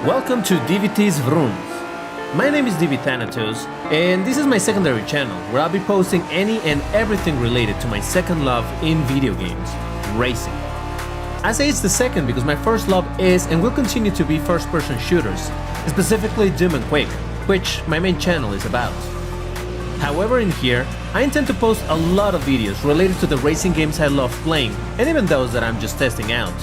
Welcome to DVT's Vrooms. My name is DV Thanatos, and this is my secondary channel where I'll be posting any and everything related to my second love in video games, racing. I say it's the second because my first love is and will continue to be first-person shooters, specifically Doom and Quake, which my main channel is about. However, in here, I intend to post a lot of videos related to the racing games I love playing, and even those that I'm just testing out.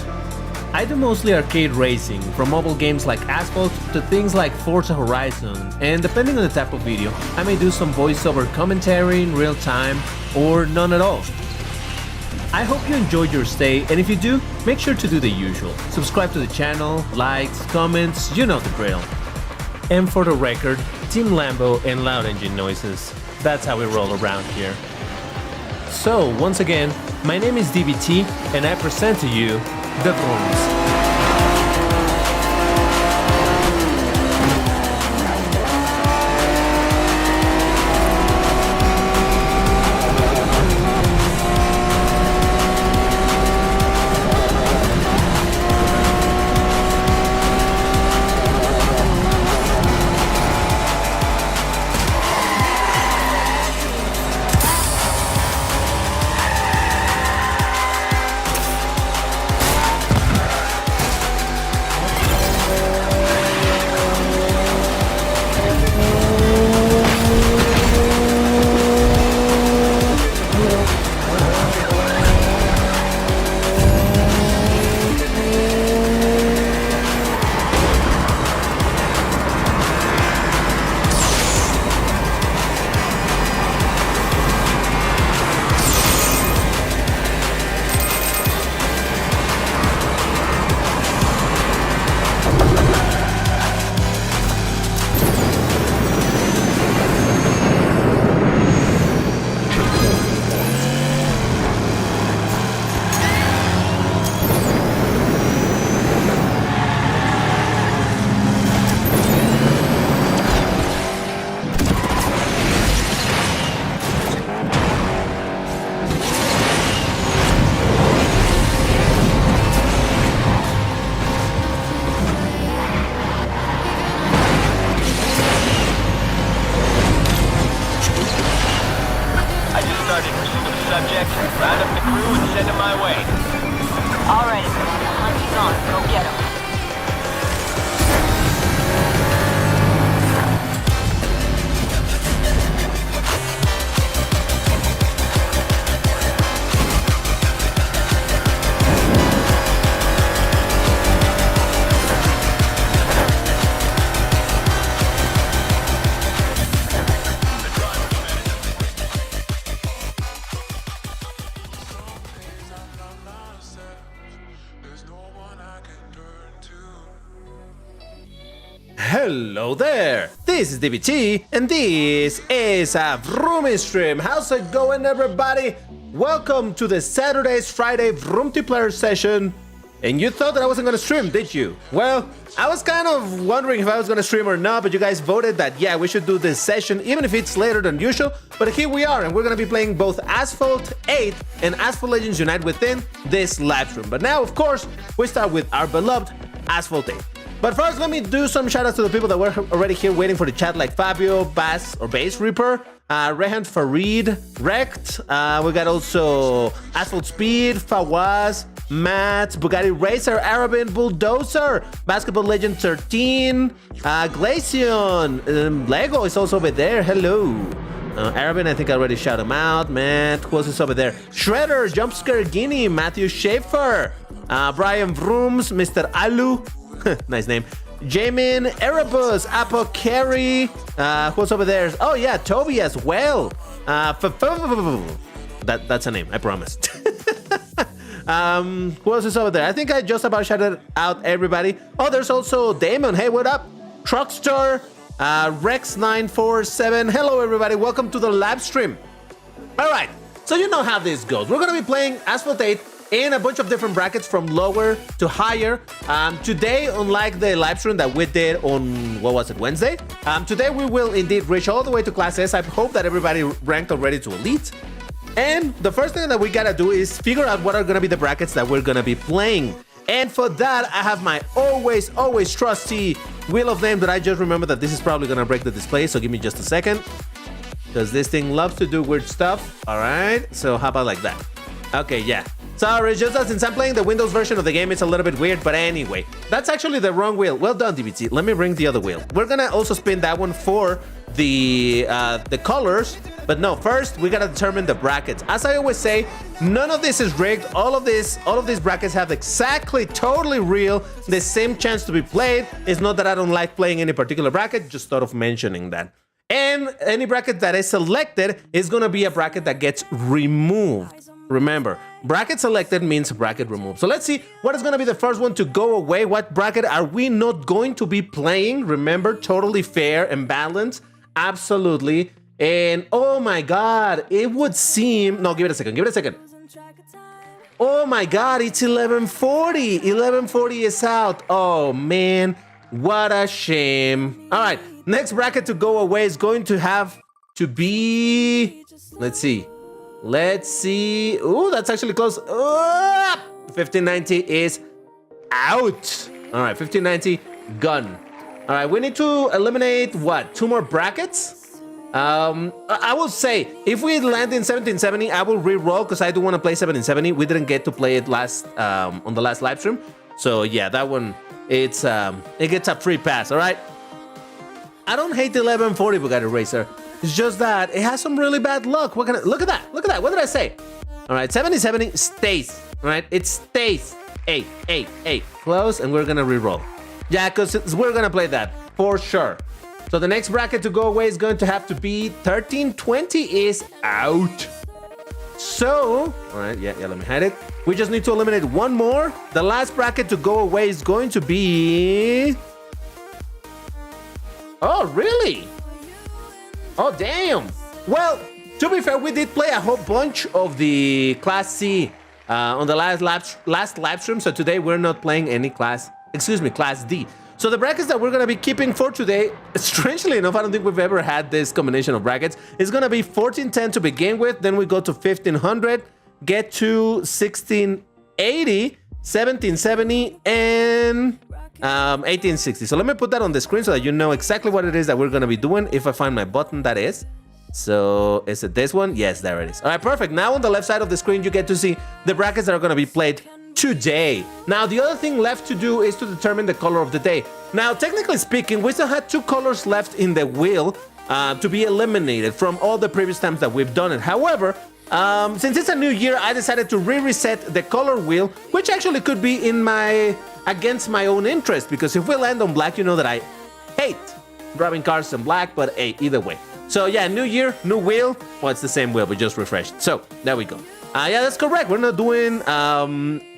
I do mostly arcade racing, from mobile games like Asphalt to things like Forza Horizon, and depending on the type of video, I may do some voiceover commentary in real time, or none at all. I hope you enjoyed your stay, and if you do, make sure to do the usual. Subscribe to the channel, likes, comments, you know the drill. And for the record, Team Lambo and loud engine noises. That's how we roll around here. So, once again, my name is DVT, and I present to you the Vrooms. Subject, round up the crew and send them my way. All right, the hunt is on. Go get him. Hello there, this is DVT, and this is a Vroom stream. How's it going, everybody? Welcome to the Friday VROOMTIPLAYER session. And you thought that I wasn't gonna stream, did you? Well, I was kind of wondering if I was gonna stream or not, but you guys voted that, yeah, we should do this session, even if it's later than usual. But here we are, and we're gonna be playing both Asphalt 8 and Asphalt Legends Unite within this live stream. But now, of course, we start with our beloved Asphalt 8. But first, let me do some shoutouts to the people that were already here waiting for the chat, like Fabio, Bass Reaper, Rehan Farid, Rect. We got also Asphalt Speed, Fawaz, Matt, Bugatti Racer, Arabin, Bulldozer, Basketball Legend 13, Glaceon, Lego is also over there. Hello. Arabin, I think I already shouted him out. Matt, who else is over there? Shredder, Jumpscare Guinea, Matthew Schaefer, Brian Vrooms, Mr. Alu. Nice name. Jamin, Erebus, Apocary, who's over there? Oh yeah, Toby as well. That's a name, I promised. Who else is over there? I think I just about shouted out everybody. Oh, there's also Damon. Hey, what up? Truckster, Rex947. Hello everybody, welcome to the live stream. All right, so you know how this goes. We're gonna be playing Asphalt 8 in a bunch of different brackets from lower to higher. Today, unlike the live stream that we did on, what was it, Wednesday? Today we will indeed reach all the way to Class S. I hope that everybody ranked already to Elite. And the first thing that we gotta do is figure out what are gonna be the brackets that we're gonna be playing. And for that, I have my always trusty wheel of name that I just remember that this is probably gonna break the display, so give me just a second. Because this thing loves to do weird stuff. All right, so how about like that? Okay, yeah. Sorry, just that since I'm playing the Windows version of the game, it's a little bit weird, but anyway. That's actually the wrong wheel. Well done, DBT. Let me bring the other wheel. We're gonna also spin that one for the colors, but no, first we gotta determine the brackets. As I always say, none of this is rigged. All of these brackets have exactly, totally real, the same chance to be played. It's not that I don't like playing any particular bracket, just thought of mentioning that. And any bracket that is selected is gonna be a bracket that gets removed. Remember, bracket selected means bracket removed. So let's see what is gonna be the first one to go away. What bracket are we not going to be playing? Remember, totally fair and balanced. Absolutely. And oh my God, it would seem, no, give it a second. Oh my God, it's 1140. 1140 is out. Oh man, what a shame. All right, next bracket to go away is going to have to be, let's see. Ooh, that's actually close. 1590 is out. All right, 1590 gone. All right, we need to eliminate what? 2 more brackets? I will say if we land in 1770, I will re-roll because I do want to play 1770. We didn't get to play it last on the last live stream. So yeah, that one it gets a free pass. All right. I don't hate the 1140 Bugatti Racer. It's just that it has some really bad luck. Look at that. Look at that. What did I say? All right, 7070 stays. All right, it stays. 8. Close, and we're gonna re-roll. Yeah, because we're gonna play that for sure. So the next bracket to go away is going to have to be 1320 is out. So, all right, yeah, let me hide it. We just need to eliminate 1 more. The last bracket to go away is going to be. Oh, really? Oh, damn. Well, to be fair, we did play a whole bunch of the Class C on the last live stream. So today we're not playing any Class D. So the brackets that we're going to be keeping for today, strangely enough, I don't think we've ever had this combination of brackets. It's going to be 1410 to begin with. Then we go to 1500, get to 1680, 1770, and 1860. So let me put that on the screen so that you know exactly what it is that we're going to be doing. If I find my button, that is. So is it this one? Yes, there it is. All right, perfect. Now on the left side of the screen, you get to see the brackets that are going to be played today. Now, the other thing left to do is to determine the color of the day. Now, technically speaking, we still had 2 colors left in the wheel to be eliminated from all the previous times that we've done it. However, since it's a new year, I decided to reset the color wheel, which actually could be against my own interest, because if we land on black, you know that I hate driving cars in black, but hey, either way. So yeah, new year, new wheel. Well, it's the same wheel, but just refreshed. So there we go. Yeah, that's correct. We're not doing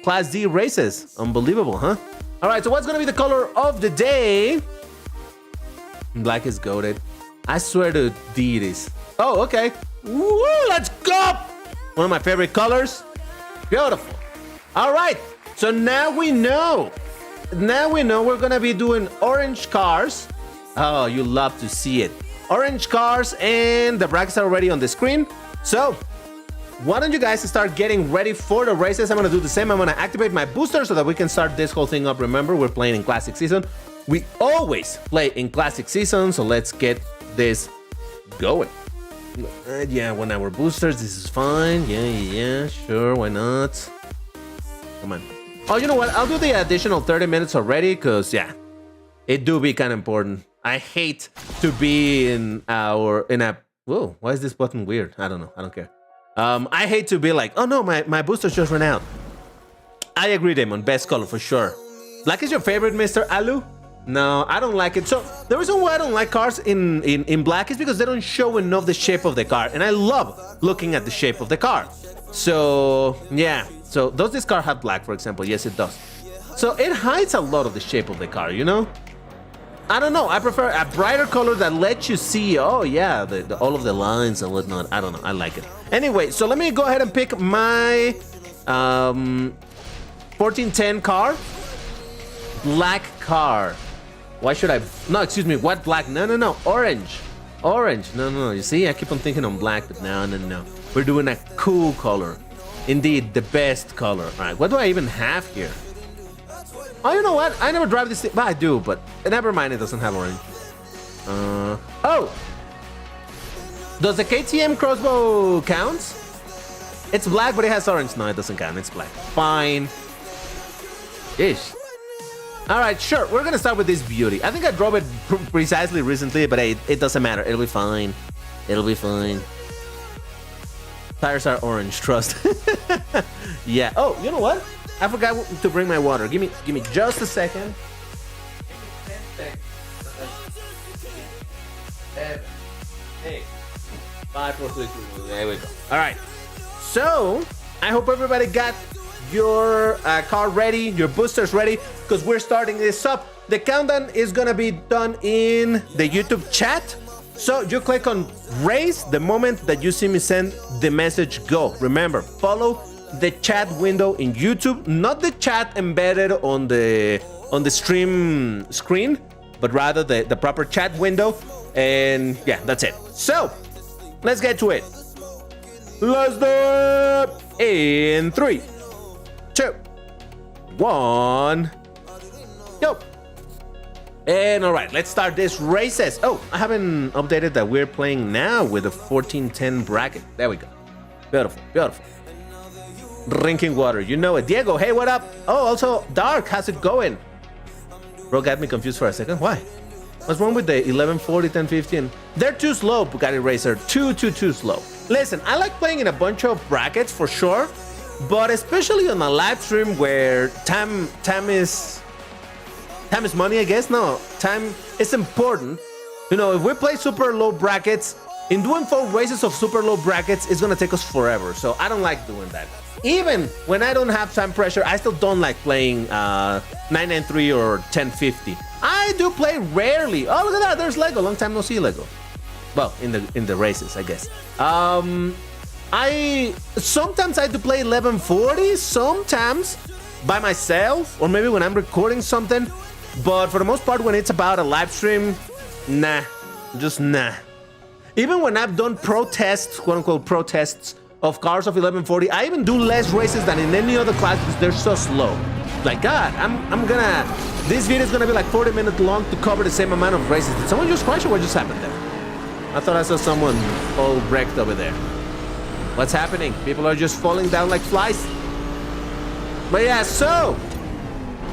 Class D races. Unbelievable, huh? All right, so what's gonna be the color of the day? Black is goated. I swear to D it is. Oh, okay. Woo, let's go! One of my favorite colors. Beautiful. All right, so now we know. We're gonna be doing orange cars. Oh, you love to see it. Orange cars, and the brackets are already on the screen. So why don't you guys start getting ready for the races? I'm gonna do the same. I'm gonna activate my booster so that we can start this whole thing up. Remember, we're playing in Classic Season. We always play in Classic Season, so let's get this going. Yeah, 1 hour boosters, this is fine. Yeah, sure, why not? Come on. Oh, you know what? I'll do the additional 30 minutes already, because, yeah, it do be kind of important. I hate to be in a... Whoa, why is this button weird? I don't know. I don't care. I hate to be like, oh no, my boosters just ran out. I agree, Damon. Best color for sure. Black is your favorite, Mr. Alu? No, I don't like it. So the reason why I don't like cars in black is because they don't show enough the shape of the car. And I love looking at the shape of the car. So yeah. So does this car have black, for example? Yes, it does. So it hides a lot of the shape of the car, you know? I don't know. I prefer a brighter color that lets you see, oh yeah, all of the lines and whatnot. I don't know. I like it. Anyway, so let me go ahead and pick my 1410 car. Black car. Why should I? No, excuse me. What black? No. Orange. No. You see, I keep on thinking on black, but no. We're doing a cool color. Indeed, the best color. All right, what do I even have here? Oh, you know what? I never drive this thing. Well, I do, but never mind. It doesn't have orange. Oh! Does the KTM crossbow count? It's black, but it has orange. No, it doesn't count. It's black. Fine. Ish. Alright, sure. We're gonna start with this beauty. I think I drove it precisely recently, but it doesn't matter. It'll be fine. It'll be fine. Tires are orange, trust. Yeah. Oh, you know what? I forgot to bring my water. Give me just a second. 10 seconds. 7, 8, 5, 4, 3, 2, there we go. Alright. So, I hope everybody got your car ready, your boosters ready, because we're starting this up. The countdown is gonna be done in the YouTube chat. So you click on race the moment that you see me send the message go. Remember, follow the chat window in YouTube, not the chat embedded on the stream screen, but rather the proper chat window. And yeah, that's it. So let's get to it. Let's do it in 3, 2, 1, go. And all right, let's start this races. Oh, I haven't updated that we're playing now with a 14-10 bracket. There we go. Beautiful, beautiful. Drinking water, you know it. Diego, hey, what up? Oh, also, Dark, how's it going? Bro got me confused for a second. Why? What's wrong with the 1140, 1050? And they're too slow, Bugatti Racer. Too slow. Listen, I like playing in a bunch of brackets for sure, but especially on a live stream where time is money, I guess. No, time is important. You know, if we play super low brackets, in doing 4 races of super low brackets, it's gonna take us forever. So I don't like doing that. Even when I don't have time pressure, I still don't like playing 993 or 1050. I do play rarely. Oh, look at that, there's Lego. Long time no see Lego. Well, in the races, I guess. Sometimes I do play 1140, sometimes by myself, or maybe when I'm recording something. But for the most part, when it's about a live stream, nah, just nah. Even when I've done protests, quote unquote protests of cars of 1140, I even do less races than in any other class because they're so slow. Like, God, this video is gonna be like 40 minutes long to cover the same amount of races. Did someone just crash or what just happened there? I thought I saw someone all wrecked over there. What's happening? People are just falling down like flies. But yeah, so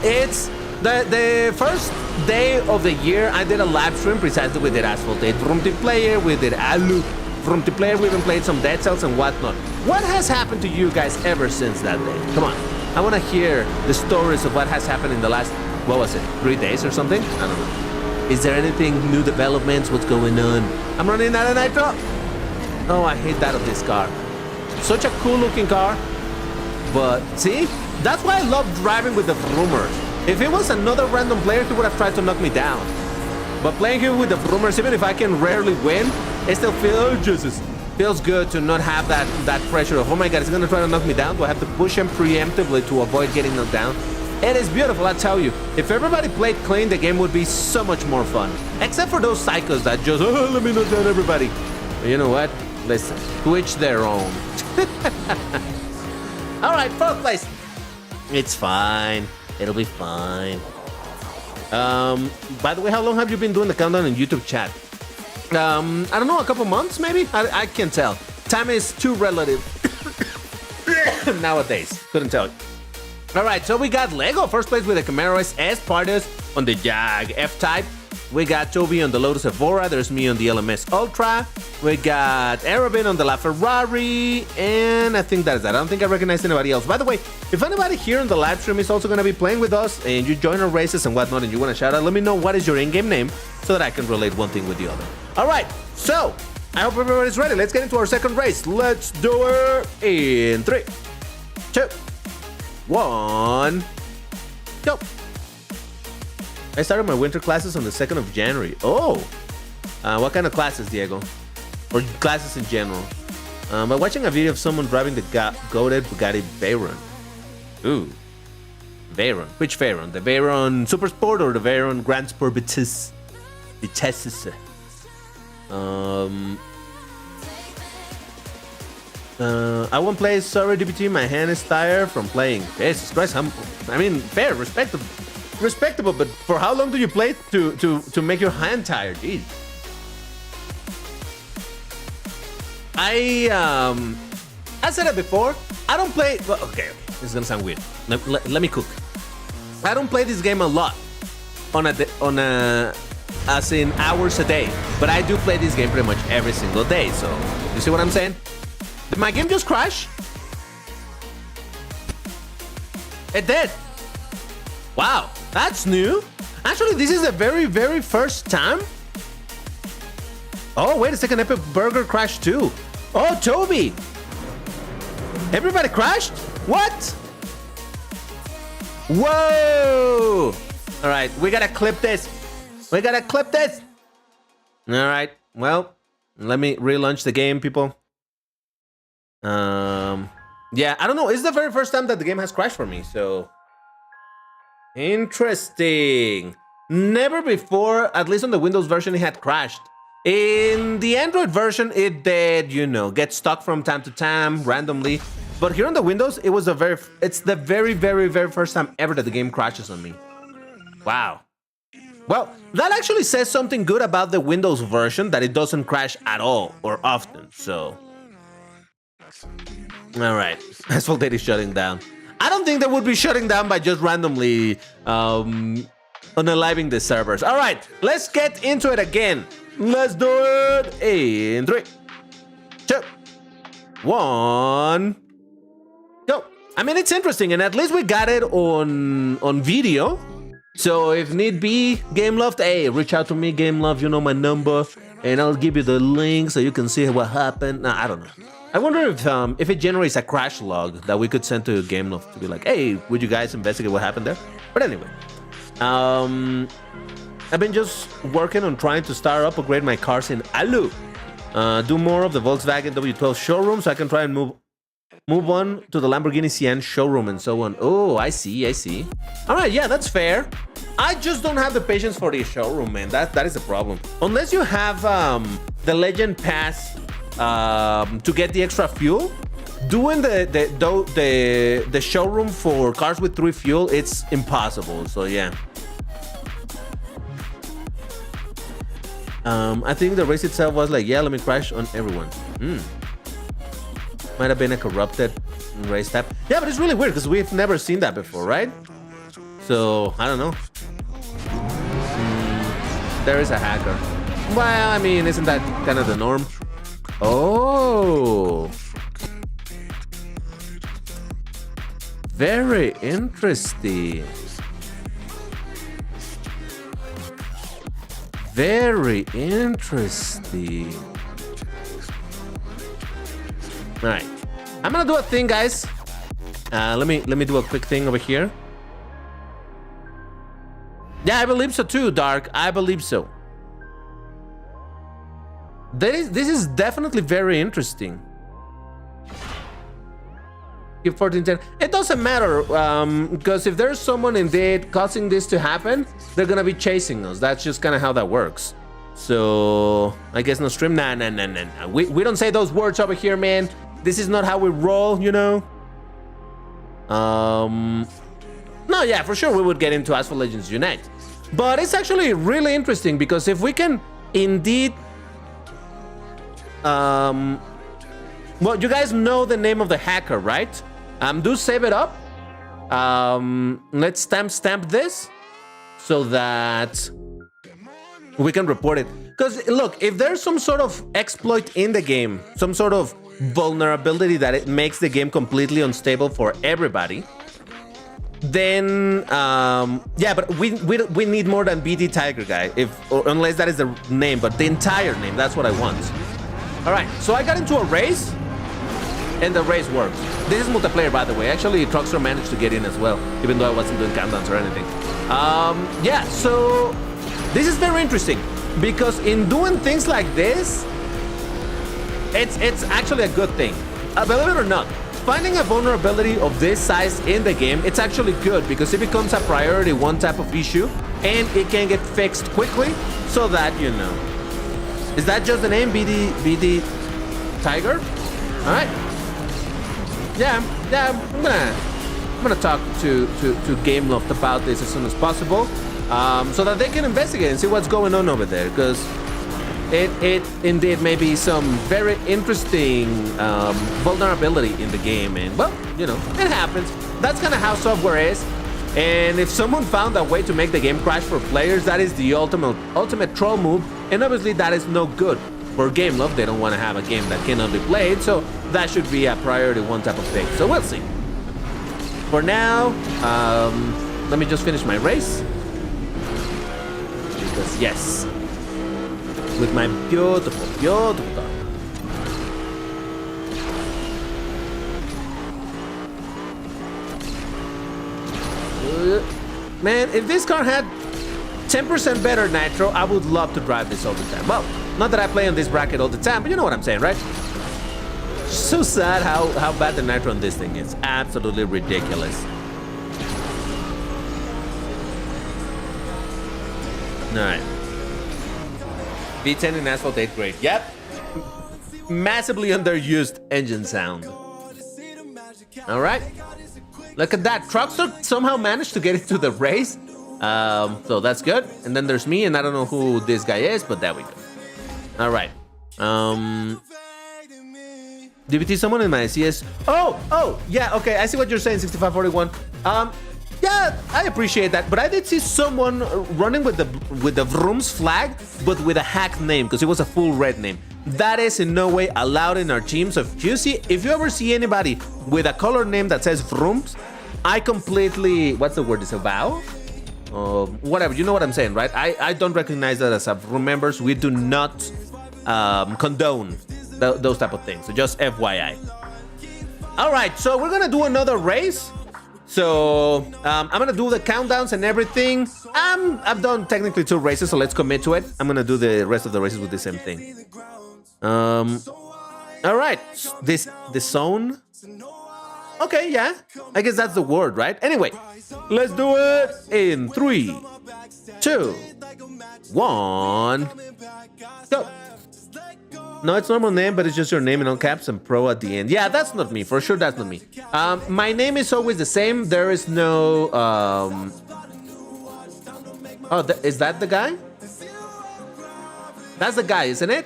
it's the first day of the year. I did a live stream precisely. We did Asphalt Legends VROOMTIPLAYER, we did VROOMTIPLAYER, we even played some Dead Cells and whatnot. What has happened to you guys ever since that day? Come on, I want to hear the stories of what has happened in the last, what was it, 3 days or something? I don't know. Is there anything, new developments? What's going on? I'm running out of nitro. Oh, I hate that of this car. Such a cool looking car. But see, that's why I love driving with the Vroomers. If it was another random player, he would have tried to knock me down. But playing here with the Vroomers, even if I can rarely win, it still feels good to not have that pressure of, oh my God, is he gonna try to knock me down? Do I have to push him preemptively to avoid getting knocked down? It is beautiful, I tell you. If everybody played clean, the game would be so much more fun. Except for those psychos that just, oh, let me knock down everybody. But you know what? Listen, to each their own. All right, 4th place. It's fine. It'll be fine. By the way, how long have you been doing the countdown in YouTube chat? I don't know, a couple months maybe? I can't tell. Time is too relative nowadays. Couldn't tell you. All right, so we got Lego first place with the Camaro SS, Pardes on the Jag F-Type. We got Toby on the Lotus Evora. There's me on the LMS Ultra. We got Arabin on the LaFerrari. And I think that is that. I don't think I recognize anybody else. By the way, if anybody here on the live stream is also going to be playing with us and you join our races and whatnot and you want to shout out, let me know what is your in-game name so that I can relate one thing with the other. All right, so I hope everybody's ready. Let's get into our second race. Let's do it in 3, 2, 1, go. I started my winter classes on the 2nd of January. Oh, what kind of classes, Diego? Or classes in general? By watching a video of someone driving the goated Bugatti Veyron. Ooh, Veyron. Which Veyron? The Veyron Super Sport or the Veyron Grand Sport Vitesse? I won't play. Sorry, DPT. My hand is tired from playing. Jesus Christ. I mean, fair, respectable. But for how long do you play to make your hand tired? Jeez. I said it before. I don't play. Well, okay, this is gonna sound weird. Let me cook. I don't play this game a lot as in hours a day, but I do play this game pretty much every single day. So you see what I'm saying? Did my game just crash? It did. Wow, that's new. Actually, this is the very first time. Oh, wait a second, Epic Burger crashed too. Oh, Toby. Everybody crashed? What? Whoa. All right, we gotta clip this. All right, well, let me relaunch the game, people. Yeah, I don't know. It's the very first time that the game has crashed for me, so interesting. Never before, at least on the Windows version, it had crashed. In the Android version, it did, you know, get stuck from time to time randomly. But here on the Windows, it's the very first time ever that the game crashes on me. Wow. Well, that actually says something good about the Windows version, that it doesn't crash at all or often, so. All right, Asphalt Legends is shutting down. I don't think they would be shutting down by just randomly unaliving the servers. All right, let's get into it again. Let's do it in 3, 2, 1, go. I mean, it's interesting, and at least we got it on video. So if need be, Game Loft, hey, reach out to me, Game Loft, you know my number, and I'll give you the link so you can see what happened. Nah, I don't know. I wonder if it generates a crash log that we could send to Game Loft to be like, hey, would you guys investigate what happened there? But anyway, I've been just working on trying to upgrade my cars in Alu. Do more of the Volkswagen W12 showroom so I can try and move on to the Lamborghini Sian showroom and so on. Oh, I see. All right, yeah, that's fair. I just don't have the patience for the showroom, man. That is the problem. Unless you have the Legend Pass to get the extra fuel, doing the showroom for cars with 3 fuel, it's impossible. So yeah. I think the race itself was like, yeah, let me crash on everyone. Might have been a corrupted race type. Yeah, but it's really weird because we've never seen that before, right? So, I don't know. There is a hacker. Well, I mean, isn't that kind of the norm? Oh. Very interesting. Very interesting. All right, I'm gonna do a thing, guys. Let me do a quick thing over here. Yeah, I believe so too, Dark. I believe so. This is definitely very interesting. Give 1410. It doesn't matter because if there's someone indeed causing this to happen, they're gonna be chasing us. That's just kind of how that works. So I guess no stream. Nah. We don't say those words over here, man. This is not how we roll, you know. No, yeah, for sure we would get into Asphalt Legends Unite, but it's actually really interesting because if we can indeed, well, you guys know the name of the hacker, right? Do save it up. Let's stamp this so that we can report it. Because look, if there's some sort of exploit in the game, some sort of vulnerability that it makes the game completely unstable for everybody, then yeah, but we need more than BD Tiger guy, unless that is the name, but the entire name. That's what I want. All right, so I got into a race, and the race works. This is multiplayer, by the way. Actually, Truckster managed to get in as well, even though I wasn't doing countdowns or anything. Yeah, so this is very interesting because in doing things like this, it's actually a good thing. Believe it or not, finding a vulnerability of this size in the game, it's actually good because it becomes a priority 1 type of issue and it can get fixed quickly so that, you know. Is that just the name, BD Tiger? All right. yeah, I'm gonna talk to Gameloft about this as soon as possible, so that they can investigate and see what's going on over there, because it indeed may be some very interesting vulnerability in the game, and well, you know, it happens. That's kind of how software is. And if someone found a way to make the game crash for players, that is the ultimate troll move, and obviously that is no good for Gameloft. They don't want to have a game that cannot be played, so that should be a priority one type of thing. So we'll see. For now, let me just finish my race. Because yes, with my beautiful, beautiful car. Man, if this car had 10% better nitro, I would love to drive this all the time. Well, not that I play on this bracket all the time, but you know what I'm saying, right? So sad how bad the nitro on this thing is. Absolutely ridiculous. Alright. V10 in Asphalt 8 grade. Yep. Massively underused engine sound. Alright. Look at that. Truckster somehow managed to get into the race. So that's good. And then there's me, and I don't know who this guy is, but there we go. Alright. DVT, someone in my CS. Oh, yeah, okay. I see what you're saying, 6541. Yeah, I appreciate that, but I did see someone running with the Vrooms flag, but with a hacked name, because it was a full red name. That is in no way allowed in our team. So if you ever see anybody with a color name that says Vrooms, I completely, what's the word? Disavow? Whatever, you know what I'm saying, right? I don't recognize that as a Vroom members. We do not condone those type of things. So just FYI. All right, so we're gonna do another race. So I'm gonna do the countdowns and everything. I've done technically 2 races, so let's commit to it. I'm gonna do the rest of the races with the same thing. All right, this zone. Okay, yeah, I guess that's the word, right? Anyway, let's do it in 3, 2, 1, go. No, it's normal name, but it's just your name in all caps and pro at the end. Yeah, that's not me. For sure, that's not me. My name is always the same. There is no... Oh, is that the guy? That's the guy, isn't it?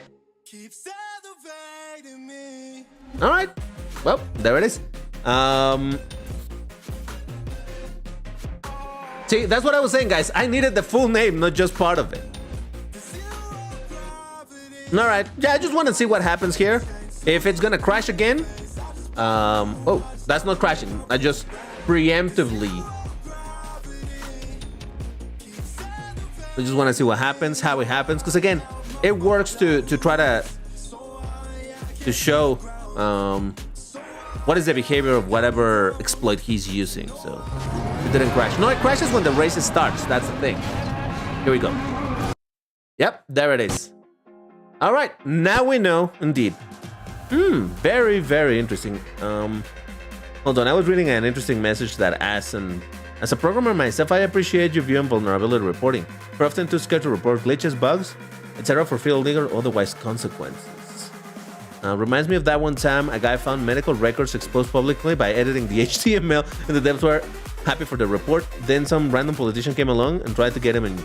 All right. Well, there it is. See, that's what I was saying, guys. I needed the full name, not just part of it. All right, yeah, I just want to see what happens here. If it's gonna crash again. Oh, that's not crashing. I just preemptively. I just want to see what happens, how it happens, because again, it works to try to show what is the behavior of whatever exploit he's using. So it didn't crash. No, it crashes when the race starts. That's the thing. Here we go. Yep, there it is. All right, now we know, indeed. Very, very interesting. Hold on, I was reading an interesting message that as a programmer myself, I appreciate your view on vulnerability reporting. We're often too scared to report glitches, bugs, etc. for fear of legal or otherwise consequences. Reminds me of that one time a guy found medical records exposed publicly by editing the HTML, and the devs were happy for the report. Then some random politician came along and tried to get him in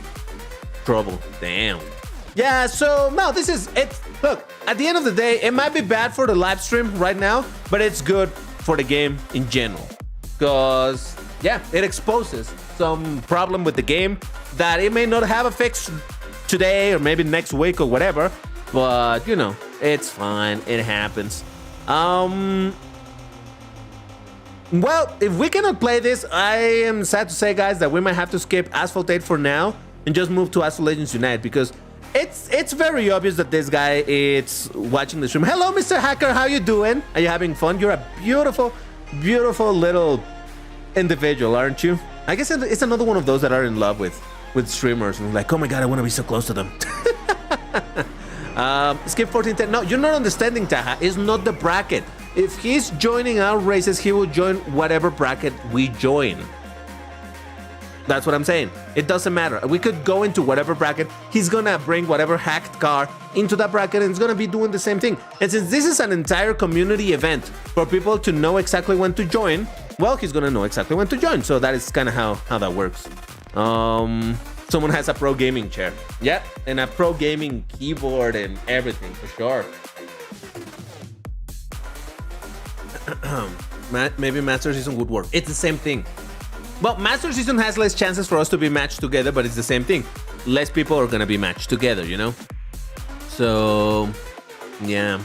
trouble. Damn. Yeah, so no, this is it. Look, at the end of the day, it might be bad for the live stream right now, but it's good for the game in general. Because, yeah, it exposes some problem with the game that it may not have a fix today or maybe next week or whatever. But, you know, it's fine. It happens. Well, if we cannot play this, I am sad to say, guys, that we might have to skip Asphalt 8 for now and just move to Asphalt Legends Unite, because it's very obvious that this guy is watching the stream. Hello, Mr. Hacker, how you doing? Are you having fun? You're a beautiful, beautiful little individual, aren't you? I guess it's another one of those that are in love with streamers and like, oh my god, I want to be so close to them. Skip 1410. No, you're not understanding, Taha. It's not the bracket. If he's joining our races, he will join whatever bracket we join. That's what I'm saying. It doesn't matter. We could go into whatever bracket. He's gonna bring whatever hacked car into that bracket and it's gonna be doing the same thing. And since this is an entire community event for people to know exactly when to join, well, he's gonna know exactly when to join. So that is kind of how that works. Someone has a pro gaming chair. Yeah, and a pro gaming keyboard and everything for sure. Maybe Master Season would work. It's the same thing. Well, Master Season has less chances for us to be matched together, but it's the same thing. Less people are gonna be matched together, you know? So, yeah.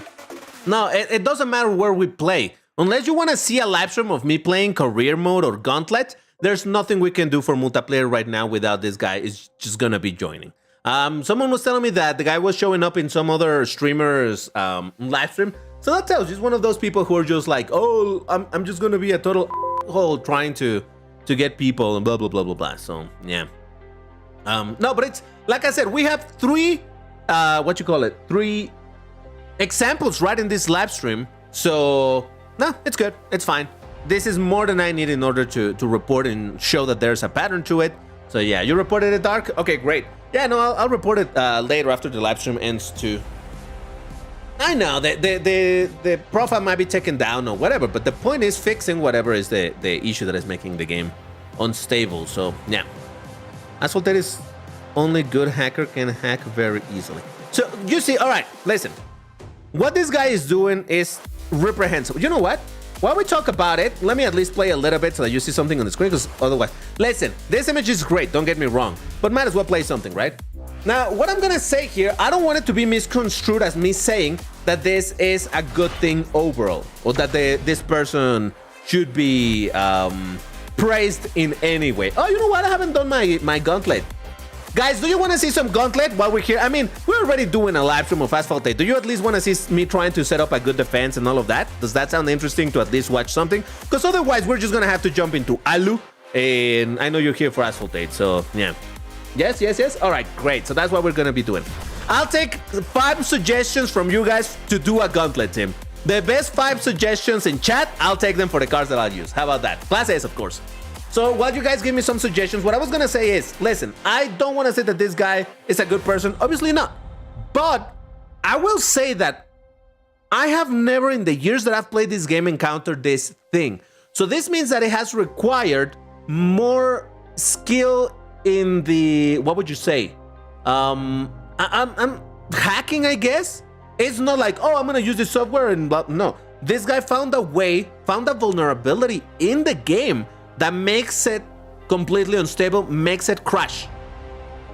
No, it doesn't matter where we play. Unless you want to see a live stream of me playing career mode or Gauntlet, there's nothing we can do for multiplayer right now without this guy. Is just gonna be joining. Someone was telling me that the guy was showing up in some other streamers' live stream. So that tells you he's one of those people who are just like, oh, I'm just gonna be a total hole trying to get people and blah blah blah blah blah. So yeah. No, but it's like I said, we have three three examples right in this live stream. So no, it's good, it's fine. This is more than I need in order to report and show that there's a pattern to it. So yeah, you reported it, Dark? Okay, great. Yeah, no, I'll report it later after the live stream ends too. I know that the profile might be taken down or whatever, but the point is fixing whatever is the issue that is making the game unstable. So yeah, Asphalt is only good hacker can hack very easily. So you see, all right, listen, what this guy is doing is reprehensible. You know what? While we talk about it, let me at least play a little bit so that you see something on the screen, because otherwise, listen, this image is great, don't get me wrong, but might as well play something, right? Now, what I'm gonna say here, I don't want it to be misconstrued as me saying that this is a good thing overall, or that this person should be praised in any way. Oh, you know what? I haven't done my Gauntlet. Guys, do you want to see some Gauntlet while we're here? I mean, we're already doing a live stream of Asphalt. Do you at least want to see me trying to set up a good defense and all of that? Does that sound interesting to at least watch something? Because otherwise, we're just gonna have to jump into Alu, and I know you're here for Asphalt, so yeah. Yes. All right, great. So that's what we're gonna be doing. I'll take 5 suggestions from you guys to do a Gauntlet team. The best 5 suggestions in chat, I'll take them for the cards that I'll use. How about that? Class A's, of course. So while you guys give me some suggestions, what I was gonna say is, listen, I don't want to say that this guy is a good person. Obviously not. But I will say that I have never in the years that I've played this game encountered this thing. So this means that it has required more skill in the, what would you say? I'm hacking, I guess. It's not like, oh, I'm gonna use this software and blah. No, this guy found a way, found a vulnerability in the game that makes it completely unstable, makes it crash.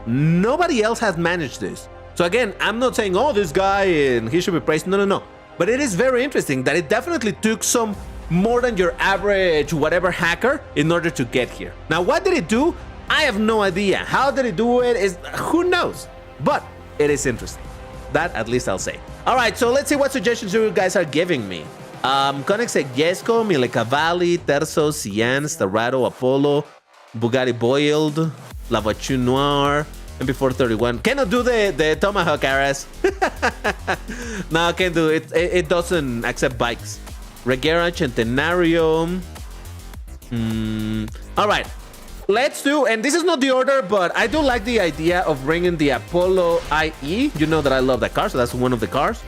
Nobody else has managed this. So again, I'm not saying, oh, this guy and he should be praised. No. But it is very interesting that it definitely took some more than your average whatever hacker in order to get here. Now, what did it do? I have no idea. How did it do it? Who knows? But it is interesting. That at least I'll say. All right, so let's see what suggestions you guys are giving me. Koenigsegg Jesko, Mille Cavalli, Terzo, Cian, Starado, Apollo, Bugatti Boiled, La Voiture Noire, MP431. Cannot do the Tomahawk RS. No, can't do it. It doesn't accept bikes. Regera, Centenario. All right. Let's do, and this is not the order, but I do like the idea of bringing the Apollo IE. You know that I love that car, so that's one of the cars.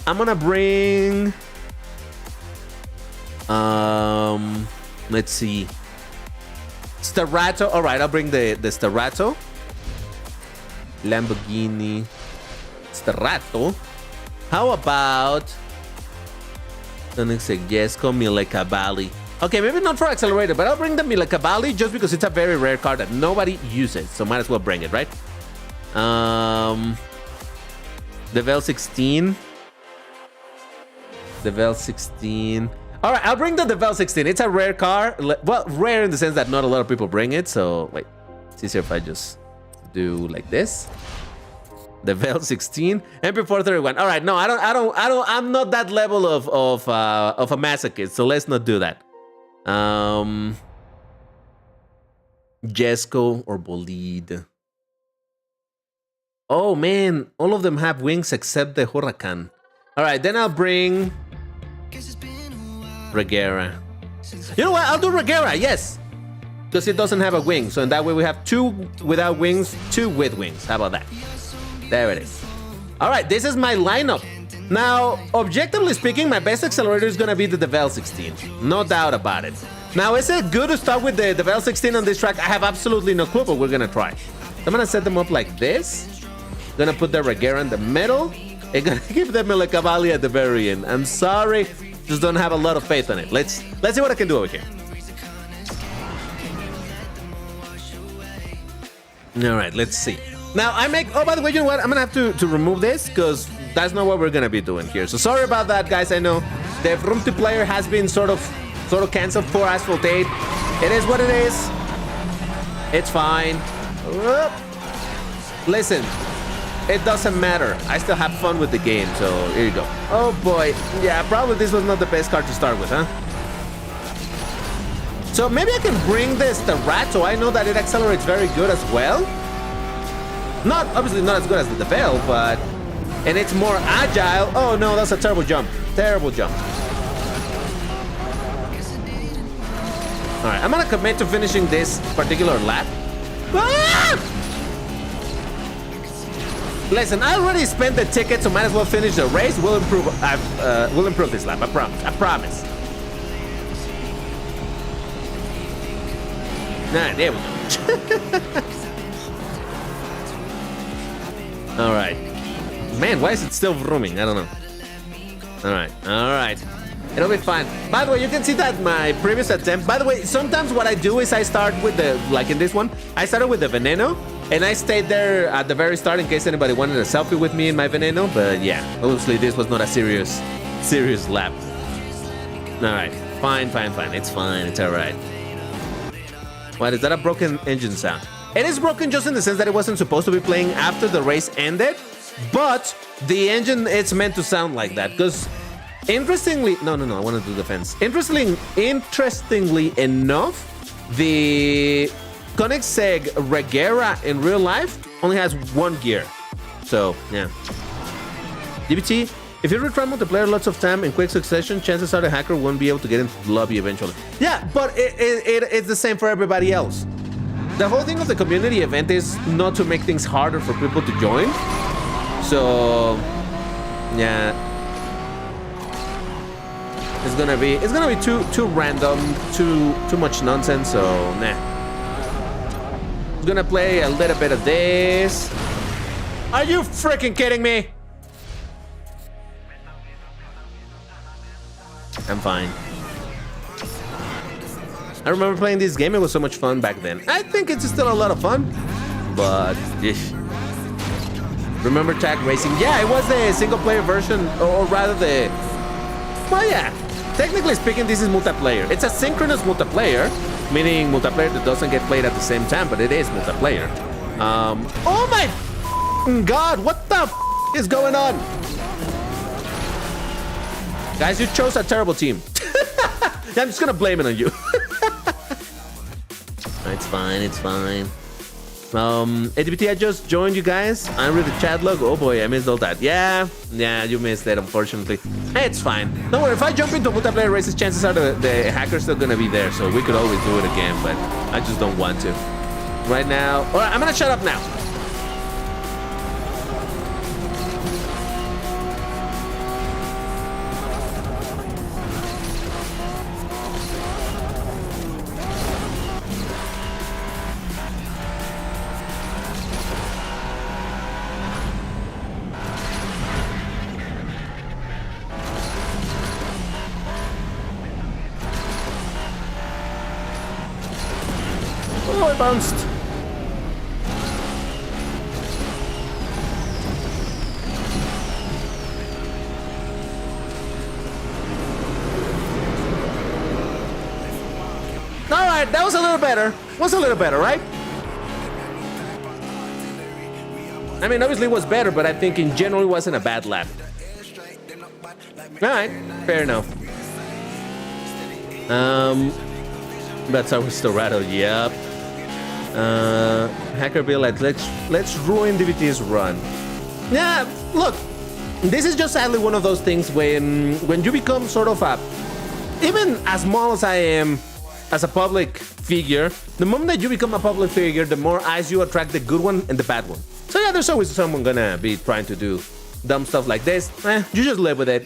I'm gonna bring... let's see. Starato. All right, I'll bring the Starato. Lamborghini. Starato. How about... Koenigsegg Jesko, Mille Cavalli. Okay, maybe not for accelerator, but I'll bring the Mille Cavalli just because it's a very rare car that nobody uses, so might as well bring it, right? The Vel 16. The Vel 16. All right, I'll bring the Vel 16. It's a rare car. Well, rare in the sense that not a lot of people bring it. So wait, it's easier if I just do like this. The Vel 16, MP431. All right, no, I'm not that level of a masochist. So let's not do that. Jesko or Bolide. Oh man, all of them have wings except the Huracan. All right, then I'll bring Regera. You know what? I'll do Regera. Yes. because it doesn't have a wing. So in that way we have 2 without wings, 2 with wings. How about that? There it is. All right, this is my lineup. Now, objectively speaking, my best accelerator is gonna be the Devel 16. No doubt about it. Now, is it good to start with the Devel 16 on this track? I have absolutely no clue, but we're gonna try. I'm gonna set them up like this. Gonna put the Regera in the middle. And gonna give them a Cavalli at the very end. I'm sorry, just don't have a lot of faith on it. Let's see what I can do over here. All right, let's see. Now I make, oh, by the way, you know what? I'm gonna have to remove this because that's not what we're gonna be doing here. So sorry about that, guys. I know the VROOMTIPLAYER has been sort of canceled for Asphalt 8. It is what it is. It's fine. Listen, it doesn't matter. I still have fun with the game, so here you go. Oh boy, yeah, probably this was not the best card to start with, huh? So maybe I can bring this the rat so I know that it accelerates very good as well. Not, obviously not as good as the Devel, but... And it's more agile. Oh no, that's a terrible jump. Terrible jump. Alright, I'm gonna commit to finishing this particular lap. Ah! Listen, I already spent the ticket, so might as well finish the race. We'll improve this lap, I promise. I promise. Nah, there we go. All right. Man, why is it still vrooming? I don't know. All right. It'll be fine. By the way, you can see that my previous attempt... By the way, sometimes what I do is I start with the... Like in this one, I started with the Veneno, and I stayed there at the very start in case anybody wanted a selfie with me in my Veneno. But yeah, obviously this was not a serious lap. All right. Fine. It's fine. It's all right. What, is that a broken engine sound? It is broken just in the sense that it wasn't supposed to be playing after the race ended, but the engine, it's meant to sound like that, because interestingly... No, I want to do defense. Interestingly enough, the Koenigsegg Regera in real life only has 1 gear. So, yeah. DBT, if you retry multiplayer lots of time in quick succession, chances are the hacker won't be able to get into the lobby eventually. Yeah, but it's the same for everybody else. The whole thing of the community event is not to make things harder for people to join. So, yeah. It's gonna be too random, too much nonsense, so nah. I'm gonna play a little bit of this. Are you freaking kidding me? I'm fine. I remember playing this game, it was so much fun back then. I think it's still a lot of fun, but ish. Remember Tag Racing? Yeah, it was the single player version, or rather the... Well, yeah. Technically speaking, this is multiplayer. It's a synchronous multiplayer, meaning multiplayer that doesn't get played at the same time, but it is multiplayer. Oh my God, what the is going on? Guys, you chose a terrible team. I'm just gonna blame it on you. It's fine. ADBT, I just joined you guys. I'm with the chat log. Oh boy, I missed all that. Yeah, you missed it, unfortunately. Hey, it's fine. Don't worry, if I jump into multiplayer races, chances are the hacker's still gonna be there, so we could always do it again, but I just don't want to. Right now, all right, I'm gonna shut up now. Oh, I bounced. All right, that was a little better. Right? I mean, obviously it was better, but I think in general it wasn't a bad lap. All right, fair enough. That's how we still rattle. Yep. Hacker Bill, let's ruin DVT's run. Yeah, look, this is just sadly one of those things when you become sort of a, even as small as I am, as a public figure. The moment that you become a public figure, the more eyes you attract, the good one and the bad one. So yeah, there's always someone gonna be trying to do dumb stuff like this. You just live with it.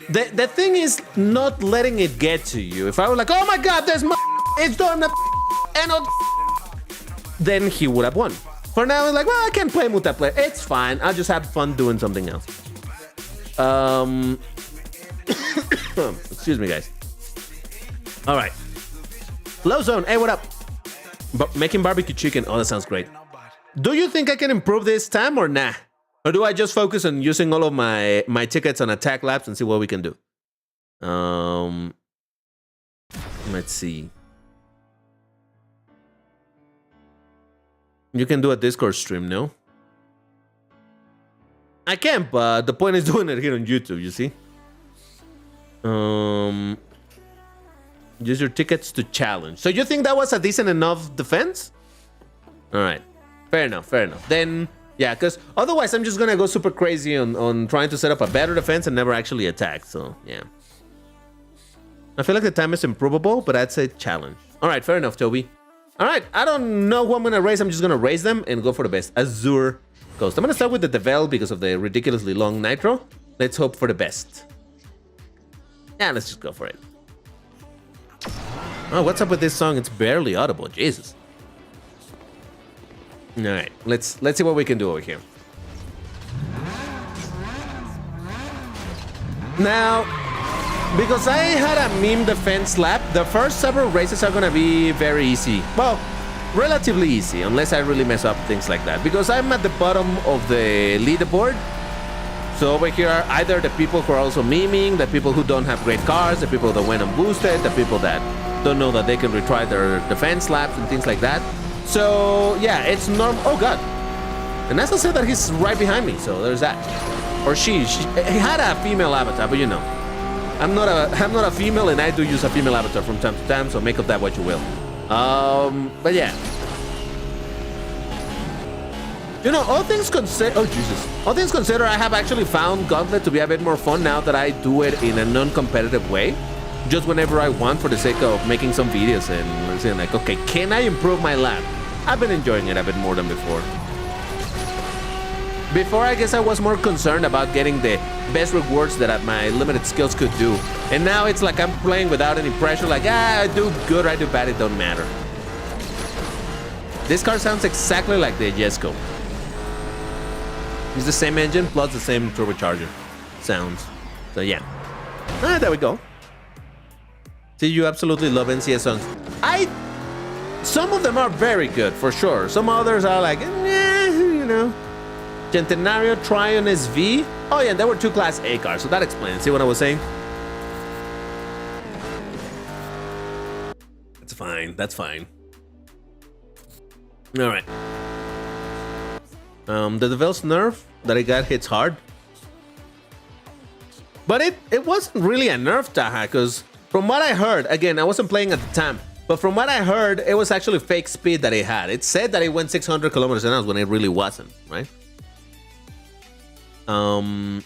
The thing is not letting it get to you. If I was like, oh my god, there's my it's doing the and then he would have won. For now, it's like, well, I can play multiplayer. It's fine. I'll just have fun doing something else. Excuse me, guys. All right. Low zone. Hey, what up? Making barbecue chicken. Oh, that sounds great. Do you think I can improve this time or nah? Or do I just focus on using all of my tickets on attack laps and see what we can do? Let's see. You can do a Discord stream, no? I can, but the point is doing it here on YouTube, you see? Use your tickets to challenge. So you think that was a decent enough defense? All right. Fair enough, fair enough. Then, yeah, because otherwise I'm just going to go super crazy on trying to set up a better defense and never actually attack. So, yeah. I feel like the time is improvable, but I'd say challenge. All right, fair enough, Toby. All right, I don't know who I'm going to raise. I'm just going to raise them and go for the best. Azure Ghost. I'm going to start with the Devel because of the ridiculously long Nitro. Let's hope for the best. Yeah, let's just go for it. Oh, what's up with this song? It's barely audible. Jesus. All right, let's see what we can do over here. Now, because I had a meme defense lap, the first several races are gonna be very easy. Well, relatively easy, unless I really mess up things like that. Because I'm at the bottom of the leaderboard. So over here are either the people who are also memeing, the people who don't have great cars, the people that went unboosted, the people that don't know that they can retry their defense laps and things like that. So yeah, it's normal. Oh god. And as I said that he's right behind me, so there's that. Or he had a female avatar, but you know. I'm not a female, and I do use a female avatar from time to time, so make of that what you will. But yeah. You know, all things considered, oh Jesus. All things considered, I have actually found Gauntlet to be a bit more fun now that I do it in a non-competitive way. Just whenever I want, for the sake of making some videos and saying like, okay, can I improve my lap? I've been enjoying it a bit more than before. Before, I guess I was more concerned about getting the best rewards that my limited skills could do. And now it's like I'm playing without any pressure, like, I do good or I do bad, it don't matter. This car sounds exactly like the Jesco. It's the same engine plus the same turbocharger sounds. So yeah. There we go. See, you absolutely love NCS songs. Some of them are very good, for sure. Some others are like, you know. Centenario, Trion SV. Oh yeah, there were 2 Class A cars, so that explains. See what I was saying? That's fine, that's fine. All right. The Devel's nerf that I got hits hard. But it wasn't really a nerf, Taha, because from what I heard, again, I wasn't playing at the time, but from what I heard, it was actually fake speed that it had. It said that it went 600 kilometers an hour when it really wasn't, right? The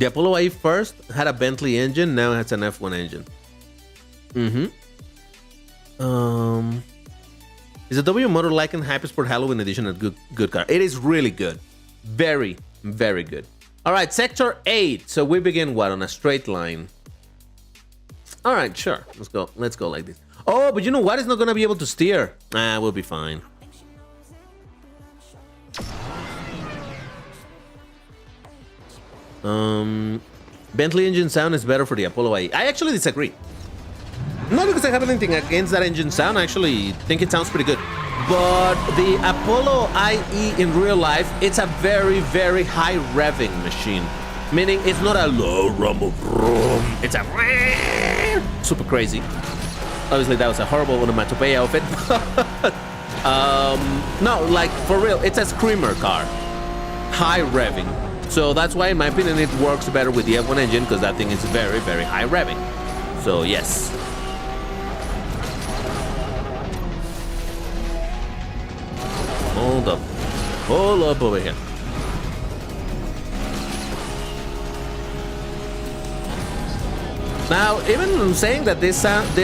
Apollo I first had a Bentley engine, now it has an F1 engine. Is the W Motor Lycan Hypersport Halloween edition a good car? It is really good. Very, very good. All right, Sector 8. So we begin what? On a straight line. All right, sure. Let's go. Let's go like this. Oh, but you know what? It's not going to be able to steer. We'll be fine. Bentley engine sound is better for the Apollo IE. I actually disagree. Not because I have anything against that engine sound. I actually think it sounds pretty good. But the Apollo IE in real life, it's a very, very high revving machine. Meaning it's not a low rumble. It's a super crazy. Obviously, that was a horrible onomatopoeia outfit. No, like for real, it's a screamer car. High revving. So that's why, in my opinion, it works better with the F1 engine, because that thing is very, very high revving. So, yes. Hold up. Hold up over here. Now, even saying that this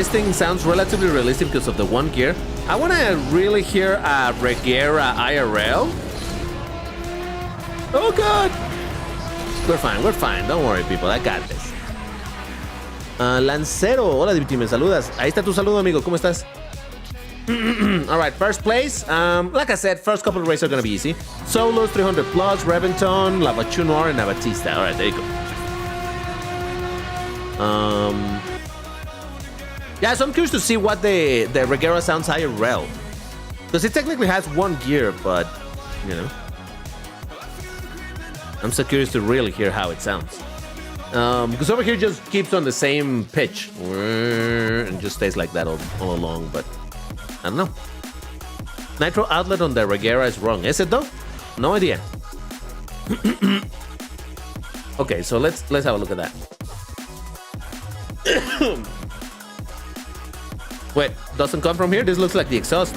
thing sounds relatively realistic because of the one gear, I want to really hear a Regera IRL. Oh God! We're fine. Don't worry, people. I got this. Lancero, hola DBT, me saludas. Ahí está tu saludo, amigo. ¿Cómo estás? All right, first place. Like I said, first couple of races are gonna be easy. Solos, 300 plus, Reventon, Lavachu Noir, and Abatista. All right, there you go. Yeah, so I'm curious to see what the Regera sounds IRL, because it technically has one gear, but you know, I'm so curious to really hear how it sounds. Because over here just keeps on the same pitch and just stays like that all along, but I don't know. Nitro outlet on the Regera is wrong. Is it though? No idea. Okay, so let's have a look at that. Wait, doesn't come from here? This looks like the exhaust.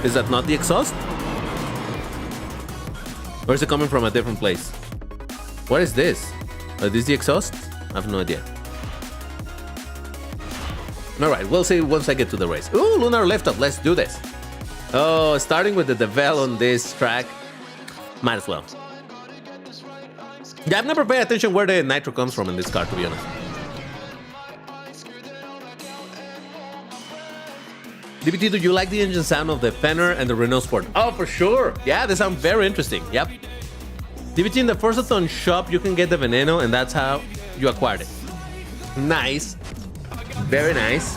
Is that not the exhaust? Or is it coming from a different place? What is this? Is this the exhaust? I have no idea. Alright, we'll see once I get to the race. Ooh, Lunar lift up. Let's do this. Oh, starting with the Devel on this track. Might as well. Yeah, I've never paid attention where the nitro comes from in this car, to be honest. DBT, do you like the engine sound of the Fenner and the Renault Sport? Oh, for sure. Yeah, they sound very interesting. Yep. DBT, in the Forzathon shop, you can get the Veneno, and that's how you acquired it. Nice. Very nice.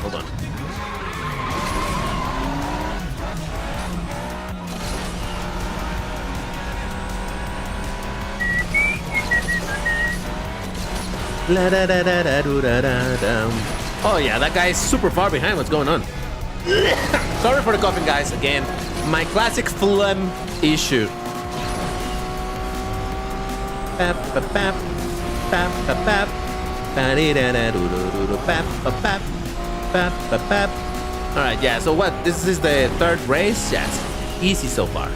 Hold on. La da da da da do da da da. Oh yeah, that guy is super far behind. What's going on? Sorry for the coughing, guys. Again, my classic phlegm issue. Bap, bap, bap, bap, bap, bap. All right, yeah. So what? This is the third race. Yes, easy so far.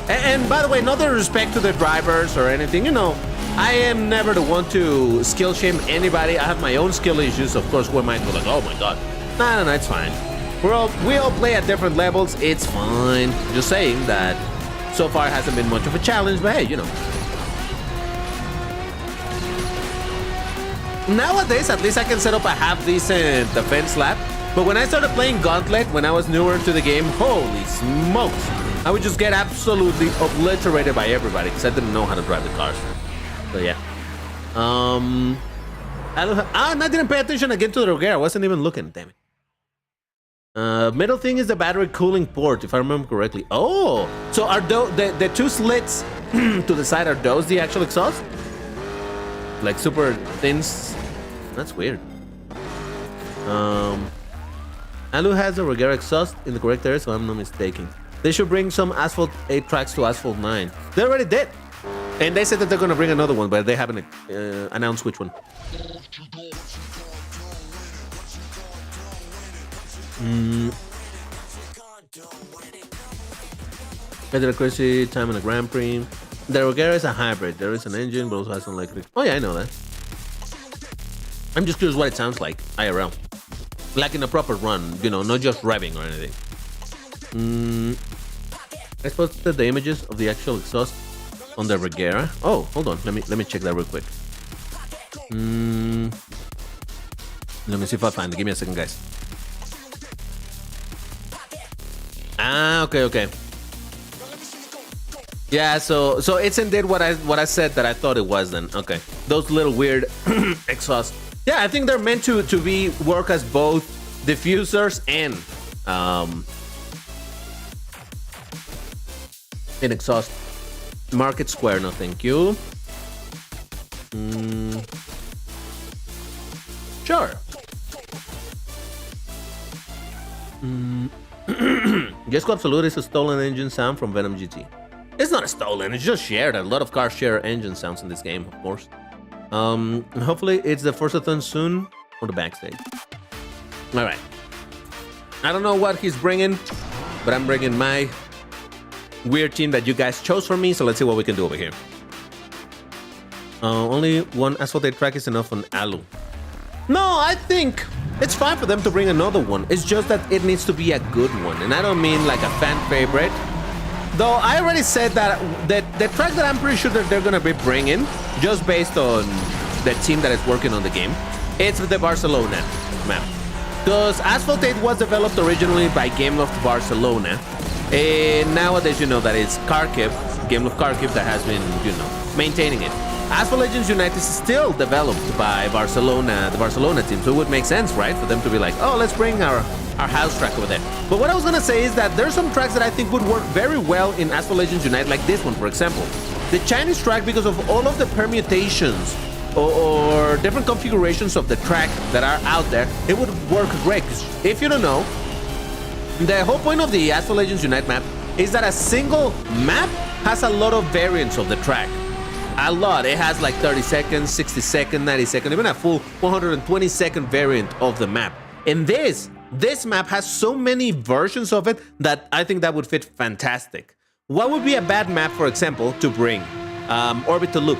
And by the way, no disrespect to the drivers or anything. You know, I am never the one to skill shame anybody. I have my own skill issues. Of course, who might go like, oh my god. No, it's fine. We all play at different levels. It's fine. Just saying that so far it hasn't been much of a challenge, but hey, you know. Nowadays, at least I can set up a half-decent defense lap. But when I started playing Gauntlet, when I was newer to the game, holy smokes, I would just get absolutely obliterated by everybody because I didn't know how to drive the cars. So yeah. I didn't pay attention again to the Regera. I wasn't even looking, damn it. Middle thing is the battery cooling port, if I remember correctly. Oh, so are the two slits to the side, are those the actual exhaust? Like super thin. That's weird. Alu has a Regera exhaust in the correct area, so I'm not mistaken. They should bring some Asphalt 8 tracks to Asphalt 9. They already did. And they said that they're going to bring another one, but they haven't announced which one. I did a crazy time in a Grand Prix. The Regera is a hybrid. There is an engine, but also has an electric. Oh yeah, I know that. I'm just curious what it sounds like, IRL. Like in a proper run, you know, not just revving or anything. I posted the images of the actual exhaust on the Regera. Oh, hold on. Let me check that real quick. Let me see if I find it. Give me a second, guys. Ah, okay. Yeah, so it's indeed what I said that I thought it was then. Okay. Those little weird exhausts. Yeah, I think they're meant to work as both diffusers and an exhaust. Market Square, no thank you. Sure. Jesco Absolute is a stolen engine sound from Venom GT. It's not a stolen, it's just shared. A lot of cars share engine sounds in this game, of course. Hopefully it's the Forzathon soon on the backstage. All right. I don't know what he's bringing, but I'm bringing my weird team that you guys chose for me. So let's see what we can do over here. Only one Asphalt track is enough on Alu. No, I think it's fine for them to bring another one. It's just that it needs to be a good one. And I don't mean like a fan favorite. Though I already said that the track that I'm pretty sure that they're going to be bringing, just based on the team that is working on the game, it's the Barcelona map. Because Asphalt 8 was developed originally by Gameloft Barcelona. And nowadays, you know, that it's Kharkiv, Gameloft Kharkiv that has been, you know, maintaining it. Asphalt Legends Unite is still developed by Barcelona, the Barcelona team, so it would make sense, right, for them to be like, oh, let's bring our house track over there. But what I was gonna say is that there's some tracks that I think would work very well in Asphalt Legends Unite, like this one, for example. The Chinese track, because of all of the permutations or different configurations of the track that are out there, it would work great. 'Cause if you don't know, the whole point of the Asphalt Legends Unite map is that a single map has a lot of variants of the track. A lot. It has like 30 seconds, 60 seconds, 90 seconds, even a full 120-second variant of the map. And this map has so many versions of it that I think that would fit fantastic. What would be a bad map, for example, to bring? Orbital Loop.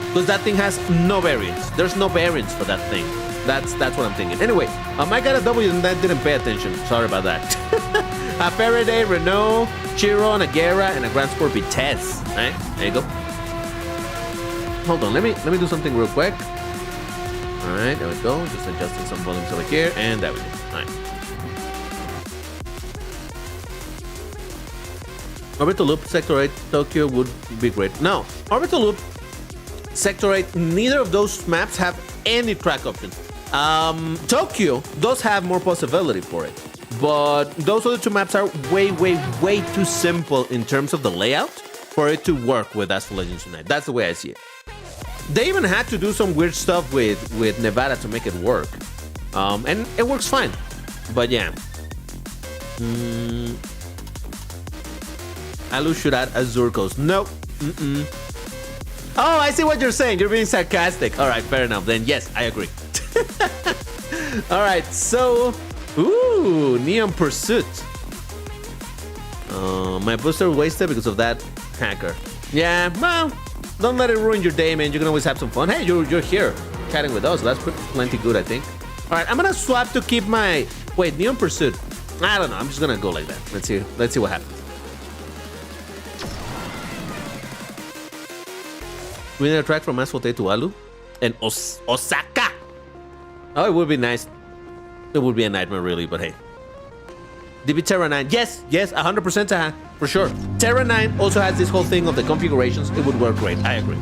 Because that thing has no variants. There's no variants for that thing. That's what I'm thinking. Anyway, I got a W and I didn't pay attention. Sorry about that. A Faraday, Renault, Chiron, a Guerra, and a Grand Sport Vitesse. All right, there you go. Hold on, let me do something real quick. All right, there we go. Just adjusting some volumes over here, and there we go. All right. Orbital Loop, Sector 8, Tokyo would be great. No, Orbital Loop, Sector 8, neither of those maps have any track options. Tokyo does have more possibility for it, but those other two maps are way too simple in terms of the layout for it to work with Asphalt Legends Unite. That's the way I see it. They even had to do some weird stuff with Nevada to make it work. And it works fine. But yeah. Alu should add Azure Coast. No. Oh, I see what you're saying. You're being sarcastic. All right, fair enough. Then yes, I agree. All right, so... Ooh, Neon Pursuit. My booster wasted because of that hacker. Yeah, well... Don't let it ruin your day, man. You can always have some fun. Hey, you're here chatting with us. That's plenty good, I think. All right, I'm gonna swap to keep my... Wait, Neon Pursuit. I don't know. I'm just gonna go like that. Let's see what happens. We need a track from Asphalt to Alu and Osaka. Oh, it would be nice. It would be a nightmare, really, but hey. DB Terra 9. Yes, 100% Taha, for sure. Terra 9 also has this whole thing of the configurations. It would work great. I agree.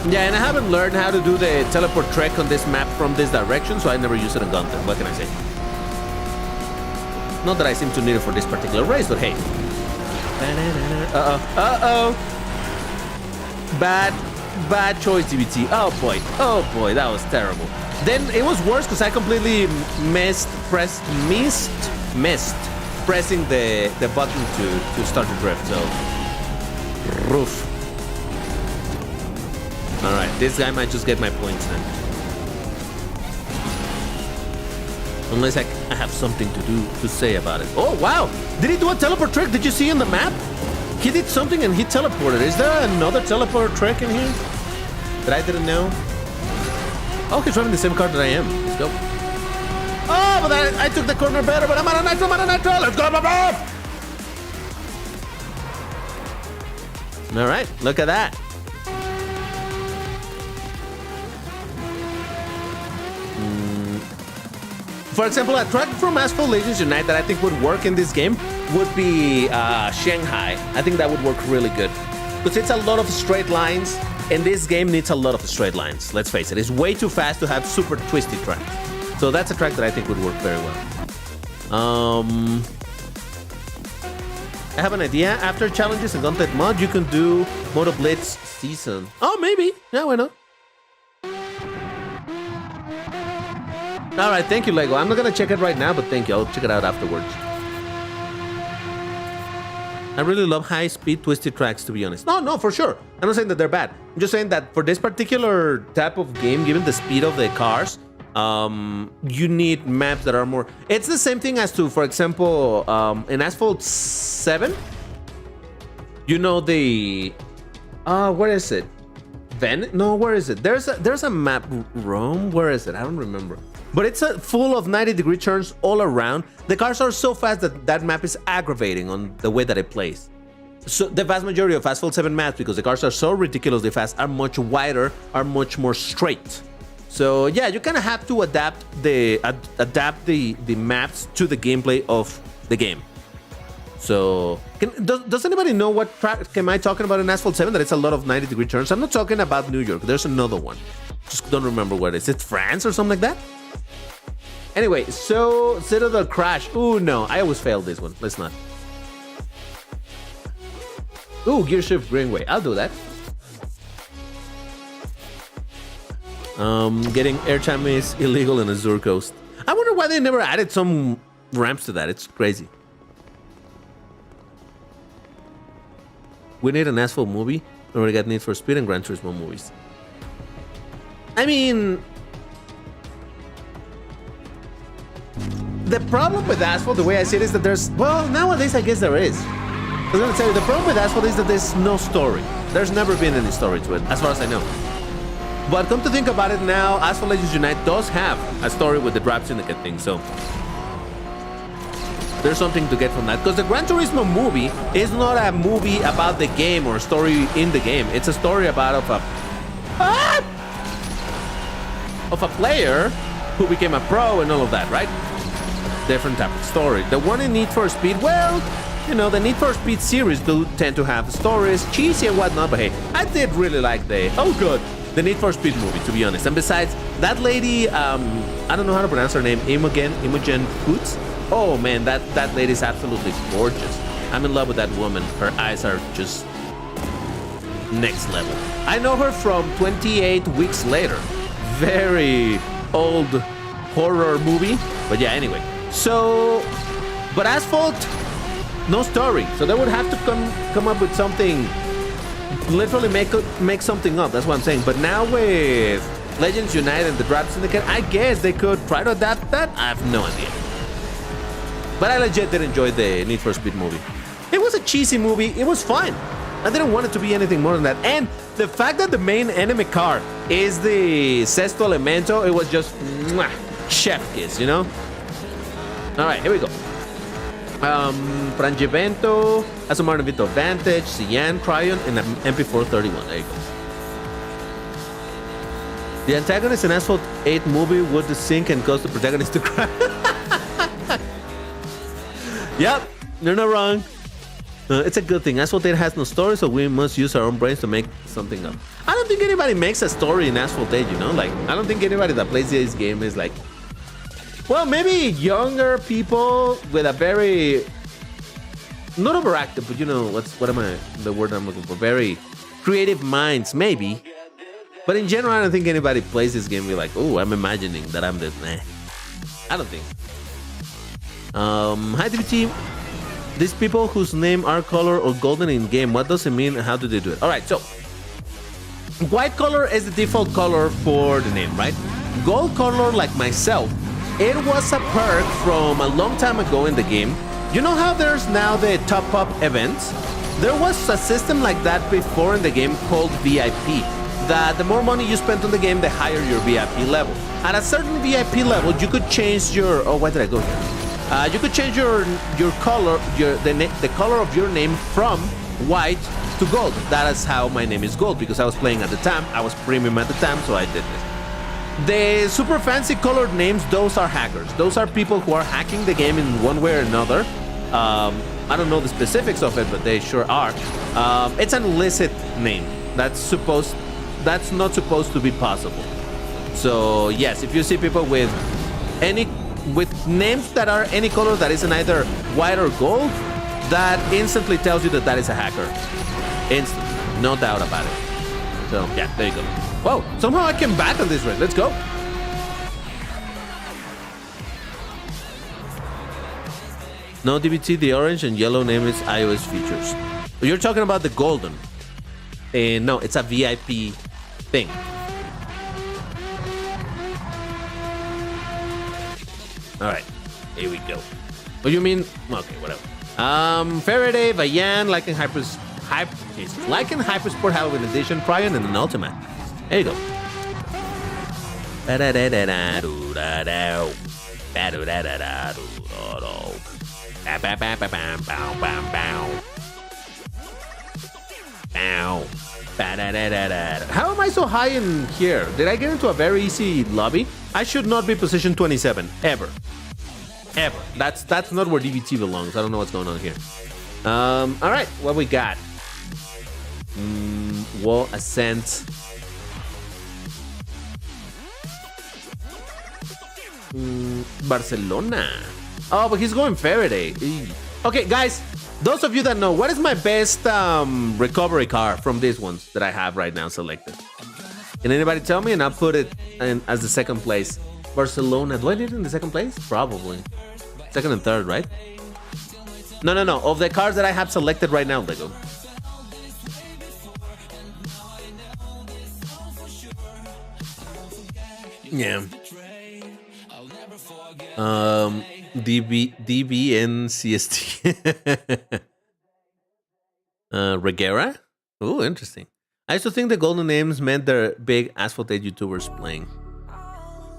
Yeah, and I haven't learned how to do the teleport trek on this map from this direction, so I never use it in Gauntlet. What can I say? Not that I seem to need it for this particular race, but hey. Uh-oh. Bad choice, DBT. Oh boy, that was terrible. Then it was worse because I completely missed pressing the button to start the drift. So, roof. All right, this guy might just get my points then. Unless I have something to say about it. Oh wow! Did he do a teleport trick? Did you see in the map? He did something and he teleported. Is there another teleport trick in here that I didn't know? Oh, he's driving the same car that I am. Let's go. Oh, but I took the corner better, but I'm out of nitro, Let's go, blah. All right, look at that. For example, a track from Asphalt Legends Unite that I think would work in this game would be Shanghai. I think that would work really good. Because it's a lot of straight lines, and this game needs a lot of straight lines. Let's face it, it's way too fast to have super twisty tracks. So that's a track that I think would work very well. I have an idea. After challenges and Gauntlet mod, you can do Moto Blitz season. Oh, maybe. Yeah, why not? All right, thank you, Lego. I'm not gonna check it right now, but thank you. I'll check it out afterwards. I really love high-speed twisted tracks, to be honest. No, for sure. I'm not saying that they're bad. I'm just saying that for this particular type of game, given the speed of the cars, You need maps that are more... It's the same thing as to, for example, in Asphalt 7, you know the... where is it? No, where is it? There's a map, Rome? Where is it? I don't remember. But it's full of 90-degree turns all around. The cars are so fast that that map is aggravating on the way that it plays. So the vast majority of Asphalt 7 maps, because the cars are so ridiculously fast, are much wider, are much more straight. So yeah, you kind of have to adapt the maps to the gameplay of the game. So does anybody know what track am I talking about in Asphalt 7? That it's a lot of 90-degree turns. I'm not talking about New York. There's another one. Just don't remember what it is. It's France or something like that? Anyway, so Citadel Crash. Ooh, no. I always fail this one. Let's not. Ooh, Gear Shift Greenway. I'll do that. Getting airtime is illegal in Azure Coast. I wonder why they never added some ramps to that. It's crazy. We need an Asphalt movie. We already got Need for Speed and Gran Turismo movies. I mean, the problem with Asphalt, the way I see it, is that there's... Well, nowadays I guess there is. I was gonna tell you, the problem with Asphalt is that there's no story. There's never been any story to it, as far as I know. But come to think about it now, Asphalt Legends Unite does have a story with the Drive Syndicate thing, so... There's something to get from that. Because the Gran Turismo movie is not a movie about the game or a story in the game. It's a story about of a player who became a pro and all of that, right? Different type of story. The one in Need for Speed, well, you know, the Need for Speed series do tend to have stories, cheesy and whatnot, but hey, I did really like the Need for Speed movie, to be honest. And besides, that lady, I don't know how to pronounce her name, Imogen Poots. Oh man, that lady is absolutely gorgeous. I'm in love with that woman. Her eyes are just next level. I know her from 28 Weeks Later. Very old horror movie. But yeah, anyway. So, but Asphalt, no story. So they would have to come up with something, literally make something up. That's what I'm saying. But now with Legends Unite and the Drive Syndicate, I guess they could try to adapt that. I have no idea. But I legit did enjoy the Need for Speed movie. It was a cheesy movie. It was fun. I didn't want it to be anything more than that. And the fact that the main enemy car is the Sesto Elemento, it was just mwah, chef kiss, you know? All right, here we go. Frangivento, Aston Martin Vito Vantage, Cyan, Cryon, and an MP431. There you go. The antagonist in Asphalt 8 movie would sink and cause the protagonist to cry. Yep, you're not wrong. It's a good thing. Asphalt 8 has no story, so we must use our own brains to make something up. I don't think anybody makes a story in Asphalt 8, you know? Like, I don't think anybody that plays this game is like... Well, maybe younger people with a very... Not overactive, but you know, the word I'm looking for? Very creative minds, maybe. But in general, I don't think anybody plays this game and be like, oh, I'm imagining that I'm this. Nah. I don't think. Hi DBT. These people whose name are color or golden in game, what does it mean and how do they do it? Alright, so white color is the default color for the name, right? Gold color, like myself, it was a perk from a long time ago in the game. You know how there's now the top up events? There was a system like that before in the game called VIP. That the more money you spent on the game, the higher your VIP level. At a certain VIP level, you could change your... Oh, why did I go here? You could change your color, the color of your name from white to gold. That is how my name is gold, because I was playing at the time. I was premium at the time, so I did this. The super fancy colored names, those are hackers. Those are people who are hacking the game in one way or another. I don't know the specifics of it, but they sure are. It's an illicit name. That's not supposed to be possible. So yes, if you see people with names that are any color that isn't either white or gold, that instantly tells you that that is a hacker. Instantly, no doubt about it. So yeah, there you go. Whoa, somehow I came back on this race. Let's go. No DBT, the orange and yellow name is iOS features. You're talking about the golden. No, it's a VIP thing. All right, here we go. Oh, you mean okay, whatever. Faraday, Vayan, like in Hypersport Halloween Edition, Prion, and an Ultimate. There you go. How am I so high in here? Did I get into a very easy lobby? I should not be position 27 ever. Ever. That's not where DVT belongs. I don't know what's going on here. All right, what we got? Wall ascent. Barcelona. Oh, but he's going Faraday. Okay, guys, those of you that know, what is my best recovery car from these ones that I have right now selected? Can anybody tell me? And I'll put it in as the second place. Barcelona. Do I need it in the second place? Probably. Second and third, right? No. Of the cars that I have selected right now, Lego. Yeah. DBN CST. Regera? Oh, interesting. I used to think the golden names meant they're big Asphalt Legends YouTubers playing.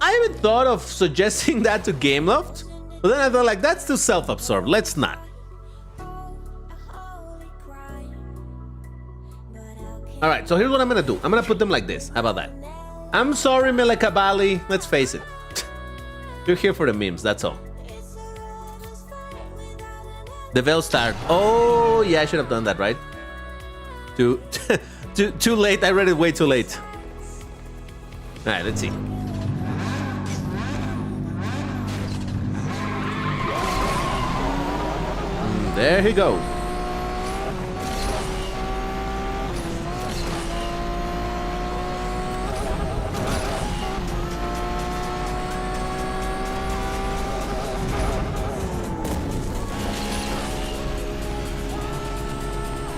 I haven't thought of suggesting that to Gameloft, but then I thought, like, that's too self-absorbed. Let's not. All right, so here's what I'm gonna do. I'm gonna put them like this. How about that? I'm sorry, Melekabali. Let's face it. You're here for the memes, that's all. The Veil Star. Oh, yeah, I should have done that, right? Too late. I read it way too late. All right, let's see. There he goes.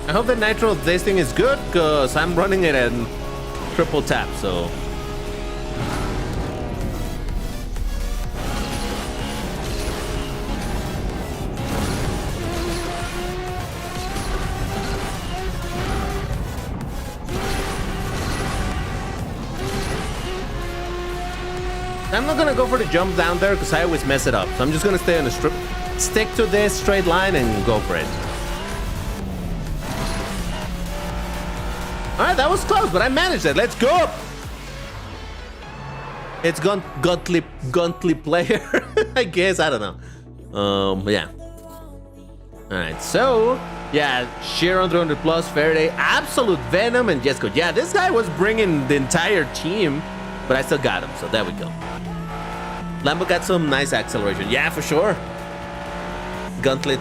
I hope the nitro of this thing is good, because I'm running it in triple tap, so. I'm not gonna go for the jump down there because I always mess it up. So I'm just gonna stay on the stick to this straight line and go for it. Alright, that was close, but I managed it. Let's go! It's Gauntlet player, I guess. I don't know. Yeah. Alright, so yeah, Sheer 100 plus, Faraday, Absolute Venom, and Jesco. Yeah, this guy was bringing the entire team, but I still got him, so there we go. Lambo got some nice acceleration. Yeah, for sure. Gauntlet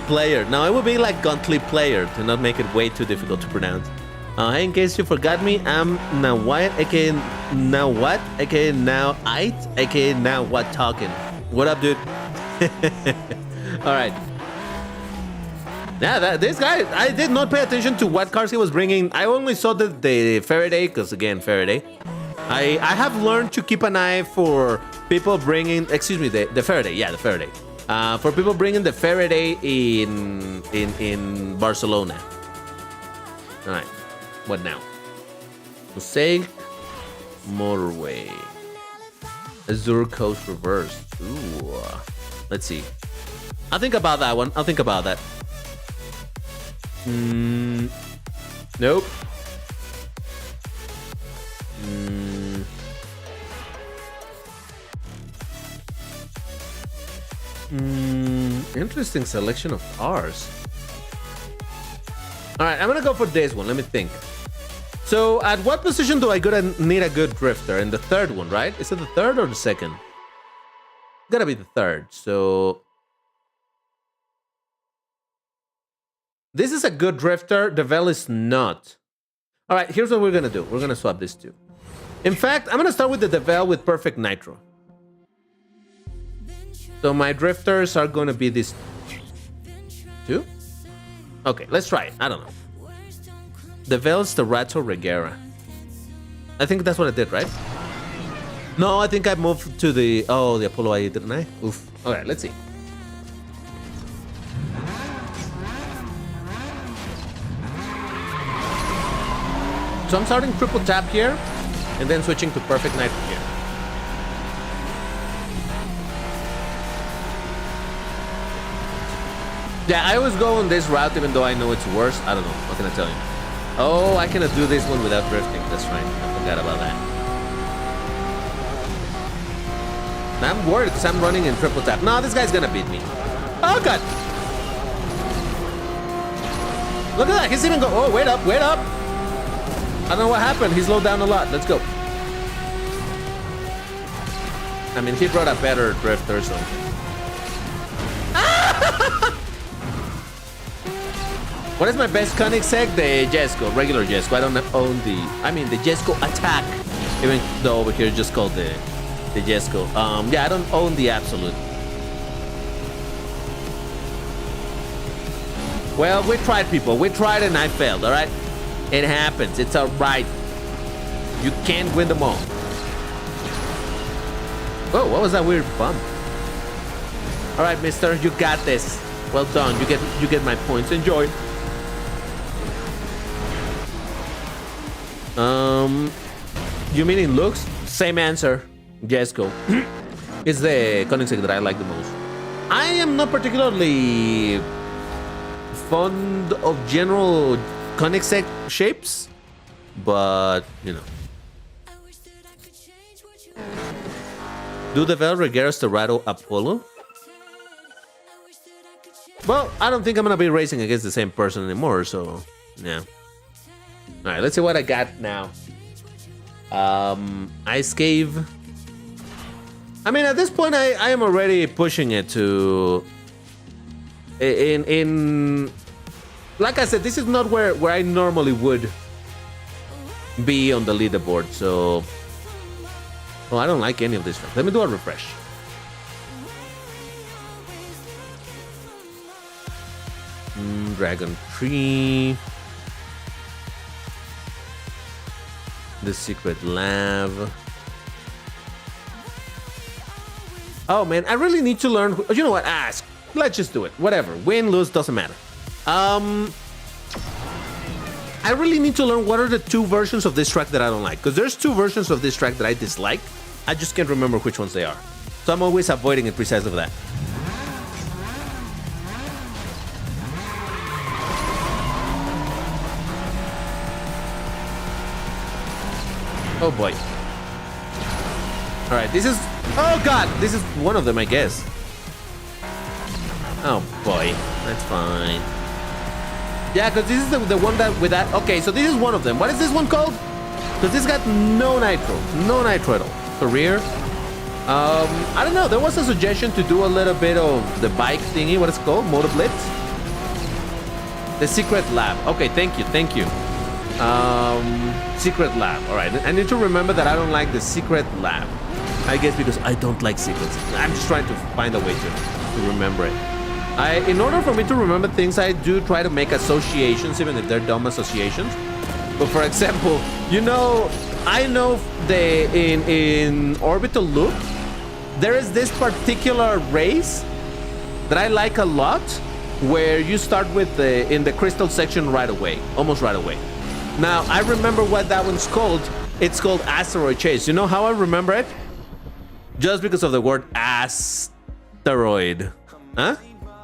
player. Now it would be like Gauntlet player to not make it way too difficult to pronounce. Hey, in case you forgot me, I'm Nawat, aka Now What, aka Now It, aka Now What Talking. What up, dude? Alright. Yeah, this guy, I did not pay attention to what cars he was bringing. I only saw the Faraday, because again, Faraday. I have learned to keep an eye for people bringing, excuse me, the Faraday. Yeah, the Faraday. For people bringing the Faraday in Barcelona. All right, what now? Mosaic Motorway. Azure Coast Reverse. Ooh, let's see. I'll think about that one. I'll think about that. Nope. Interesting selection of cars. All right, I'm gonna go for this one. Let me think. So, at what position do I need a good drifter? In the third one, right? Is it the third or the second? Gotta be the third. So, this is a good drifter. The Veil is not. All right, here's what we're gonna do. We're gonna swap these two. In fact, I'm gonna start with the Devel with perfect nitro. So my drifters are gonna be these two. Okay, let's try it. I don't know. Devel's the Rato Regera. I think that's what I did, right? No, I think I moved to the... Oh, the Apollo I didn't I? Oof. Alright, let's see. So I'm starting triple tap here, and then switching to perfect night here. Yeah, I always go on this route even though I know it's worse. I don't know. What can I tell you? Oh, I cannot do this one without drifting. That's right. I forgot about that. I'm worried because I'm running in triple tap. No, this guy's gonna beat me. Oh, God. Look at that. He's even going. Oh, wait up, wait up. I don't know what happened. He slowed down a lot. Let's go. I mean, he brought a better drifter, so. What is my best Koenigsegg? The Jesko, regular Jesko. I don't own the... I mean, the Jesko Attack. Even though over here it's just called the Jesko. Yeah, I don't own the Absolute. Well, we tried, people. We tried and I failed, all right? It happens. It's all right. You can't win them all. Whoa, what was that weird bump? All right, mister, you got this. Well done. You get my points. Enjoy. You mean in looks? Same answer. Jesko. It's the Koenigsegg that I like the most. I am not particularly fond of general Koenigsegg shapes, but you know. Do the Vel Regeras Dorado Apollo? Well, I don't think I'm gonna be racing against the same person anymore, so yeah. Alright, let's see what I got now. Ice Cave. I mean, at this point, I am already pushing it to... In like I said, this is not where I normally would be on the leaderboard, so... Oh, I don't like any of this. Let me do a refresh. Dragon Tree. The Secret Lab. Oh man, I really need to learn. You know what? Let's just do it. Whatever. Win, lose, doesn't matter. I really need to learn what are the two versions of this track that I don't like. Because there's two versions of this track that I dislike. I just can't remember which ones they are. So I'm always avoiding it precisely for that. Oh boy. Alright, this is... Oh god, this is one of them, I guess. Oh boy, that's fine. Yeah, because this is the one that with that... Okay, so this is one of them. What is this one called? Because this got no nitro. No nitro at all. Career. I don't know. There was a suggestion to do a little bit of the bike thingy. What is it called? Motor Blitz? The Secret Lab. Okay, thank you, thank you. Secret Lab. All right, I need to remember that I don't like the Secret Lab. I guess because I don't like secrets. I'm just trying to find a way to remember it. In order for me to remember things, I do try to make associations, even if they're dumb associations. But for example, you know, I know in Orbital Loop, there is this particular race that I like a lot, where you start with in the crystal section right away, almost right away. Now, I remember what that one's called. It's called Asteroid Chase. You know how I remember it? Just because of the word asteroid. Huh?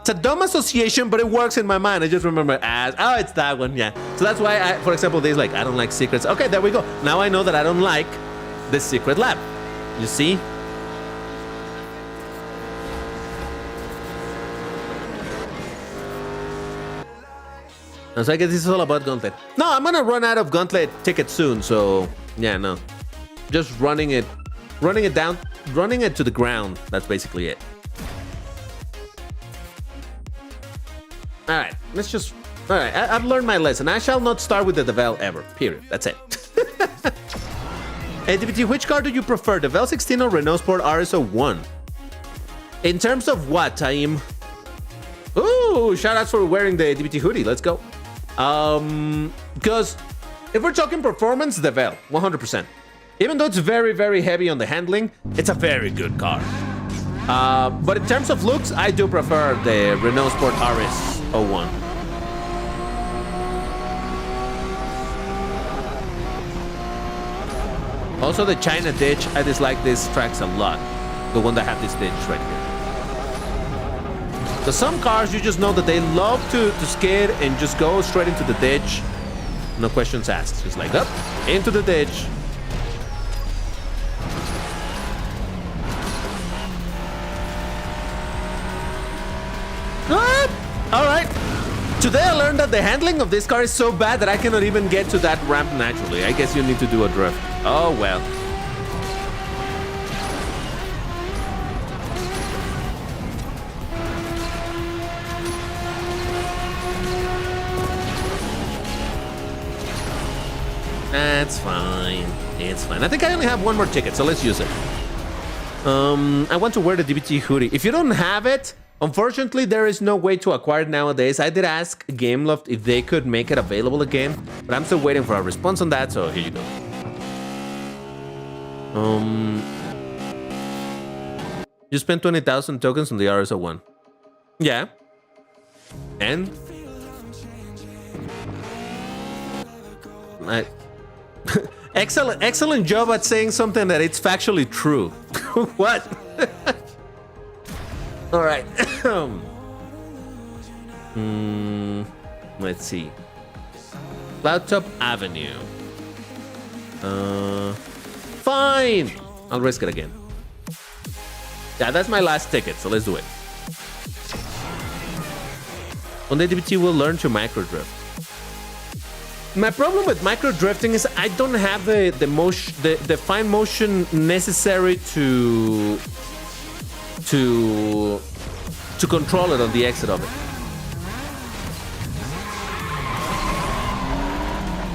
It's a dumb association, but it works in my mind. I just remember as... Oh, it's that one, yeah. So that's why, for example, there's like, I don't like secrets. Okay, there we go. Now I know that I don't like the Secret Lab. You see? So I guess this is all about Gauntlet. No, I'm gonna run out of Gauntlet tickets soon, so yeah, no. Just running it down, running it to the ground. That's basically it. All right, let's just. All right, I've learned my lesson. I shall not start with the Devel ever. Period. That's it. Hey, DBT, which car do you prefer, Devel 16 or Renault Sport RS01? In terms of what, Taim? Ooh, shout outs for wearing the DBT hoodie. Let's go. Because if we're talking performance, Devel, 100%. Even though it's very, very heavy on the handling, it's a very good car. But in terms of looks, I do prefer the Renault Sport RS01. Also, the China ditch, I dislike these tracks a lot. The one that have this ditch right here. So some cars, you just know that they love to skid and just go straight into the ditch. No questions asked. Just like, up, into the ditch. All right. Today I learned that the handling of this car is so bad that I cannot even get to that ramp naturally. I guess you need to do a drift. Oh, well. That's fine. It's fine. I think I only have one more ticket, so let's use it. I want to wear the DBT hoodie. If you don't have it, unfortunately, there is no way to acquire it nowadays. I did ask Gameloft if they could make it available again, but I'm still waiting for a response on that, so here you go. You spent 20,000 tokens on the RS01. Yeah. And? Excellent job at saying something that it's factually true. What? All right. Let's see. Cloudtop Avenue. Fine. I'll risk it again. Yeah, that's my last ticket, so let's do it. On the DBT, we'll learn to micro drift. My problem with micro drifting is I don't have the motion, the fine motion necessary to control it on the exit of it.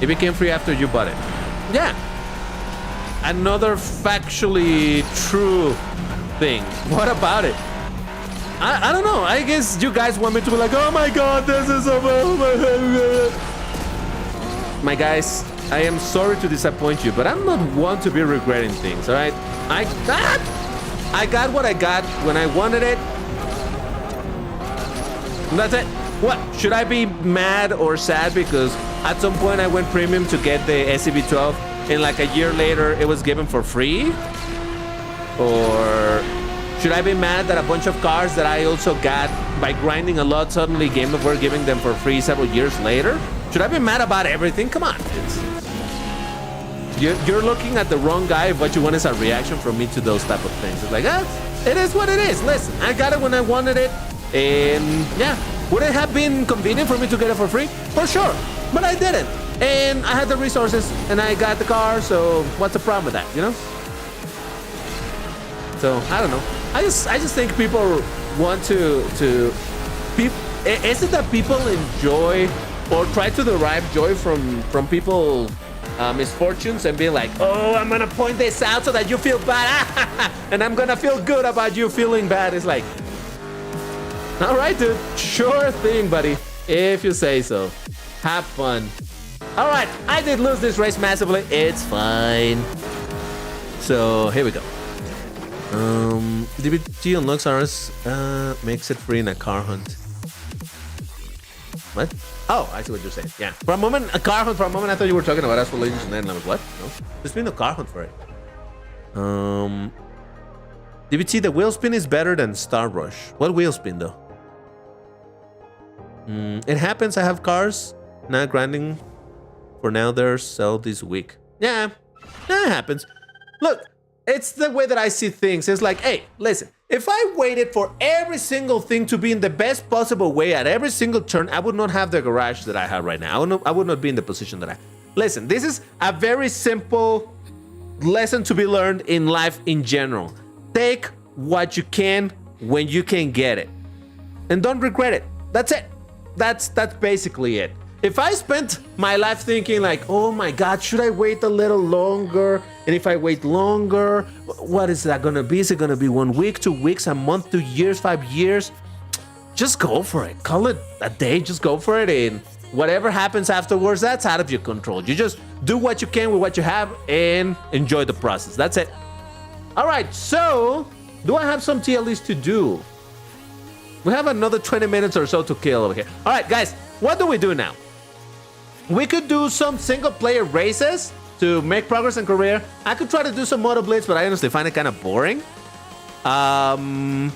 It became free after you bought it. Yeah. Another factually true thing. What about it? I don't know. I guess you guys want me to be like, oh my god, this is so... My guys, I am sorry to disappoint you, but I'm not one to be regretting things, all right? I got what I got when I wanted it. And that's it. What? Should I be mad or sad because at some point I went premium to get the SCV12 and like a year later it was given for free? Or should I be mad that a bunch of cars that I also got by grinding a lot suddenly Game of were giving them for free several years later? Should I be mad about everything? Come on. You're looking at the wrong guy if what you want is a reaction from me to those type of things. It's like, it is what it is. Listen, I got it when I wanted it. And yeah, would it have been convenient for me to get it for free? For sure. But I didn't. And I had the resources and I got the car. So what's the problem with that, you know? So I don't know. I just think people want to is it that people enjoy or try to derive joy from people misfortunes and be like, oh, I'm gonna point this out so that you feel bad and I'm gonna feel good about you feeling bad. It's like, all right, dude, sure thing, buddy, if you say so. Have fun. All right, I did lose this race massively. It's fine. So here we go. DBT unlocks RS, makes it free in a car hunt. What? Oh, I see what you're saying. Yeah. For a moment, a car hunt. For a moment, I thought you were talking about Asphalt Legends Unite, and I was what? No, there's been no car hunt for it. DBT, the wheel spin is better than Star Rush. What wheel spin though? It happens. I have cars not grinding for now. They're sell this week. Yeah, that happens. Look, it's the way that I see things. It's like, hey, listen. If I waited for every single thing to be in the best possible way at every single turn, I would not have the garage that I have right now. I would not be in the position that I... Listen, this is a very simple lesson to be learned in life in general. Take what you can when you can get it. And don't regret it. That's it. That's basically it. If I spent my life thinking like, oh my God, should I wait a little longer? And if I wait longer, what is that gonna be? Is it gonna be 1 week, 2 weeks, a month, 2 years, 5 years? Just go for it. Call it a day, just go for it. And whatever happens afterwards, that's out of your control. You just do what you can with what you have and enjoy the process. That's it. All right, so do I have some TLEs to do? We have another 20 minutes or so to kill over here. All right, guys, what do we do now? We could do some single player races to make progress in career. I could try to do some Moto Blitz, but I honestly find it kind of boring. I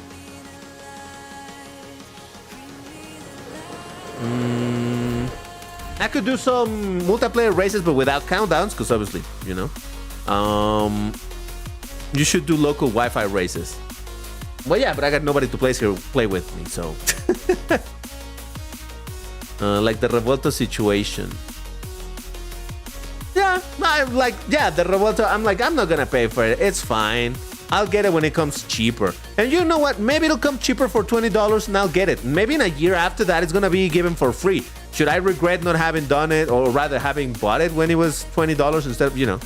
could do some multiplayer races, but without countdowns, because obviously, you know. You should do local Wi-Fi races. Well, yeah, but I got nobody to play with me, so. Like the Revuelto situation. Yeah, the Revuelto, I'm not gonna pay for it. It's fine. I'll get it when it comes cheaper. And you know what? Maybe it'll come cheaper for $20 and I'll get it. Maybe in a year after that, it's gonna be given for free. Should I regret not having done it, or rather having bought it when it was $20 instead of, you know?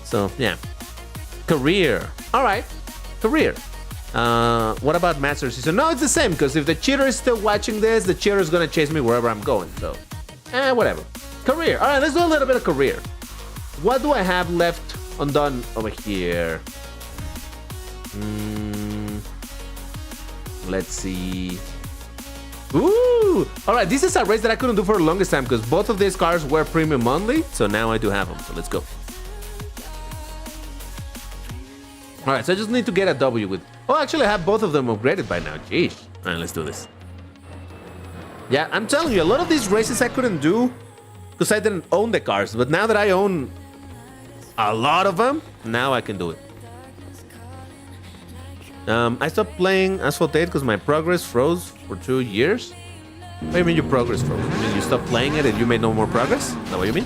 So, yeah. Career. All right. Career. What about Master Season? No, it's the same, because if the cheater is still watching this, the cheater is gonna chase me wherever I'm going. So, whatever. Career. All right, let's do a little bit of career. What do I have left undone over here? Let's see. Ooh! All right, this is a race that I couldn't do for the longest time because both of these cars were premium only. So now I do have them. So let's go. All right, so I just need to get a W with... Oh, actually, I have both of them upgraded by now. Jeez. All right, let's do this. Yeah, I'm telling you, a lot of these races I couldn't do because I didn't own the cars. But now that I own a lot of them, now I can do it. I stopped playing Asphalt 8 because my progress froze for 2 years. What do you mean your progress froze? I mean, you stopped playing it and you made no more progress? Is that what you mean?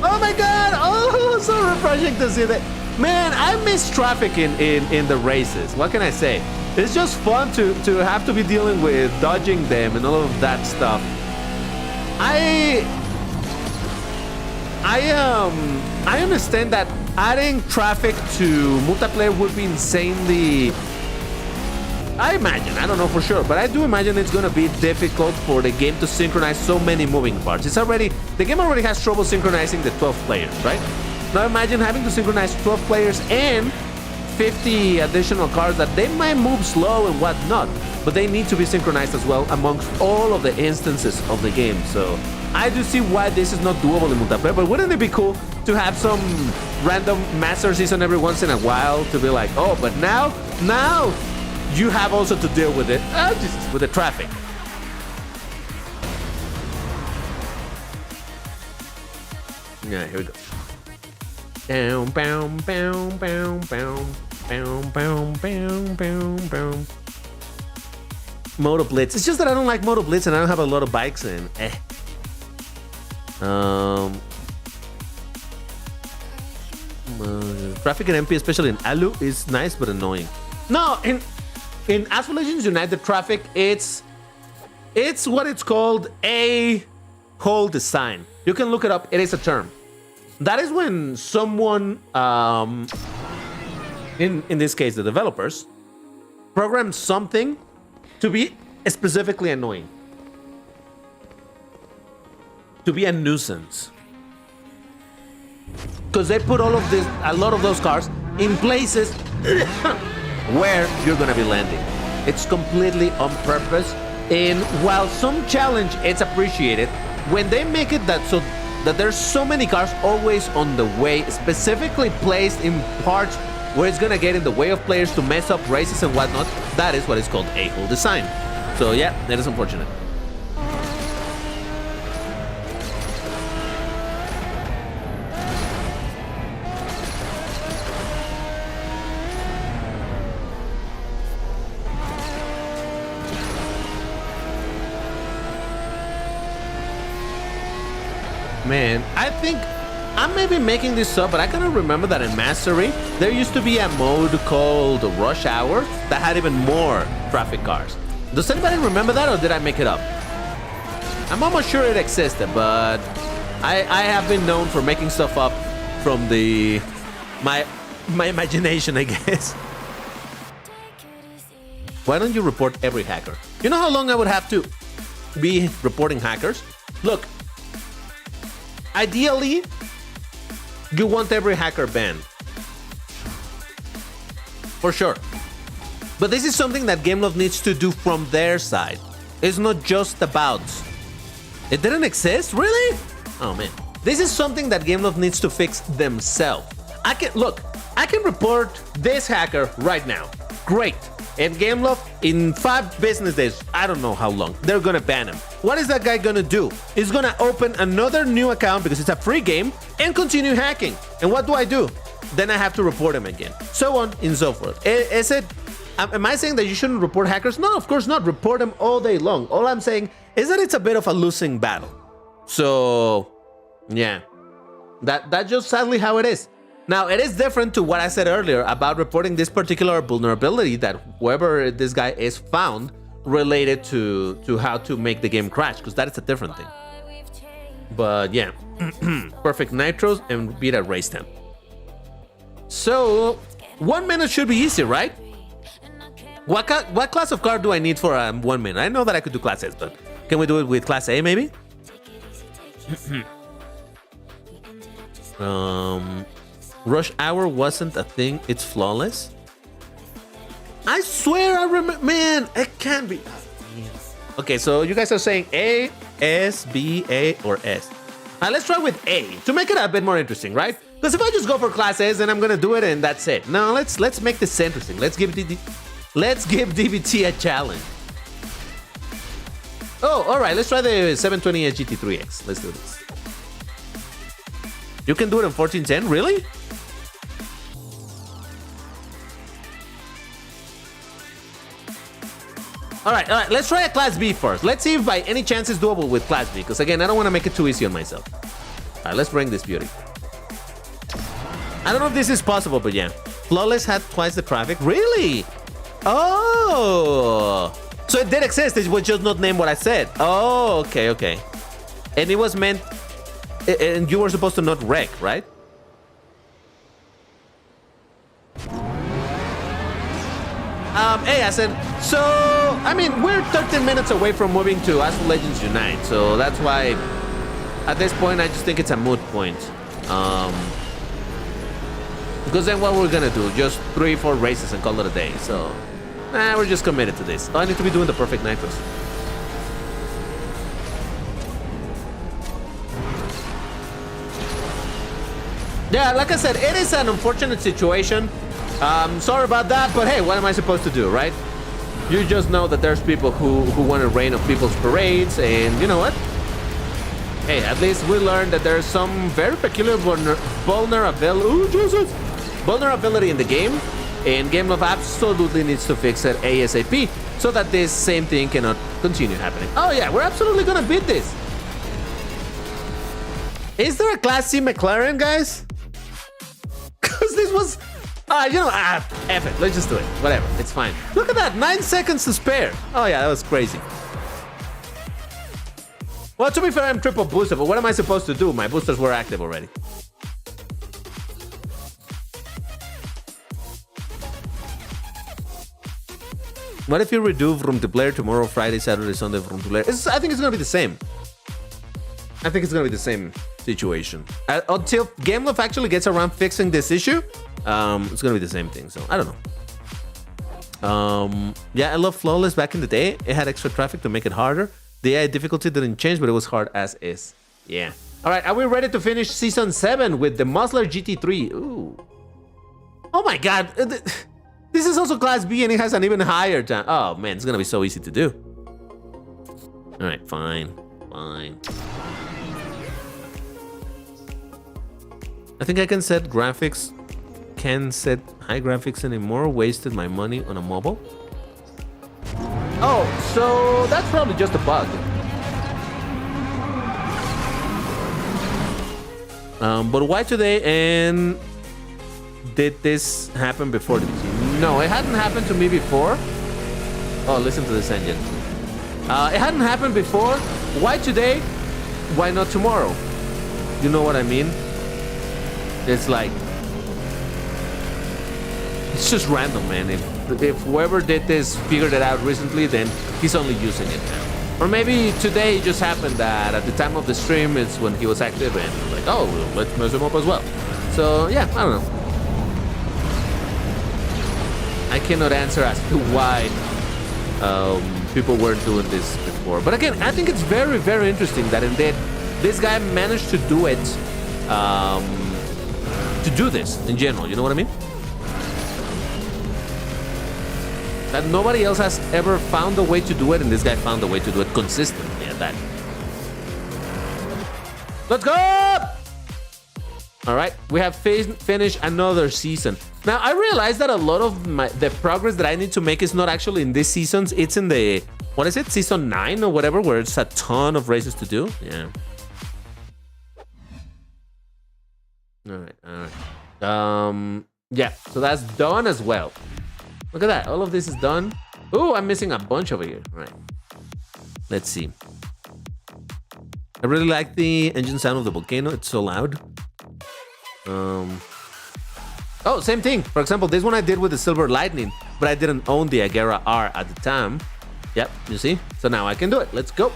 Oh my god! Oh, so refreshing to see that. Man, I miss traffic in the races. What can I say? It's just fun to have to be dealing with dodging them and all of that stuff. I understand that adding traffic to multiplayer would be insanely... I imagine, I don't know for sure, but I do imagine it's gonna be difficult for the game to synchronize so many moving parts. The game already has trouble synchronizing the 12 players, right? Now imagine having to synchronize 12 players and 50 additional cars that they might move slow and whatnot, but they need to be synchronized as well amongst all of the instances of the game. So I do see why this is not doable in multiplayer, but wouldn't it be cool to have some random Master Season every once in a while to be like, oh, but now you have also to deal with it. Jesus, with the traffic. Yeah, here we go. Down, bound, bound, bound, bound, bound, bound, bound, bound, bound. Moto Blitz. It's just that I don't like Moto Blitz and I don't have a lot of bikes and traffic in MP, especially in Alu, is nice but annoying. No, in Asphalt Legends Unite, the traffic, it's what it's called a hole design. You can look it up. It is a term. That is when someone, in this case, the developers, program something to be specifically annoying, to be a nuisance, because they put a lot of those cars in places where you're gonna be landing. It's completely on purpose, and while some challenge it's appreciated, when they make it that there's so many cars always on the way, specifically placed in parts where it's gonna get in the way of players to mess up races and whatnot, that is what is called a-hole design. So yeah, that is unfortunate. Man, I think I may be making this up, but I kind of remember that in Mastery, there used to be a mode called Rush Hour that had even more traffic cars. Does anybody remember that, or did I make it up? I'm almost sure it existed, but I have been known for making stuff up from my imagination, I guess. Why don't you report every hacker? You know how long I would have to be reporting hackers? Look, Ideally, you want every hacker banned. For sure. But this is something that Gameloft needs to do from their side. It's not just about... It didn't exist? Really? Oh, man. This is something that Gameloft needs to fix themselves. I can report this hacker right now. Great. And Gameloft, in 5 business days, I don't know how long, they're gonna ban him. What is that guy gonna do? He's gonna open another new account because it's a free game and continue hacking. And what do? Then I have to report him again. So on and so forth. Is it... Am I saying that you shouldn't report hackers? No, of course not. Report them all day long. All I'm saying is that it's a bit of a losing battle. So, yeah. That's just sadly how it is. Now, it is different to what I said earlier about reporting this particular vulnerability that whoever this guy is found related to how to make the game crash, because that is a different thing. But yeah, perfect nitros and beat a race temp. So, 1 minute should be easy, right? What class of car do I need for 1 minute? I know that I could do class S, but can we do it with class A maybe? Rush hour wasn't a thing. It's flawless. I swear I remember. Man, it can't be. Okay, so you guys are saying A, S, B, A, or S. Let's try with A to make it a bit more interesting, right? Because if I just go for class S, then I'm gonna do it and that's it. No, let's make this interesting. Let's give DBT a challenge. Oh, all right. Let's try the 720S GT3X. Let's do this. You can do it in 1410, really? All right, let's try a Class B first. Let's see if by any chance it's doable with Class B, because again, I don't want to make it too easy on myself. All right, let's bring this beauty. I don't know if this is possible, but yeah. Flawless had twice the traffic. Really? Oh. So it did exist, it was just not named what I said. Oh, okay. And it was meant... And you were supposed to not wreck, right? Hey, I said, so, I mean, we're 13 minutes away from moving to Asphalt Legends Unite, so that's why, at this point, I just think it's a moot point. Because then what we're gonna do, just 3-4 races and call it a day, so, we're just committed to this. I need to be doing the perfect nitros. Yeah, like I said, it is an unfortunate situation. Sorry about that, but hey, what am I supposed to do, right? You just know that there's people who want to rain on people's parades, and you know what? Hey, at least we learned that there's some very peculiar vulnerability in the game, and Gameloft absolutely needs to fix it ASAP so that this same thing cannot continue happening. Oh yeah, we're absolutely gonna beat this. Is there a Class C McLaren, guys? Because this was... F it. Let's just do it. Whatever. It's fine. Look at that. 9 seconds to spare. Oh, yeah. That was crazy. Well, to be fair, I'm triple boosted, but what am I supposed to do? My boosters were active already. What if you redo VROOMTIPLAYER tomorrow, Friday, Saturday, Sunday, VROOMTIPLAYER? I think it's going to be the same. I think it's going to be the same situation. Until Gameloft actually gets around fixing this issue, it's going to be the same thing. So, I don't know. Yeah, I love Flawless back in the day. It had extra traffic to make it harder. The AI difficulty didn't change, but it was hard as is. Yeah. All right, are we ready to finish Season 7 with the Musler GT3? Ooh. Oh my god. This is also Class B and it has an even higher time. Oh man, it's going to be so easy to do. All right, fine. I think I can set graphics. Can't set high graphics anymore. Wasted my money on a mobile. Oh, so that's probably just a bug. But why today? And did this happen before? No, it hadn't happened to me before. Oh, listen to this engine. It hadn't happened before. Why today? Why not tomorrow? You know what I mean? It's like, it's just random, man. If whoever did this figured it out recently, then he's only using it now. Or maybe today it just happened that at the time of the stream is when he was active and like, oh, let's mess him up as well. So yeah, I don't know. I cannot answer as to why people weren't doing this before. But again, I think it's very, very interesting that indeed this guy managed to do it, to do this in general. You know what I mean? That nobody else has ever found a way to do it, and this guy found a way to do it consistently at that. Let's go! All right, we have finished another season. Now, I realize that a lot of the progress that I need to make is not actually in this seasons. It's in the, what is it, season 9 or whatever, where it's a ton of races to do. Yeah. All right. Yeah, so that's done as well. Look at that, all of this is done. Oh, I'm missing a bunch over here. All right, let's see. I really like the engine sound of the volcano. It's so loud. Oh, same thing. For example, this one I did with the Silver Lightning, but I didn't own the Agera R at the time. Yep, you see? So now I can do it. Let's go.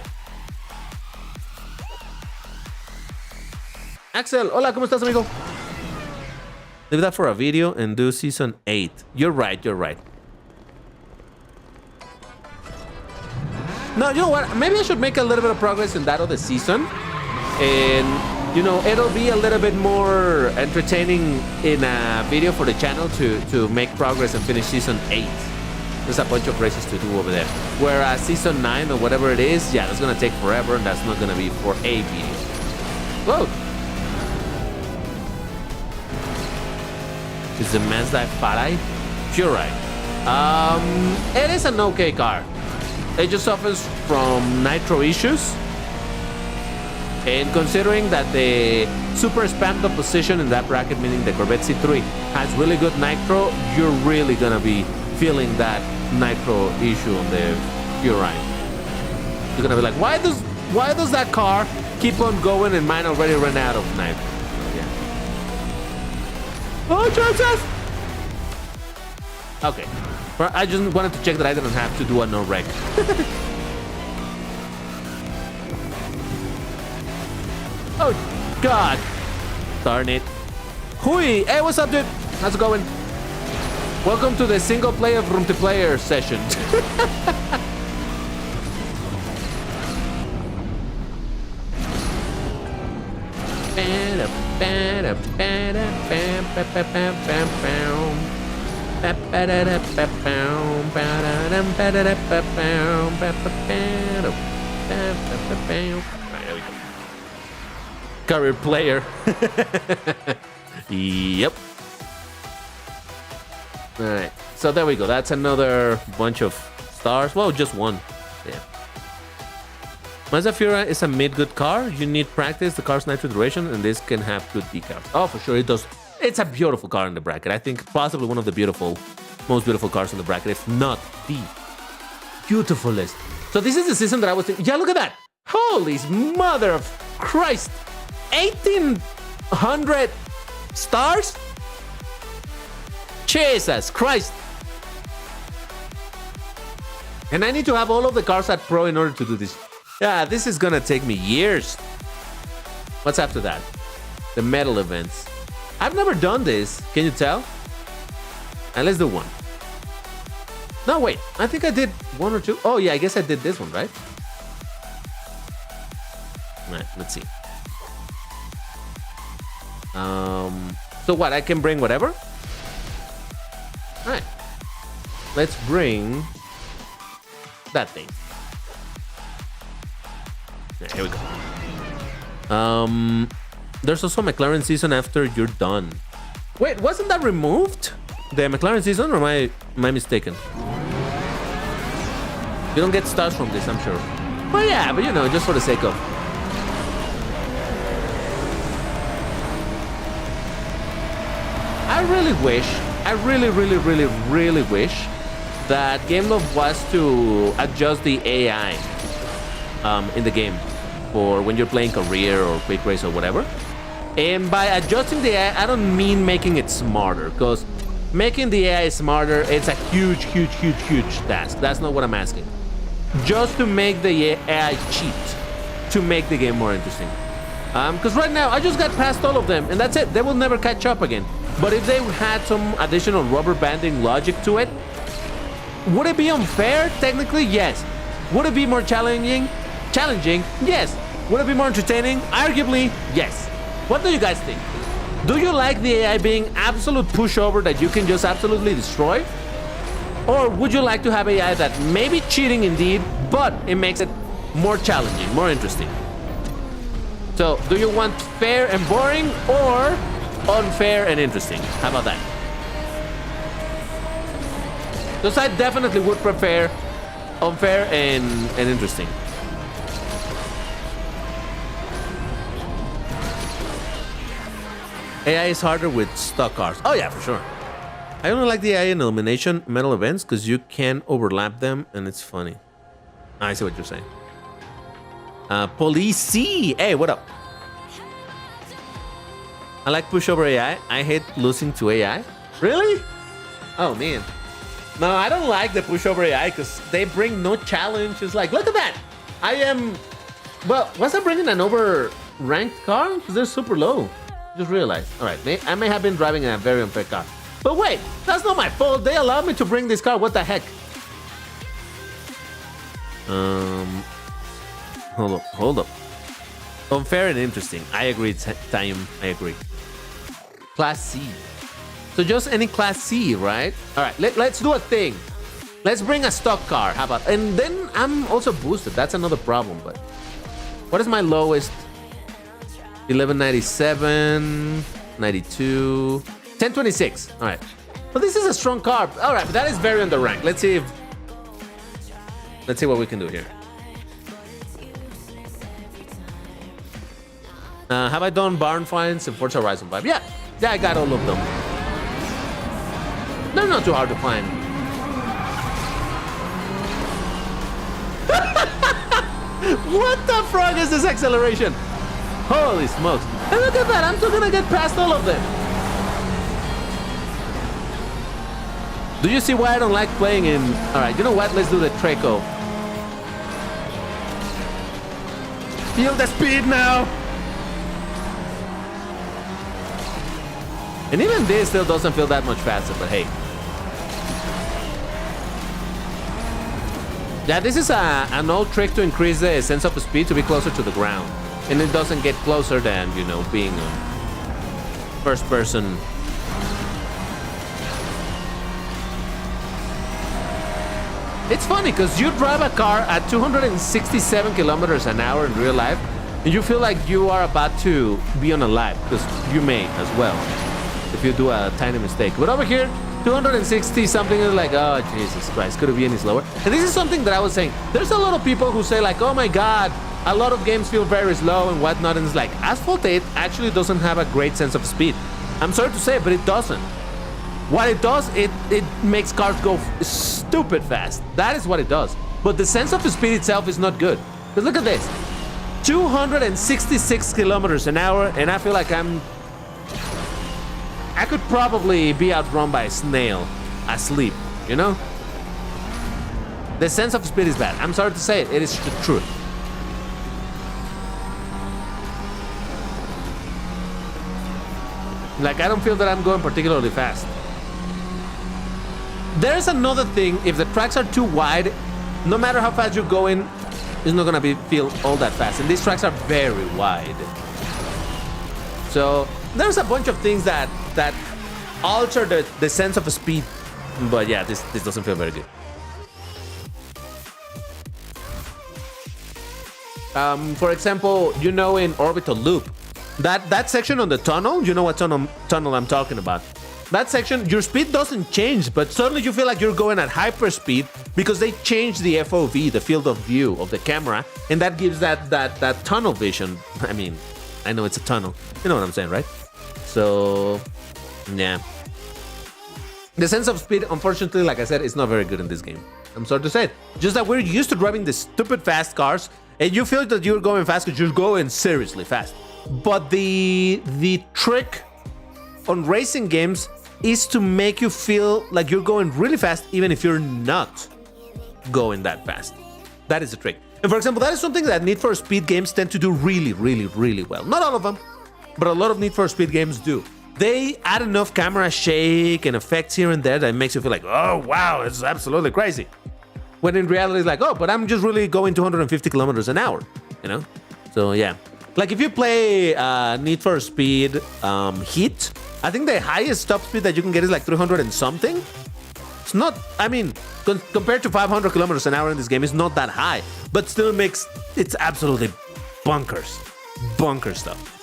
Axel, hola, ¿cómo estás, amigo? Leave that for a video and do season 8. You're right, you're right. No, you know what? Maybe I should make a little bit of progress in that other season. And, you know, it'll be a little bit more entertaining in a video for the channel to make progress and finish season 8. There's a bunch of races to do over there. Whereas season 9 or whatever it is, yeah, that's gonna take forever and that's not gonna be for a video. Whoa! Is the Mazda Farai? You're right. It is an okay car. It just suffers from nitro issues. And considering that the super spammed opposition in that bracket, meaning the Corvette C3, has really good nitro, you're really gonna be feeling that nitro issue on the Furai. You're gonna be like, why does that car keep on going and mine already ran out of nitro? Oh, chances! Okay. I just wanted to check that I didn't have to do a no wreck. Oh, God. Darn it. Hui! Hey, what's up, dude? How's it going? Welcome to the single player VROOMTIPLAYER session. Career player. Yep. All right. So there we go. That's another bunch of stars. Well, just one. Yeah. Mazda Furai is a mid-good car. You need practice, the car's nitro duration, and this can have good decals. Oh, for sure, it does. It's a beautiful car in the bracket. I think possibly one of the most beautiful cars in the bracket, if not the beautifulest. So this is the season that I was thinking. Yeah, look at that. Holy mother of Christ. 1,800 stars? Jesus Christ. And I need to have all of the cars at Pro in order to do this. Yeah, this is gonna take me years. What's after that? The medal events. I've never done this. Can you tell? And let's do one. No, wait. I think I did one or two. Oh, yeah, I guess I did this one, right? All right, let's see. So what? I can bring whatever? All right. Let's bring that thing. Yeah, here we go. There's also a McLaren season after you're done. Wait, wasn't that removed? The McLaren season, or am I mistaken? You don't get stars from this, I'm sure. Well, yeah, but you know, just for the sake of. I really wish, I really wish that GameLove was to adjust the AI in the game for when you're playing career or quick race or whatever. And by adjusting the AI, I don't mean making it smarter, because making the AI smarter, it's a huge task. That's not what I'm asking. just to make the AI cheat, to make the game more interesting. Because right now, I just got past all of them, and that's it. They will never catch up again. But if they had some additional rubber banding logic to it, would it be unfair? Technically, yes. Would it be more challenging? Yes. Would it be more entertaining? Arguably, yes. What do you guys think? Do you like the AI being absolute pushover that you can just absolutely destroy? Or would you like to have AI that may be cheating indeed, but it makes it more challenging, more interesting? So, do you want fair and boring or unfair and interesting? How about that? Because I definitely would prefer unfair and interesting. AI is harder with stock cars. Oh yeah, for sure. I only like the AI in elimination medal events because you can overlap them and it's funny. I see what you're saying. Police. Hey, what up? I like pushover AI. I hate losing to AI. Really? Oh man. No, I don't like the pushover AI because they bring no challenge. It's like, look at that. I am. Well, was I bringing an over ranked car? Because they're super low. Just realized. All right, I may have been driving a very unfair car. But wait, that's not my fault. They allowed me to bring this car. What the heck? Hold up. Unfair and interesting. I agree, Time. I agree. Class C. So just any Class C, right? All right, let's do a thing. Let's bring a stock car. How about? And then I'm also boosted. That's another problem. But what is my lowest? 1197, 92, 1026. All right. But this is a strong car. All right, but that is very underranked. Let's see what we can do here. Have I done barn finds in Forza Horizon 5? Yeah, I got all of them. They're not too hard to find. What the frog is this acceleration? Holy smokes. And look at that, I'm still gonna get past all of them. Do you see why I don't like playing in... Alright, you know what? Let's do the Treco. Feel the speed now. And even this still doesn't feel that much faster, but hey. Yeah, this is an old trick to increase the sense of speed to be closer to the ground. And it doesn't get closer than, you know, being on first person. It's funny because you drive a car at 267 kilometers an hour in real life, and you feel like you are about to be on a lap, because you may as well if you do a tiny mistake. But over here, 260 something is like, oh Jesus Christ, could it be any slower? And this is something that I was saying. There's a lot of people who say like, oh my God, a lot of games feel very slow and whatnot, and it's like, Asphalt 8 actually doesn't have a great sense of speed. I'm sorry to say, but it doesn't. What it does, it makes cars go stupid fast. That is what it does. But the sense of speed itself is not good. But look at this. 266 kilometers an hour, and I feel like I could probably be outrun by a snail asleep, you know? The sense of speed is bad. I'm sorry to say it, it is the truth. Like, I don't feel that I'm going particularly fast. There's another thing. If the tracks are too wide, no matter how fast you're going, it's not gonna feel all that fast. And these tracks are very wide. So there's a bunch of things that alter the sense of speed. But yeah, this doesn't feel very good. For example, you know, in Orbital Loop, that section on the tunnel, you know what tunnel I'm talking about. That section, your speed doesn't change, but suddenly you feel like you're going at hyper speed because they changed the FOV, the field of view of the camera, and that gives that tunnel vision. I mean, I know it's a tunnel. You know what I'm saying, right? So, yeah. The sense of speed, unfortunately, like I said, is not very good in this game. I'm sorry to say it. Just that we're used to driving the stupid fast cars, and you feel that you're going fast because you're going seriously fast. But the trick on racing games is to make you feel like you're going really fast even if you're not going that fast. That is the trick. And for example, that is something that Need for Speed games tend to do really, really, really well. Not all of them, but a lot of Need for Speed games do. They add enough camera shake and effects here and there that makes you feel like, oh, wow, it's absolutely crazy. When in reality, it's like, oh, but I'm just really going 250 kilometers an hour, you know? So, yeah. Like, if you play Need for Speed Heat, I think the highest top speed that you can get is like 300 and something. It's not, I mean, compared to 500 kilometers an hour in this game, it's not that high, but still makes, it's absolutely bonkers. Bonkers stuff.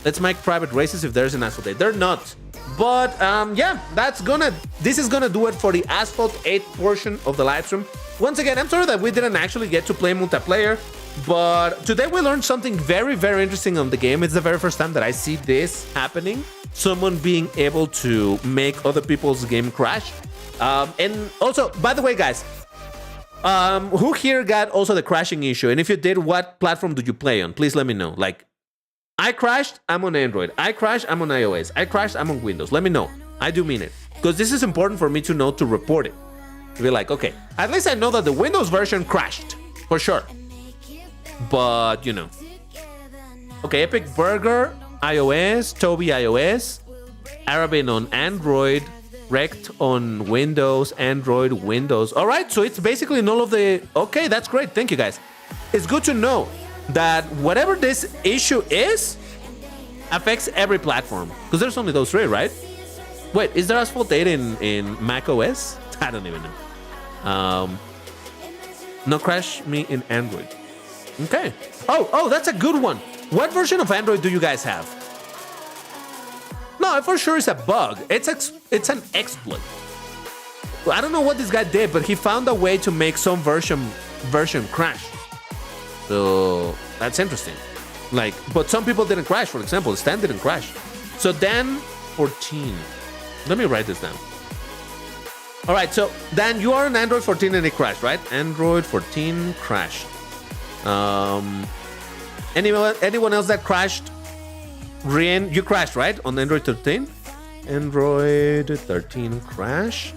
Let's make private races if there's an Asphalt 8. They're not. But yeah, this is gonna do it for the Asphalt 8 portion of the live stream. Once again, I'm sorry that we didn't actually get to play multiplayer, but today we learned something very, very interesting on the game. It's the very first time that I see this happening. Someone being able to make other people's game crash. And also, by the way, guys, who here got also the crashing issue? And if you did, what platform did you play on? Please let me know. Like, I crashed, I'm on Android. I crashed, I'm on iOS. I crashed, I'm on Windows. Let me know. I do mean it. Because this is important for me to know to report it. To be like, okay, at least I know that the Windows version crashed. For sure. But, you know. Okay, Epic Burger, iOS, Toby iOS, Arabin on Android, Rect on Windows, Android, Windows. All right, so it's basically in all of the... Okay, that's great. Thank you, guys. It's good to know that whatever this issue is affects every platform. Because there's only those three, right? Wait, is there Asphalt 8 in Mac OS? I don't even know. No crash me in Android. Okay. Oh, that's a good one. What version of Android do you guys have? No, for sure it's a bug. It's an exploit. I don't know what this guy did, but he found a way to make some version crash. So that's interesting. Like, but some people didn't crash. For example, Stan didn't crash. So Dan 14. Let me write this down. All right, so Dan, you are on Android 14 and it crashed, right? Android 14 crashed. Anyone else that crashed? Rien, you crashed, right? On Android 13? Android 13 crash.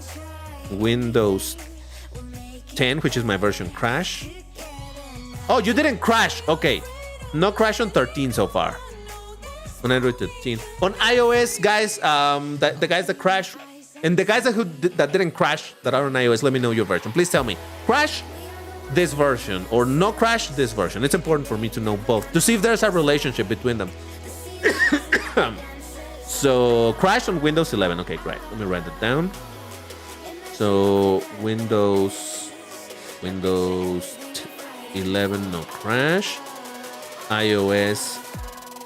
Windows 10, which is my version, crash. Oh, you didn't crash. Okay. No crash on 13 so far. On Android 13. On iOS, guys, the guys that crash, and the guys that didn't crash that are on iOS, let me know your version. Please tell me. Crash this version or no crash this version. It's important for me to know both to see if there's a relationship between them. So crash on Windows 11. Okay, great. Let me write that down. So Windows 11 no crash. iOS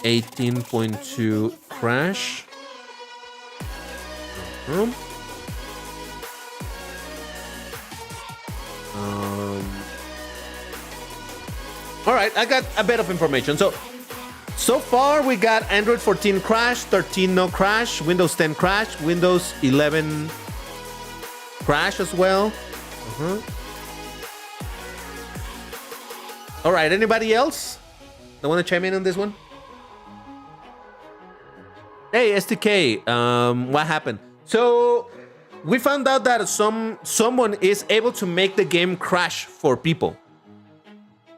18.2 crash. All right, I got a bit of information. So far we got Android 14 crash, 13 no crash, Windows 10 crash, Windows 11 crash as well. All right, anybody else that want to chime in on this one? Hey, STK, what happened? So we found out that someone is able to make the game crash for people.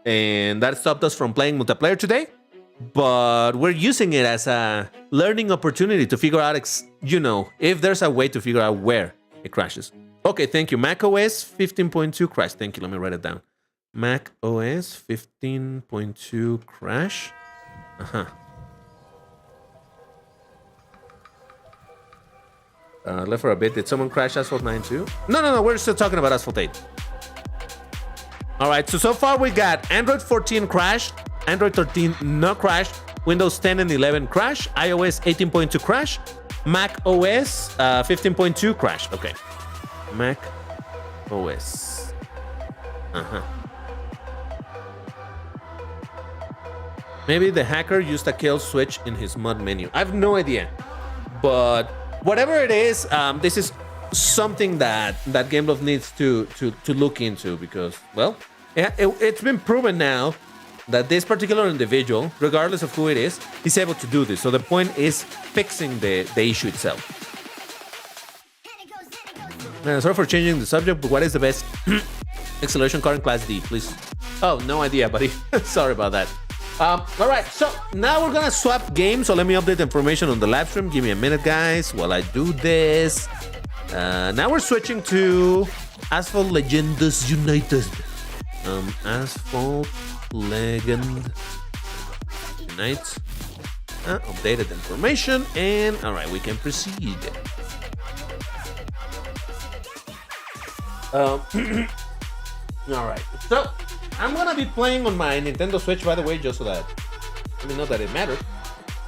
And that stopped us from playing multiplayer today. But we're using it as a learning opportunity to figure out, if there's a way to figure out where it crashes. Okay, thank you. Mac OS 15.2 crash. Thank you. Let me write it down. Mac OS 15.2 crash. Left for a bit. Did someone crash Asphalt 9 too? No. We're still talking about Asphalt 8. All right. So far we got Android 14 crash, Android 13 no crash, Windows 10 and 11 crash, iOS 18.2 crash, Mac OS 15.2 crash. Okay. Mac OS. Maybe the hacker used a kill switch in his mod menu. I have no idea. But whatever it is, this is something that Gameloft needs to look into because, well, it's been proven now that this particular individual, regardless of who it is able to do this. So the point is fixing the issue itself. Sorry for changing the subject, but what is the best acceleration car in Class D? Please Oh, no idea, buddy. Sorry about that. All right, so now we're gonna swap games. So let me update the information on the live stream. Give me a minute, guys, while I do this. Now we're switching to Asphalt Legends United. Asphalt Legend Unite. Updated information, and all right, we can proceed. All right, so I'm gonna be playing on my Nintendo Switch, by the way, just so that not that it matters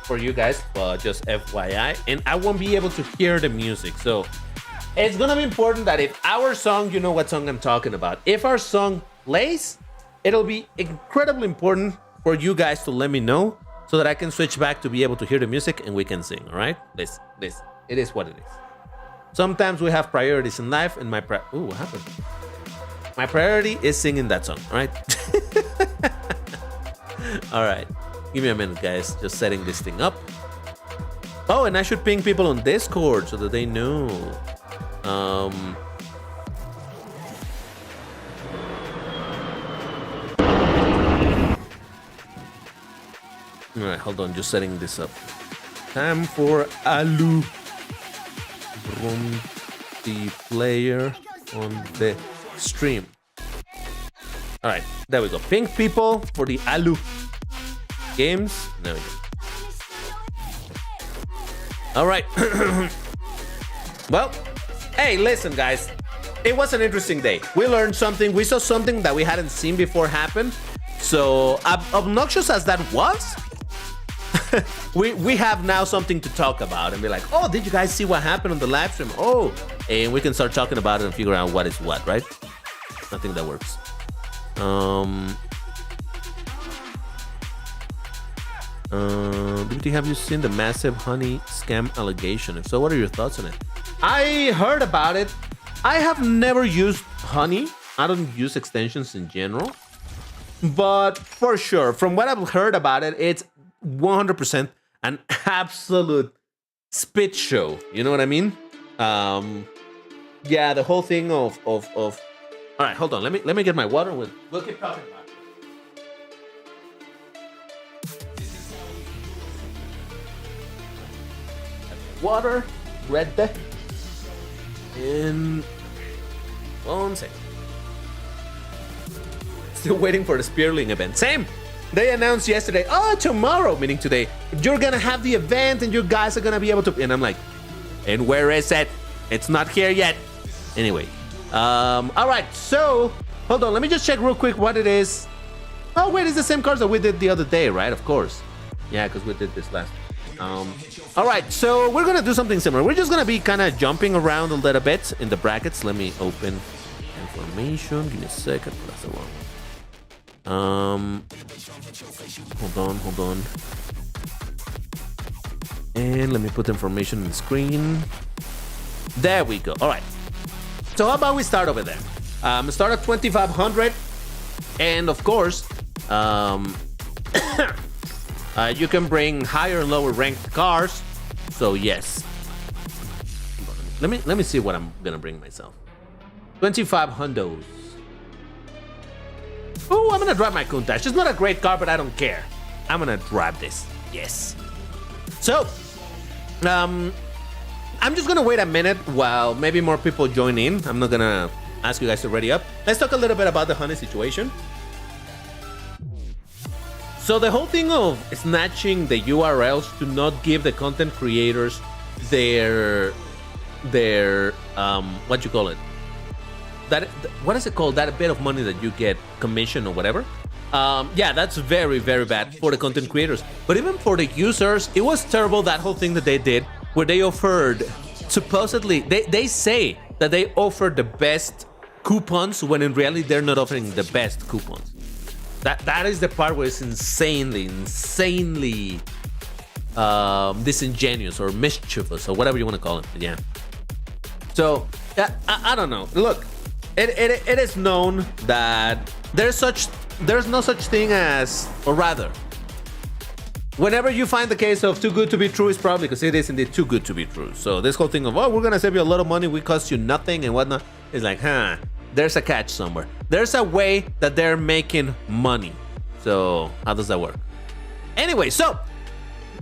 for you guys, but just FYI. And I won't be able to hear the music, so it's gonna be important that if our song, you know what song I'm talking about, if our song plays, it'll be incredibly important for you guys to let me know so that I can switch back to be able to hear the music and we can sing. All right, this it is what it is. Sometimes we have priorities in life, and ooh, what happened? My priority is singing that song. All right. All right, give me a minute, guys. Just setting this thing up. Oh, and I should ping people on Discord so that they know. All right, hold on, just setting this up. Time for Alu VROOMTIPLAYER on the stream. All right, there we go. Ping people for the Alu games. There we go. All right. Well, hey, listen, guys. It was an interesting day. We learned something. We saw something that we hadn't seen before happen. So, obnoxious as that was, we have now something to talk about and be like, oh, did you guys see what happened on the live stream? Oh, and we can start talking about it and figure out what is what, right? I think that works. BBT, have you seen the massive honey scam allegation? If so, what are your thoughts on it? I heard about it. I have never used honey. I don't use extensions in general. But for sure, from what I've heard about it, it's 100% an absolute spit show. You know what I mean? Yeah, the whole thing of all right, hold on. Let me get my water. We'll keep talking about it. Water, red, in 1 second. Still waiting for the Spearling event. Same. They announced yesterday, oh, tomorrow, meaning today, you're gonna have the event and you guys are gonna be able to. And I'm like, and where is it? It's not here yet. Anyway, all right. So hold on. Let me just check real quick what it is. Oh wait, it's the same cards that we did the other day, right? Of course. Yeah, because we did this last. All right, so we're gonna do something similar. We're just gonna be kind of jumping around a little bit in the brackets. Let me open information. Give me a second. That's the one. Hold on. And let me put information on the screen. There we go. All right. So how about we start over there? Start at 2,500, and of course, you can bring higher and lower ranked cars. So yes. Let me see what I'm gonna bring myself. 2,500. Oh, I'm gonna drive my Countach. It's not a great car, but I don't care. I'm gonna drive this. Yes. So, I'm just gonna wait a minute while maybe more people join in. I'm not gonna ask you guys to ready up. Let's talk a little bit about the honey situation. So the whole thing of snatching the URLs to not give the content creators their what you call it? That, what is it called? That bit of money that you get, commission or whatever. Yeah, that's very, very bad for the content creators. But even for the users, it was terrible, that whole thing that they did, where they offered, supposedly, they say that they offered the best coupons, when in reality they're not offering the best coupons. That is the part where it's insanely disingenuous or mischievous or whatever you want to call it. Yeah. So I don't know. Look, it is known that there's no such thing as, or rather, whenever you find the case of too good to be true, it's probably because it is indeed too good to be true. So this whole thing of, oh, we're gonna save you a lot of money, we cost you nothing and whatnot, is like, huh, there's a catch somewhere. There's a way that they're making money. So how does that work? Anyway, so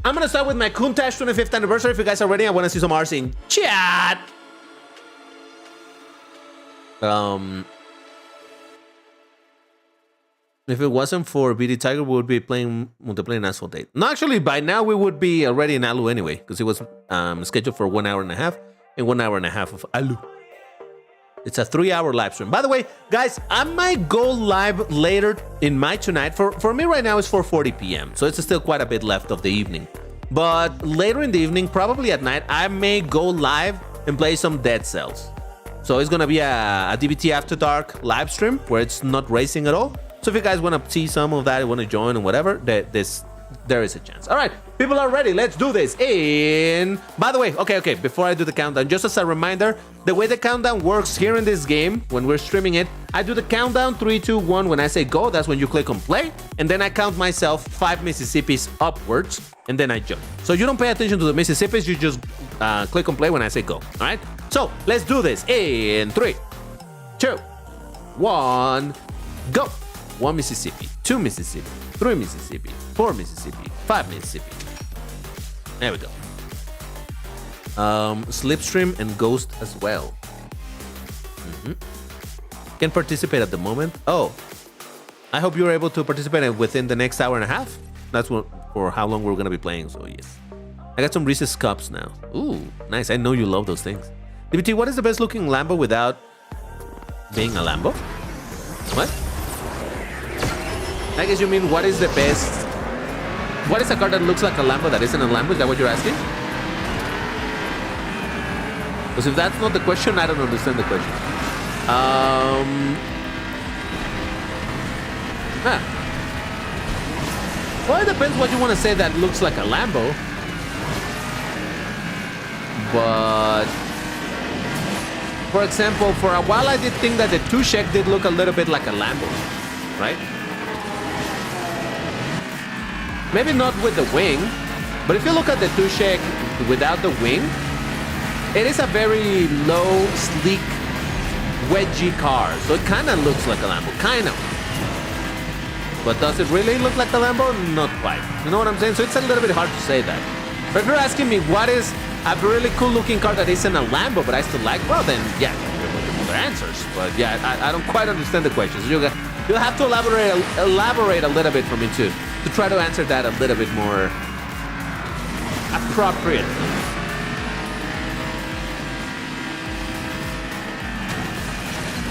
I'm gonna start with my Countach 25th anniversary. If you guys are ready, I want to see some R's in chat. If it wasn't for BD Tiger, we would be playing multiplayer in Asphalt 8. No, actually, by now we would be already in Alu anyway, because it was scheduled for 1 hour and a half and 1 hour and a half of Alu. It's a 3-hour live stream. By the way, guys, I might go live later in my tonight. For me right now, it's 4:40 p.m., so it's still quite a bit left of the evening. But later in the evening, probably at night, I may go live and play some Dead Cells. So it's gonna be a DBT After Dark live stream where it's not racing at all. So if you guys want to see some of that, want to join and whatever, there is a chance. All right, people are ready. Let's do this. And by the way, okay, before I do the countdown, just as a reminder, the way the countdown works here in this game, when we're streaming it, I do the countdown 3, 2, 1. When I say go, that's when you click on play, and then I count myself 5 Mississippis upwards, and then I jump. So you don't pay attention to the Mississippis, you just click on play when I say go. All right, so let's do this in 3, 2, 1, go. 1 Mississippi, 2 Mississippi, 3 Mississippi, 4 Mississippi, 5 Mississippi. There we go. Slipstream and Ghost as well. Can participate at the moment. Oh, I hope you're able to participate within the next hour and a half. That's what, for how long we're gonna be playing. So yes, I got some Reese's cups now. Ooh, nice. I know you love those things. DBT, what is the best looking Lambo without being a Lambo? What? I guess you mean what is the best? What is a car that looks like a Lambo that isn't a Lambo? Is that what you're asking? Because if that's not the question, I don't understand the question. Well, it depends what you want to say that looks like a Lambo. But for example, for a while I did think that the Tushek did look a little bit like a Lambo, right? Maybe not with the wing, but if you look at the Tushek without the wing, it is a very low, sleek, wedgy car. So it kind of looks like a Lambo, kind of. But does it really look like a Lambo? Not quite. You know what I'm saying? So it's a little bit hard to say that. But if you're asking me what is a really cool looking car that isn't a Lambo, but I still like, well then, yeah, you're looking for the answers. But yeah, I don't quite understand the questions. You'll have to elaborate a little bit for me too, to try to answer that a little bit more appropriate.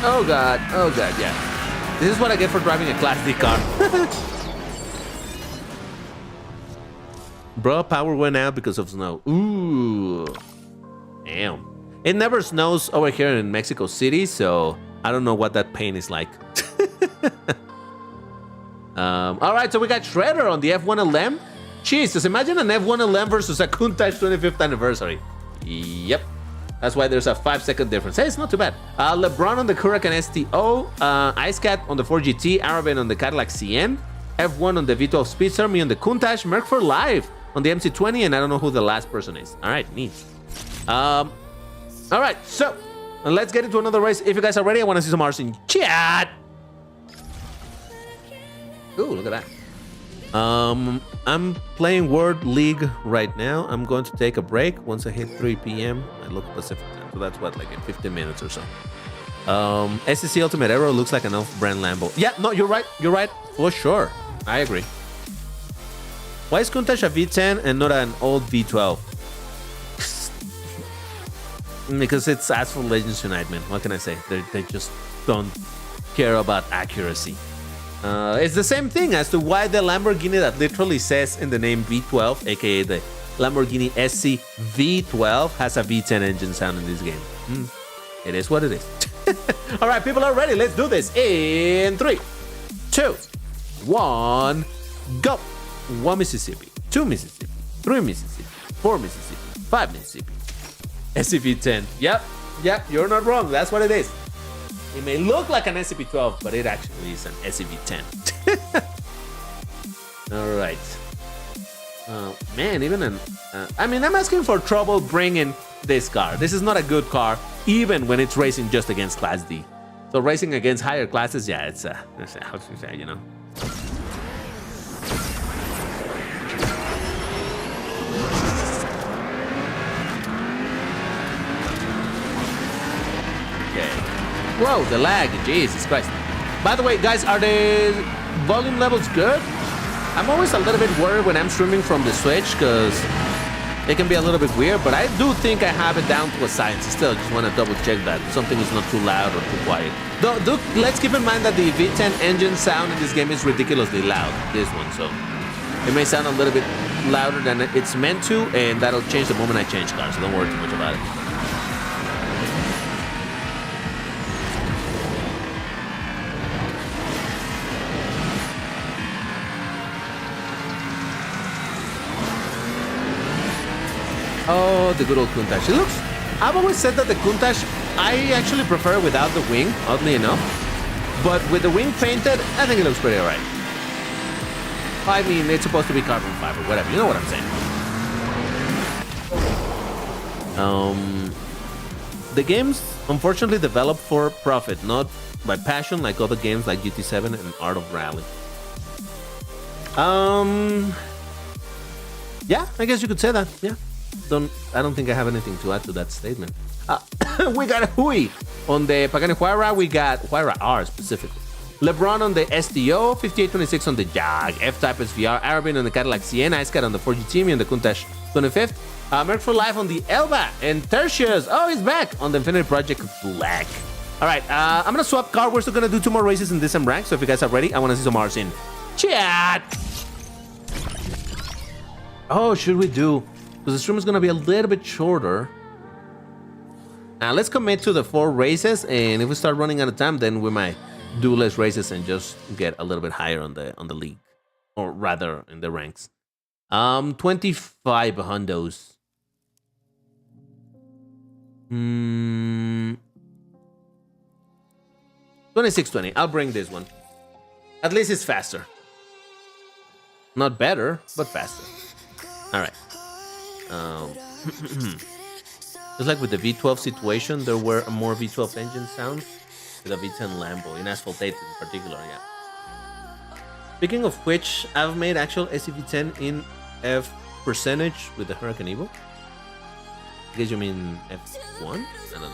Oh god, yeah. This is what I get for driving a Class D car. Bro, power went out because of snow. Ooh. Damn. It never snows over here in Mexico City, so I don't know what that pain is like. All right, so we got Shredder on the F1 LM. Jesus, imagine an F1 LM versus a Countach 25th anniversary. Yep. That's why there's a 5-second difference. Hey, it's not too bad. LeBron on the Huracan STO, Ice Cat on the 4GT, Araben on the Cadillac CN, F1 on the V12 Speedster, me on the Countach, Merc for Life on the MC20, and I don't know who the last person is. All right, neat. All right, so let's get into another race. If you guys are ready, I want to see some R's in chat. Ooh, look at that. I'm playing World League right now. I'm going to take a break once I hit 3 p.m. I look Pacific time, so that's what, like in 15 minutes or so. SEC Ultimate Aero looks like an off-brand Lambo. Yeah, no, you're right. You're right. For sure. I agree. Why is Countach a V10 and not an old V12? Because it's Asphalt Legends Unite, man. What can I say? They just don't care about accuracy. It's the same thing as to why the Lamborghini that literally says in the name V12, aka the Lamborghini SC V12, has a V10 engine sound in this game. It is what it is. All right, people are ready. Let's do this in 3, 2, 1, go. 1 Mississippi, 2 Mississippi, 3 Mississippi, 4 Mississippi, 5 Mississippi. SCV10. Yep, you're not wrong. That's what it is. It may look like an SCP-12, but it actually is an SCV-10. All right. Man, even I mean, I'm asking for trouble bringing this car. This is not a good car, even when it's racing just against Class D. So racing against higher classes, yeah, it's how to say, you know. Okay. Whoa, the lag, Jesus Christ. By the way, guys, are the volume levels good? I'm always a little bit worried when I'm streaming from the Switch because it can be a little bit weird, but I do think I have it down to a science. Still, just want to double check that something is not too loud or too quiet. Though, let's keep in mind that the V10 engine sound in this game is ridiculously loud, this one, so it may sound a little bit louder than it's meant to, and that'll change the moment I change cars, so don't worry too much about it. Oh, the good old Countach. It looks... I've always said that the Countach, I actually prefer without the wing, oddly enough. But with the wing painted, I think it looks pretty alright. I mean, it's supposed to be carbon fiber, whatever. You know what I'm saying. The game's unfortunately developed for profit, not by passion like other games like GT7 and Art of Rally. Yeah, I guess you could say that, yeah. I don't think I have anything to add to that statement. We got Hui on the Pagani Huayra. We got Huayra R specifically. LeBron on the STO, 5826 on the Jag, F-Type SVR, Arabin on the Cadillac Sienna, Ice Cat on the 4G Team on the Countach 25th, Merc for Life on the Elba, and Tertius, oh, he's back on the Infinity Project Black. All right, I'm gonna swap car. We're still gonna do 2 more races in this and rank, so if you guys are ready, I wanna see some R's in chat. Oh, should we do? Because the stream is going to be a little bit shorter. Now, let's commit to the 4 races, and if we start running out of time, then we might do less races and just get a little bit higher on the league. Or rather, in the ranks. 25 hundos. 2620. I'll bring this one. At least it's faster. Not better, but faster. All right. Just like with the V12 situation, there were more V12 engine sounds with a V10 Lambo, in Asphalt 8 in particular, yeah. Speaking of which, I've made actual SCV10 in F percentage with the Hurricane Evo. I guess you mean F1? I don't know.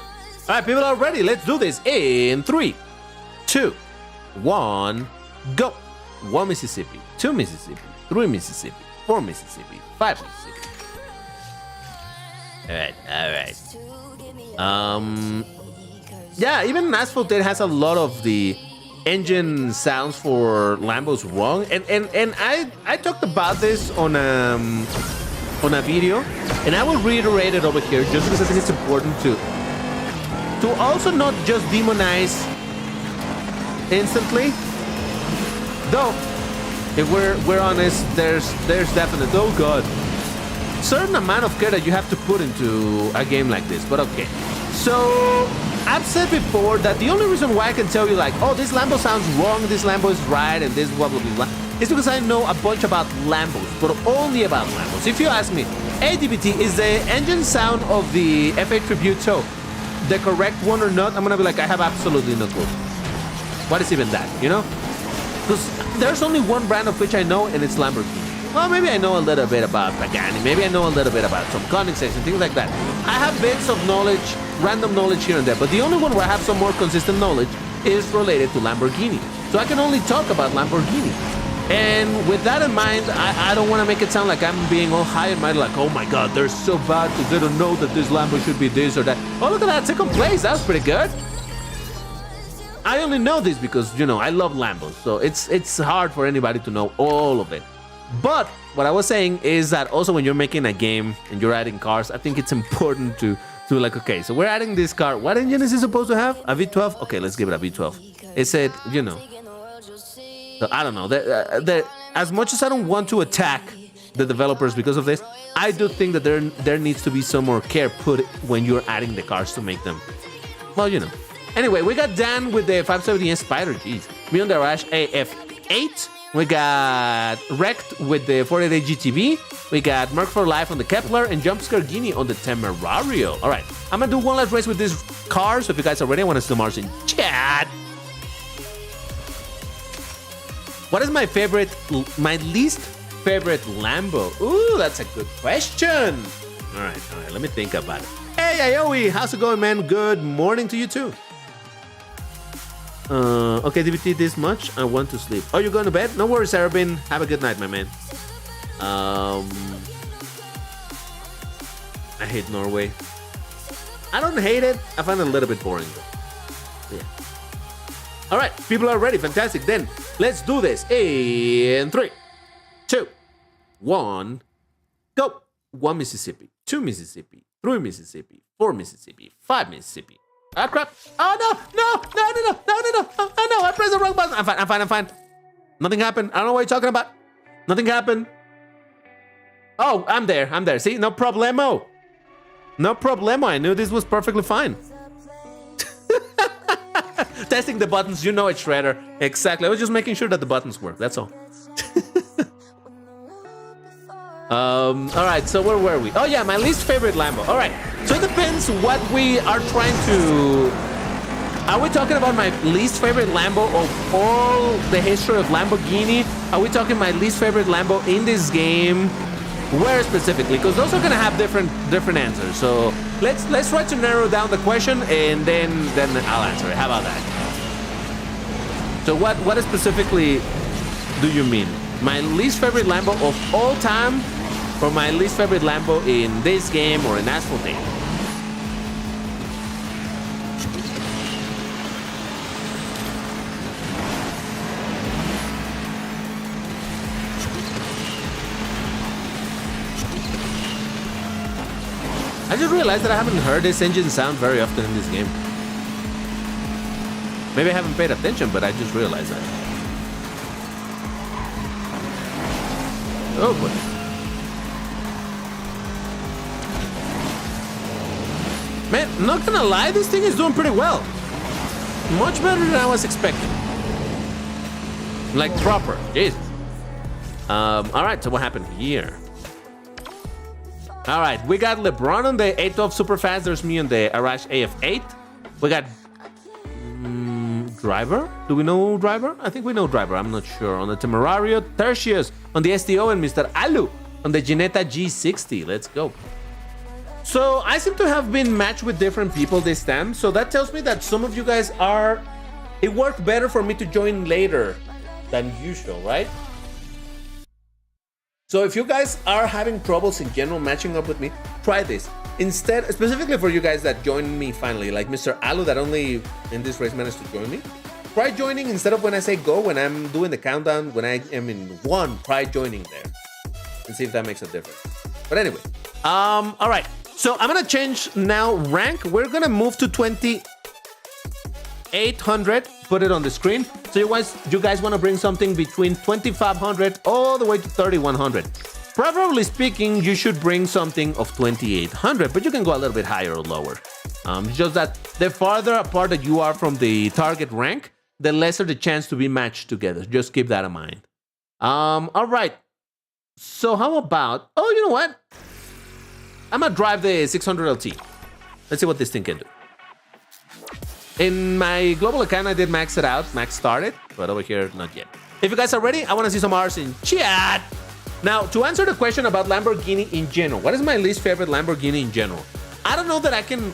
Alright, people are ready. Let's do this in 3, 2, 1, go. 1 Mississippi, 2 Mississippi, 3 Mississippi, 4 Mississippi, 5 Mississippi. All right. Yeah, even Asphalt 8 has a lot of the engine sounds for Lambos wrong, and I talked about this on a video, and I will reiterate it over here just because I think it's important to also not just demonize instantly. Though, if we're honest, there's definitely, oh god, certain amount of care that you have to put into a game like this, but okay. So I've said before that the only reason why I can tell you like, oh, this Lambo sounds wrong, this Lambo is right, and this blah blah blah, is because I know a bunch about Lambos, but only about Lambos. If you ask me, hey DBT, is the engine sound of the F8 Tributo the correct one or not? I'm gonna be like, I have absolutely no clue. What is even that, you know? Because there's only one brand of which I know, and it's Lamborghini. Well, maybe I know a little bit about Pagani. Maybe I know a little bit about some Koenigseggs and things like that. I have bits of knowledge, random knowledge here and there, but the only one where I have some more consistent knowledge is related to Lamborghini. So I can only talk about Lamborghini. And with that in mind, I don't want to make it sound like I'm being all high and mighty, like, oh my god, they're so bad because they don't know that this Lambo should be this or that. Oh, look at that, 2nd place. That was pretty good. I only know this because, you know, I love Lambos, so it's hard for anybody to know all of it. But what I was saying is that also when you're making a game and you're adding cars, I think it's important to like, okay, so we're adding this car. What engine is it supposed to have? A V12? Okay, let's give it a V12. It said, you know, so I don't know. As much as I don't want to attack the developers because of this, I do think that there needs to be some more care put when you're adding the cars to make them, well, you know. Anyway, we got Dan with the 570S Spider. Jeez. Me on the Rush AF8. We got Wrecked with the 48 GTV. We got Merc for Life on the Kepler and Jumpscare Guinea on the Temerario. All right, I'm gonna do one last race with this car. So if you guys are ready, I want to see Mars in chat. What is my least favorite Lambo? Ooh, that's a good question. All right, let me think about it. Hey, Ayoe, how's it going, man? Good morning to you too. Okay, DVT this much. I want to sleep. Oh, you're going to bed? No worries, Arabin. Have a good night, my man. I hate Norway. I don't hate it. I find it a little bit boring, though. Yeah. All right, people are ready. Fantastic. Then let's do this. In 3, 2, 1, go. 1 Mississippi, 2 Mississippi, 3 Mississippi, 4 Mississippi, 5 Mississippi. Ah, crap. Oh, no. Oh, no. I pressed the wrong button. I'm fine. Nothing happened. I don't know what you're talking about. Nothing happened. Oh, I'm there. See, no problemo. I knew this was perfectly fine. Testing the buttons. You know it, Shredder. Exactly. I was just making sure that the buttons work. That's all. All right, so where were we? Oh yeah, my least favorite Lambo. All right, so it depends what we are trying to... Are we talking about my least favorite Lambo of all the history of Lamborghini? Are we talking my least favorite Lambo in this game? Where specifically? Because those are gonna have different answers. So let's try to narrow down the question and then I'll answer it. How about that? So what specifically do you mean? My least favorite Lambo of all time, or my least favorite Lambo in this game or in Asphalt Legends? I just realized that I haven't heard this engine sound very often in this game. Maybe I haven't paid attention, but I just realized that. Oh boy. Man, not gonna lie, this thing is doing pretty well. Much better than I was expecting. Like proper, Jesus. All right, so what happened here? All right, we got LeBron on the 812 Superfast. There's me on the Arash AF8. We got Driver. Do we know Driver? I think we know Driver. I'm not sure. On the Temerario, Tertius on the STO, and Mr. Alu on the Ginetta G60. Let's go. So I seem to have been matched with different people this time. So that tells me that some of you guys are... It worked better for me to join later than usual, right? So if you guys are having troubles in general matching up with me, try this. Instead, specifically for you guys that joined me finally, like Mr. Alu that only in this race managed to join me, try joining instead of when I say go, when I'm doing the countdown, when I am in 1, try joining there and see if that makes a difference. But anyway, all right. So I'm gonna change now rank. We're gonna move to 2800, put it on the screen. So you guys wanna bring something between 2500 all the way to 3100. Preferably speaking, you should bring something of 2800, but you can go a little bit higher or lower. It's just that the farther apart that you are from the target rank, the lesser the chance to be matched together. Just keep that in mind. All right. So how about, oh, you know what? I'm gonna drive the 600 LT. Let's see what this thing can do. In my global account, I did max it out, max started, but over here, not yet. If you guys are ready, I wanna see some R's in chat. Now, to answer the question about Lamborghini in general, what is my least favorite Lamborghini in general? I don't know that I can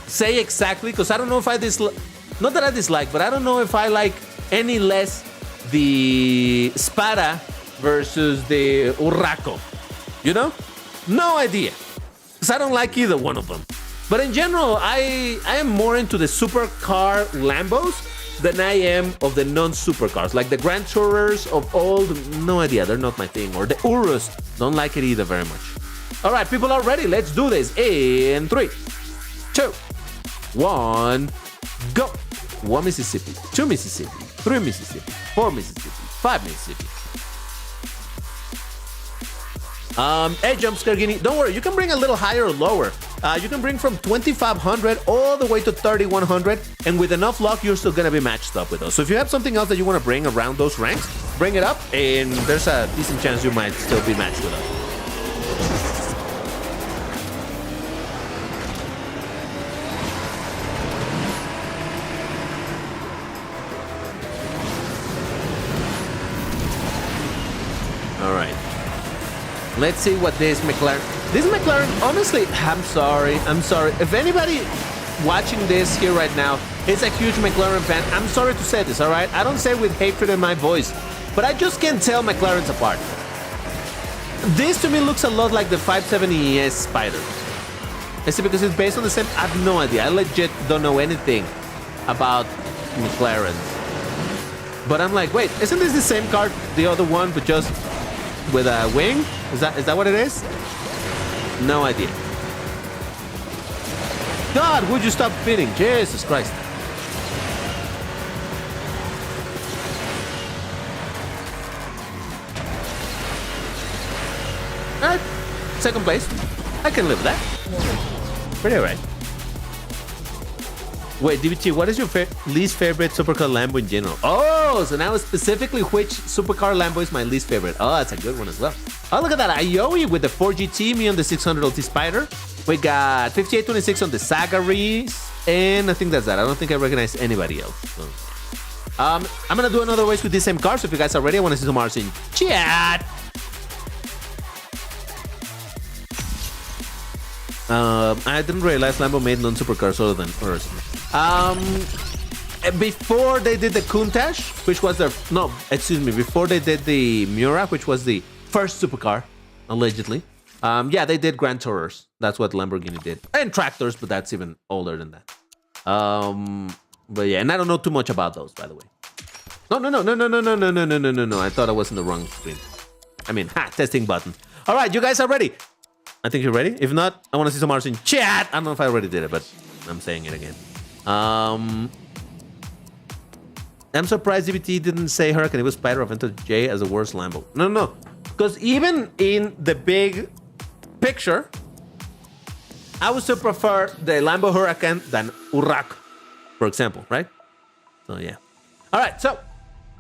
say exactly, because I don't know if I dislike, not that I dislike, but I don't know if I like any less the Spada versus the Urraco, you know? No idea, because I don't like either one of them. But in general, I am more into the supercar Lambos than I am of the non-supercars, like the Grand Tourers of old. No idea, they're not my thing. Or the Urus, don't like it either very much. All right, people are ready. Let's do this in 3, 2, 1, go. 1 Mississippi, 2 Mississippi, 3 Mississippi, 4 Mississippi, 5 Mississippi. Hey, Jumpscare Guinea, don't worry, you can bring a little higher or lower. You can bring from 2,500 all the way to 3,100, and with enough luck, you're still gonna be matched up with those. So if you have something else that you want to bring around those ranks, bring it up, and there's a decent chance you might still be matched with us. All right. Let's see what this McLaren... This McLaren, honestly, I'm sorry. If anybody watching this here right now is a huge McLaren fan, I'm sorry to say this, all right? I don't say it with hatred in my voice, but I just can't tell McLarens apart. This to me looks a lot like the 570S Spider. Is it because it's based on the same? I have no idea. I legit don't know anything about McLaren. But I'm like, wait, isn't this the same car, the other one, but just with a wing? Is that what it is? No idea. God, would you stop spinning? Jesus Christ. Alright, second place. I can live with that. Pretty alright. Wait, DBT, what is your least favorite supercar Lambo in general? Oh, so now specifically which supercar Lambo is my least favorite. Oh, that's a good one as well. Oh, look at that. Ayoe with the 4GT, me on the 600 LT Spider. We got 5826 on the Sagaris. And I think that's that. I don't think I recognize anybody else. So. I'm going to do another race with these same cars. So if you guys are ready, I want to see some R's in chat. I didn't realize Lambo made non-supercars other than hers. Before they did the Countach, which was their... No, excuse me. Before they did the Miura, which was the first supercar, allegedly. Yeah, they did Grand Tourers. That's what Lamborghini did. And tractors, but that's even older than that. But yeah, and I don't know too much about those, by the way. No. I thought I was in the wrong screen. I mean, testing button. All right, you guys are ready. I think you're ready. If not, I want to see some R's in chat. I don't know if I already did it, but I'm saying it again. I'm surprised DBT didn't say Hurricane. It was Spider Avento J as the worst Lambo. No. Because even in the big picture, I would still prefer the Lambo Huracan than Urraco, for example, right? So, yeah. All right, so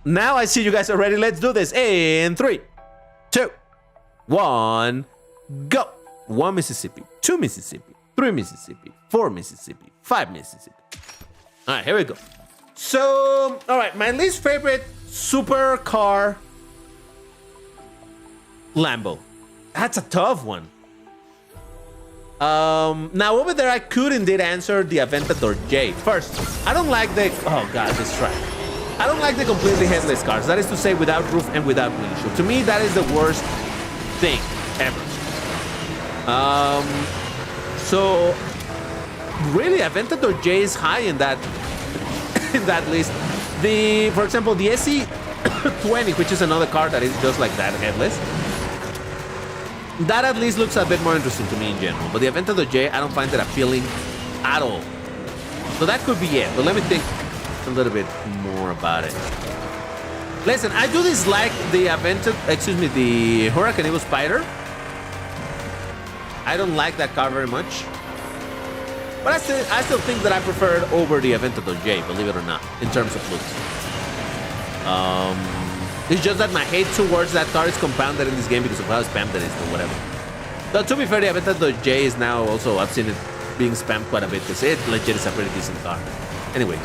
now I see you guys are ready. Let's do this in 3, 2, 1, go. 1 Mississippi, 2 Mississippi, 3 Mississippi, 4 Mississippi, 5 Mississippi. All right, here we go. So, all right, my least favorite supercar Lambo. That's a tough one. Now over there, I could indeed answer the Aventador J. First, I don't like the... Oh God, this track. I don't like the completely headless cars. That is to say, without roof and without windshield. To me, that is the worst thing ever. So really, Aventador J is high in that list. For example, the SE20, which is another car that is just like that, headless. That at least looks a bit more interesting to me in general. But the Aventador J, I don't find it appealing at all. So that could be it. But let me think a little bit more about it. Listen, I do dislike the the Huracan Evo Spider. I don't like that car very much. But I still think that I prefer it over the Aventador J, believe it or not, in terms of looks. It's just that my hate towards that car is compounded in this game because of how spammed it is or whatever. Though to be fair, the Aventador J is now also, I've seen it being spammed quite a bit because it legit is a pretty decent car. Anyway,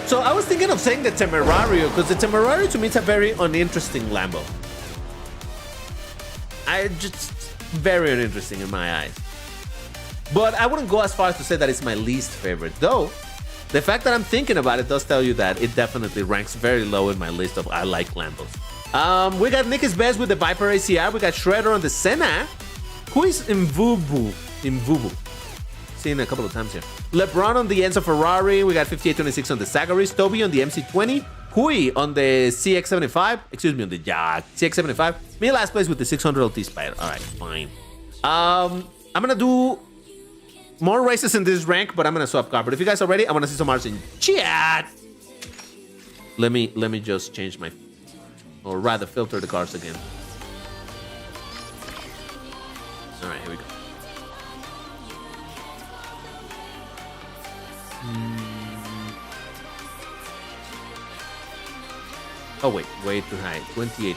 so I was thinking of saying the Temerario because the Temerario to me is a very uninteresting Lambo. Very uninteresting in my eyes. But I wouldn't go as far as to say that it's my least favorite, though. The fact that I'm thinking about it does tell you that it definitely ranks very low in my list of I like Lambos. We got Nick is best with the Viper ACR. We got Shredder on the Senna. Who is Mvubu? Seen a couple of times here. LeBron on the Enzo Ferrari. We got 5826 on the Sagaris. Toby on the MC20. Hui on the CX-75. Excuse me, on the CX-75. Me last place with the 600 LT Spider. All right, fine. I'm gonna do more races in this rank, but I'm gonna swap car. But if you guys are ready, I wanna see some R's in chat. Let me just change my, or rather filter the cars again. All right, here we go. Oh wait, way too high. 28.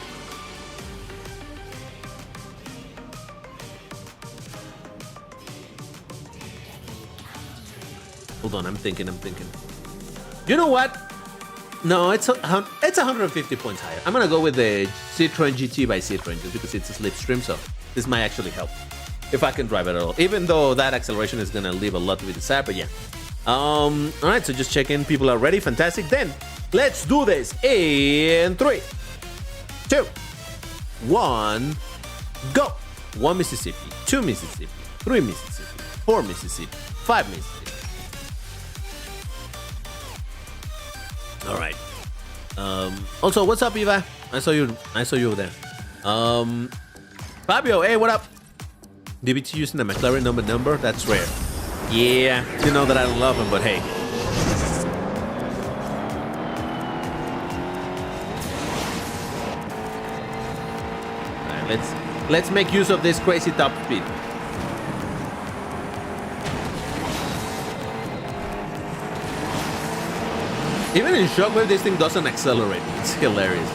Hold on, I'm thinking. You know what? No, it's 150 points higher. I'm gonna go with the Citroen GT by Citroen just because it's a slipstream, so this might actually help if I can drive it at all. Even though that acceleration is gonna leave a lot to be desired, but yeah. All right, so just check in. People are ready. Fantastic. Then let's do this in 3, 2, 1, go. 1 Mississippi, 2 Mississippi, 3 Mississippi, 4 Mississippi, 5 Mississippi. All right. Also, what's up, Eva? I saw you over there. Fabio, hey, what up? DBT using the McLaren number? That's rare. Yeah, you know that I don't love him, but hey. All right, let's make use of this crazy top speed. Even in Shockwave, this thing doesn't accelerate. It's hilarious.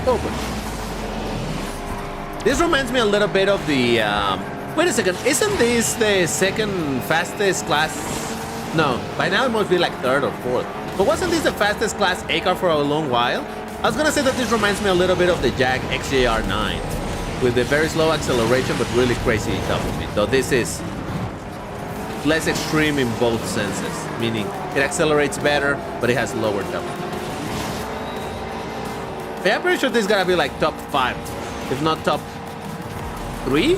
Oh, this reminds me a little bit of the... wait a second. Isn't this the second fastest class? No, by now it must be like third or fourth. But wasn't this the fastest class A car for a long while? I was gonna say that this reminds me a little bit of the Jag XJR9 with a very slow acceleration but really crazy top speed. Though this is less extreme in both senses, meaning it accelerates better but it has lower top speed. Yeah, I'm pretty sure this is gonna be like top 5, if not top 3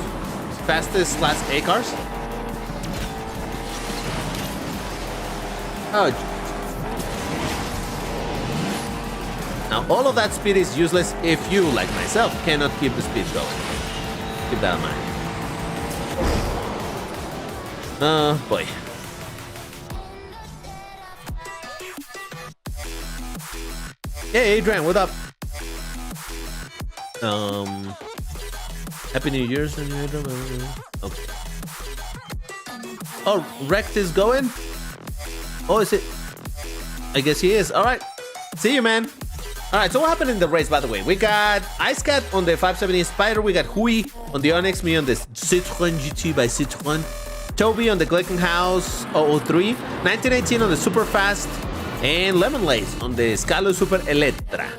fastest class A cars. Oh. Now, all of that speed is useless if you, like myself, cannot keep the speed going. Keep that in mind. Boy. Hey, Adrian, what up? Happy New Year's. Okay. Oh, Rex is going? Oh, is it? I guess he is. All right. See you, man. All right, so what happened in the race, by the way? We got Ice Cat on the 570 Spider. We got Hui on the Onyx, me on the Citroen GT by Citroen. Toby on the Glickenhaus 003. 1918 on the Super Fast. And Lemon Lace on the Scalo Super Elettra.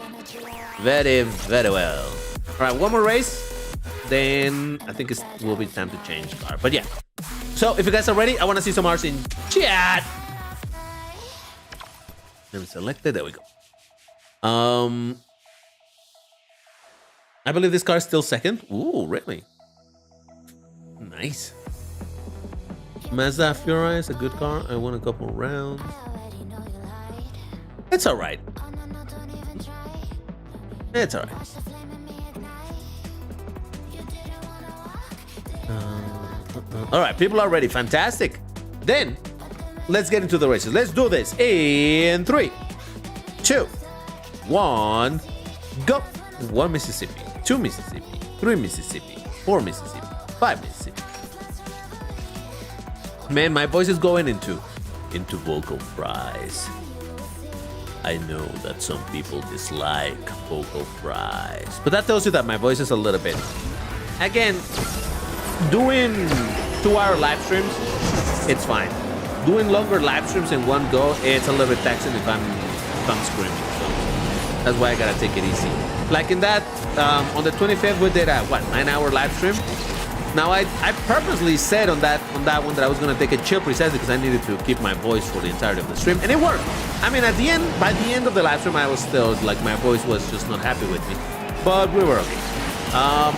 Very, very well. All right, one more race. Then I think it will be time to change car. But yeah. So if you guys are ready, I want to see some R's in chat. Let me select it. There we go. I believe this car is still second. Ooh, really? Nice. Mazda Fiora is a good car. I won a couple rounds. It's all right. It's all right. All right, people are ready. Fantastic. Then let's get into the races. Let's do this in 3, 2, 1, go. 1 Mississippi, 2 Mississippi, 3 Mississippi, 4 Mississippi, 5 Mississippi. Man, my voice is going into vocal fries. I know that some people dislike vocal fries, but that tells you that my voice is a little bit. Again, doing 2-hour live streams, it's fine. Doing longer live streams in one go, it's a little bit taxing if I'm screaming. So that's why I gotta take it easy. Like in that, on the 25th, we did a 9-hour live stream. Now I purposely said on that one that I was gonna take a chill precisely because I needed to keep my voice for the entirety of the stream, and it worked. I mean, by the end of the live stream, I was still like my voice was just not happy with me, but we were okay.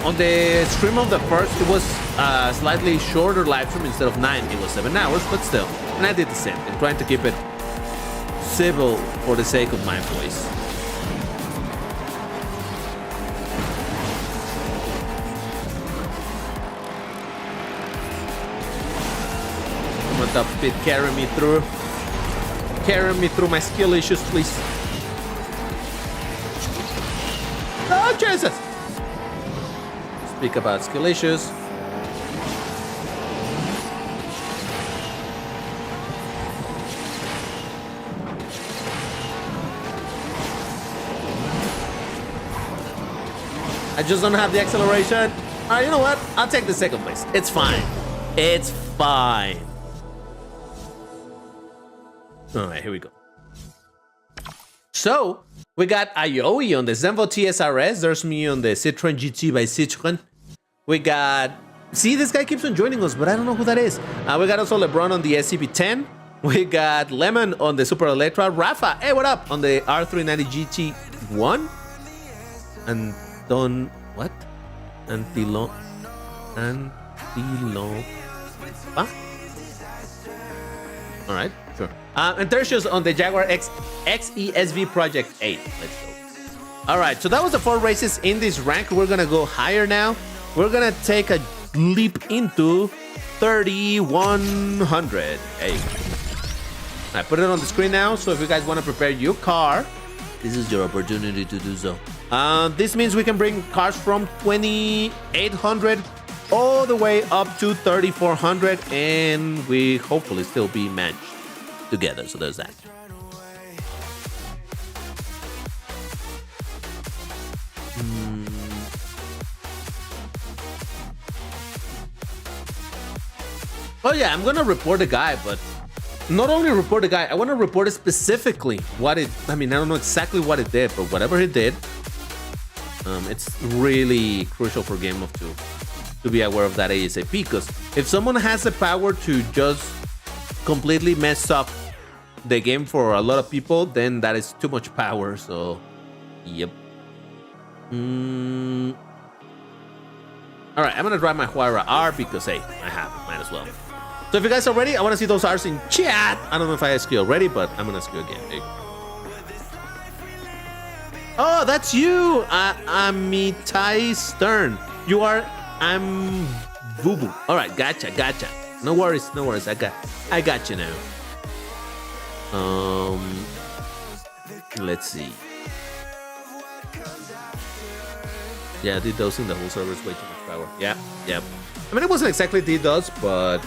On the stream of the first, it was a slightly shorter live stream. Instead of 9, it was 7 hours, but still. And I did the same thing, trying to keep it civil for the sake of my voice. Top speed, carry me through. Carry me through my skill issues, please. Oh, Jesus! Speak about skill issues. I just don't have the acceleration. You know what? I'll take the second place. It's fine. It's fine. All right, here we go. So, we got Aoi on the Zenvo TSRS. There's me on the Citroen GT by Citroen. We got... See, this guy keeps on joining us, but I don't know who that is. We got also LeBron on the SCP-10. We got Lemon on the Super Electra. Rafa, hey, what up? On the R390 GT1. And Don... What? Antilo... Huh? All right, sure. And Tertius on the Jaguar XESV Project 8. Let's go. All right, so that was the 4 races in this rank. We're gonna go higher now. We're gonna take a leap into 3100. Hey, I put it on the screen now. So if you guys want to prepare your car, this is your opportunity to do so. This means we can bring cars from 2800 all the way up to 3400, and we hopefully still be matched together. So there's that. Oh yeah, I'm gonna report the guy, but not only report the guy, I want to report it specifically what it... I mean, I don't know exactly what it did, but whatever it did, it's really crucial for Game of 2 to be aware of that ASAP, because if someone has the power to just completely mess up the game for a lot of people, then that is too much power. So, yep. All right, I'm gonna drive my Huayra R because, hey, I have it, might as well. So if you guys are ready, I want to see those R's in chat. I don't know if I asked you already, but I'm gonna ask you again. Hey. Oh, that's you, Amitai Stern. You are... I'm Boo-Boo. All right, gotcha. No worries. I got you now. Let's see. Yeah, DDoS in the whole server is way too much power. Yeah. I mean, it wasn't exactly DDoS, but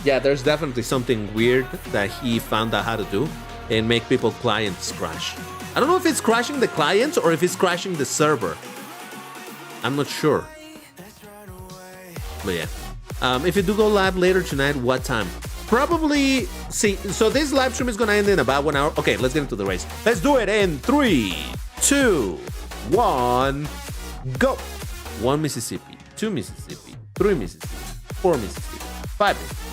yeah, there's definitely something weird that he found out how to do and make people's clients crash. I don't know if it's crashing the clients or if it's crashing the server. I'm not sure. But yeah, if you do go live later tonight, what time? Probably, see, so this live stream is gonna end in about 1 hour. Okay, let's get into the race. Let's do it in 3, 2, 1, go. 1 Mississippi, 2 Mississippi, 3 Mississippi, 4 Mississippi, 5 Mississippi.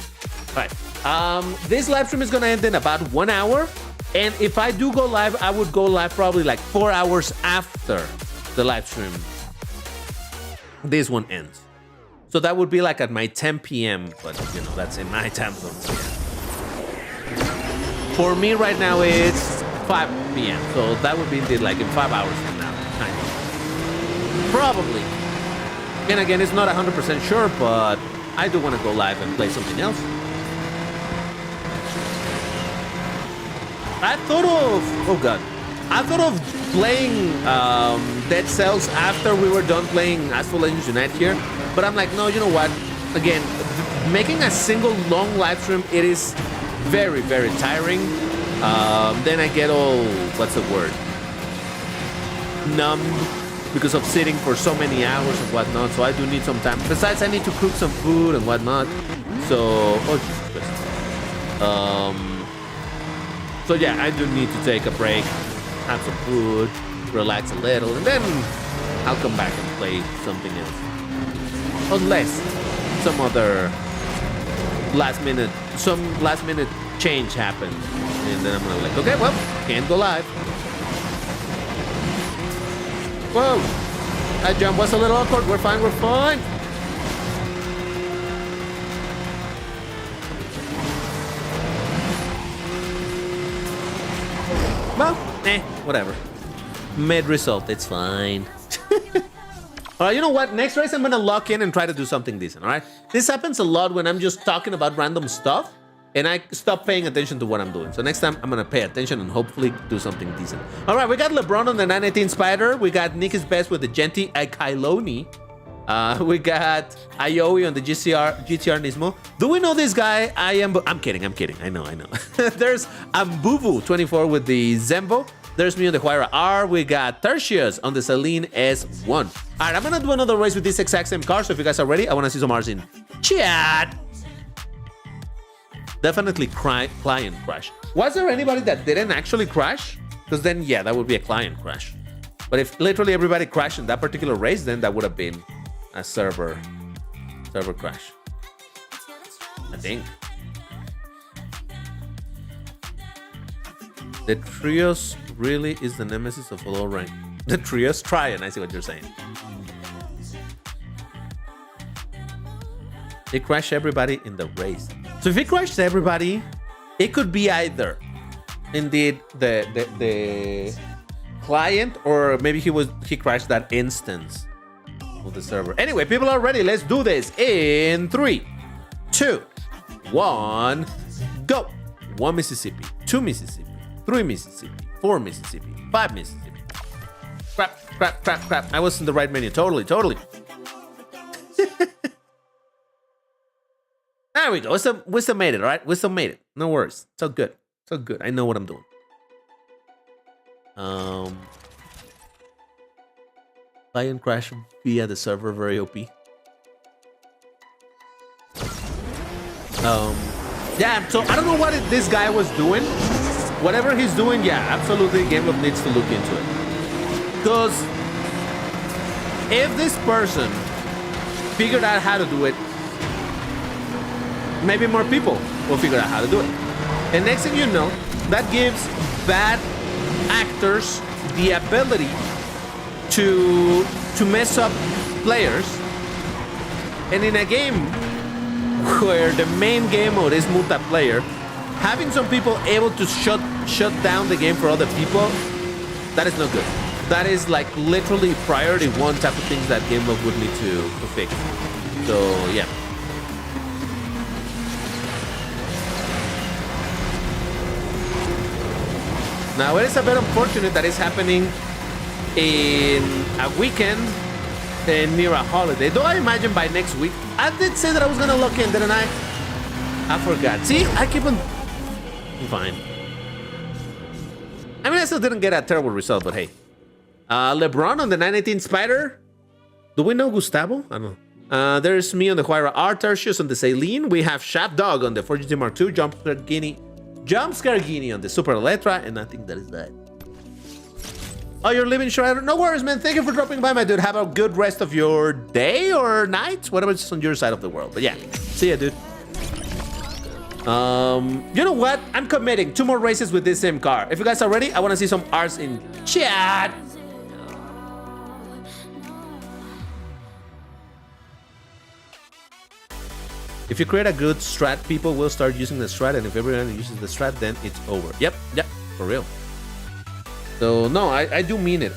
All right, this live stream is gonna end in about 1 hour. And if I do go live, I would go live probably like 4 hours after the live stream. This one ends. So that would be like at my 10 p.m. But, you know, that's in my time zone. So yeah. For me right now, it's 5 p.m. So that would be indeed like in 5 hours from now. Kind of. Probably. And again, it's not 100% sure, but I do want to go live and play something else. I thought of playing Dead Cells after we were done playing Asphalt Legends Unite here, but I'm like, no, you know what? Again, making a single long live stream, it is very, very tiring. Then I get all, what's the word? Numb because of sitting for so many hours and whatnot. So I do need some time. Besides, I need to cook some food and whatnot. So, oh Jesus Christ. So yeah, I do need to take a break, have some food, relax a little, and then I'll come back and play something else. Unless some other last minute change happens. And then I'm gonna be like, okay, well, can't go live. Whoa, that jump was a little awkward. We're fine. Well, whatever. Mid result, it's fine. All right, you know what? Next race, I'm gonna lock in and try to do something decent, all right? This happens a lot when I'm just talking about random stuff. and I stopped paying attention to what I'm doing. So next time I'm gonna pay attention and hopefully do something decent. All right, we got LeBron on the 918 Spider. We got Nick is best with the Genti Kailoni. We got Ioi on the GTR Nismo. Do we know this guy? I'm kidding. I know. There's Ambuvu24 with the Zembo. There's me on the Huayra R. We got Tertius on the Celine S1. All right, I'm gonna do another race with this exact same car. So if you guys are ready, I wanna see some R's in chat. Definitely client crash. Was there anybody that didn't actually crash? Because then, yeah, that would be a client crash. But if literally everybody crashed in that particular race, then that would have been a server crash, I think. The Trios really is the nemesis of low rank. The Trios? Try it. I see what you're saying. It crashed everybody in the race. So if it crashed everybody, it could be either indeed the client, or maybe he crashed that instance of the server. Anyway, people are ready. Let's do this in 3, 2, 1, go. 1 Mississippi, 2 Mississippi, 3 Mississippi, 4 Mississippi, 5 Mississippi. Crap. I was in the right menu. Totally. There we go. We still made it, all right? We still made it. No worries. So good. I know what I'm doing. Client crash via the server, very OP. Yeah, so I don't know what this guy was doing. Whatever he's doing, yeah, absolutely, GameLab needs to look into it. Because if this person figured out how to do it, maybe more people will figure out how to do it. And next thing you know, that gives bad actors the ability to mess up players. And in a game where the main game mode is multiplayer, having some people able to shut down the game for other people, that is no good. That is like literally priority 1 type of things that GameLab would need to fix. So yeah. Now it is a bit unfortunate that it's happening in a weekend near a holiday. Though I imagine by next week, I did say that I was gonna look in, didn't I? I forgot. See, I keep on. Fine. I mean, I still didn't get a terrible result, but hey. LeBron on the 918 Spider. Do we know Gustavo? I don't know. There's me on the Huayra R. Tertius on the Celine. We have Shaft Dog on the 4GT Mark II. Jumpscare Guinea on the Super Electra, and I think that is that. Oh, you're leaving Shredder? No worries, man. Thank you for dropping by, my dude. Have a good rest of your day or night, whatever's on your side of the world. But yeah, see ya, dude. You know what? I'm committing 2 more races with this same car. If you guys are ready, I want to see some R's in chat. If you create a good strat, people will start using the strat, and if everyone uses the strat, then it's over. Yep, for real. So, no, I do mean it.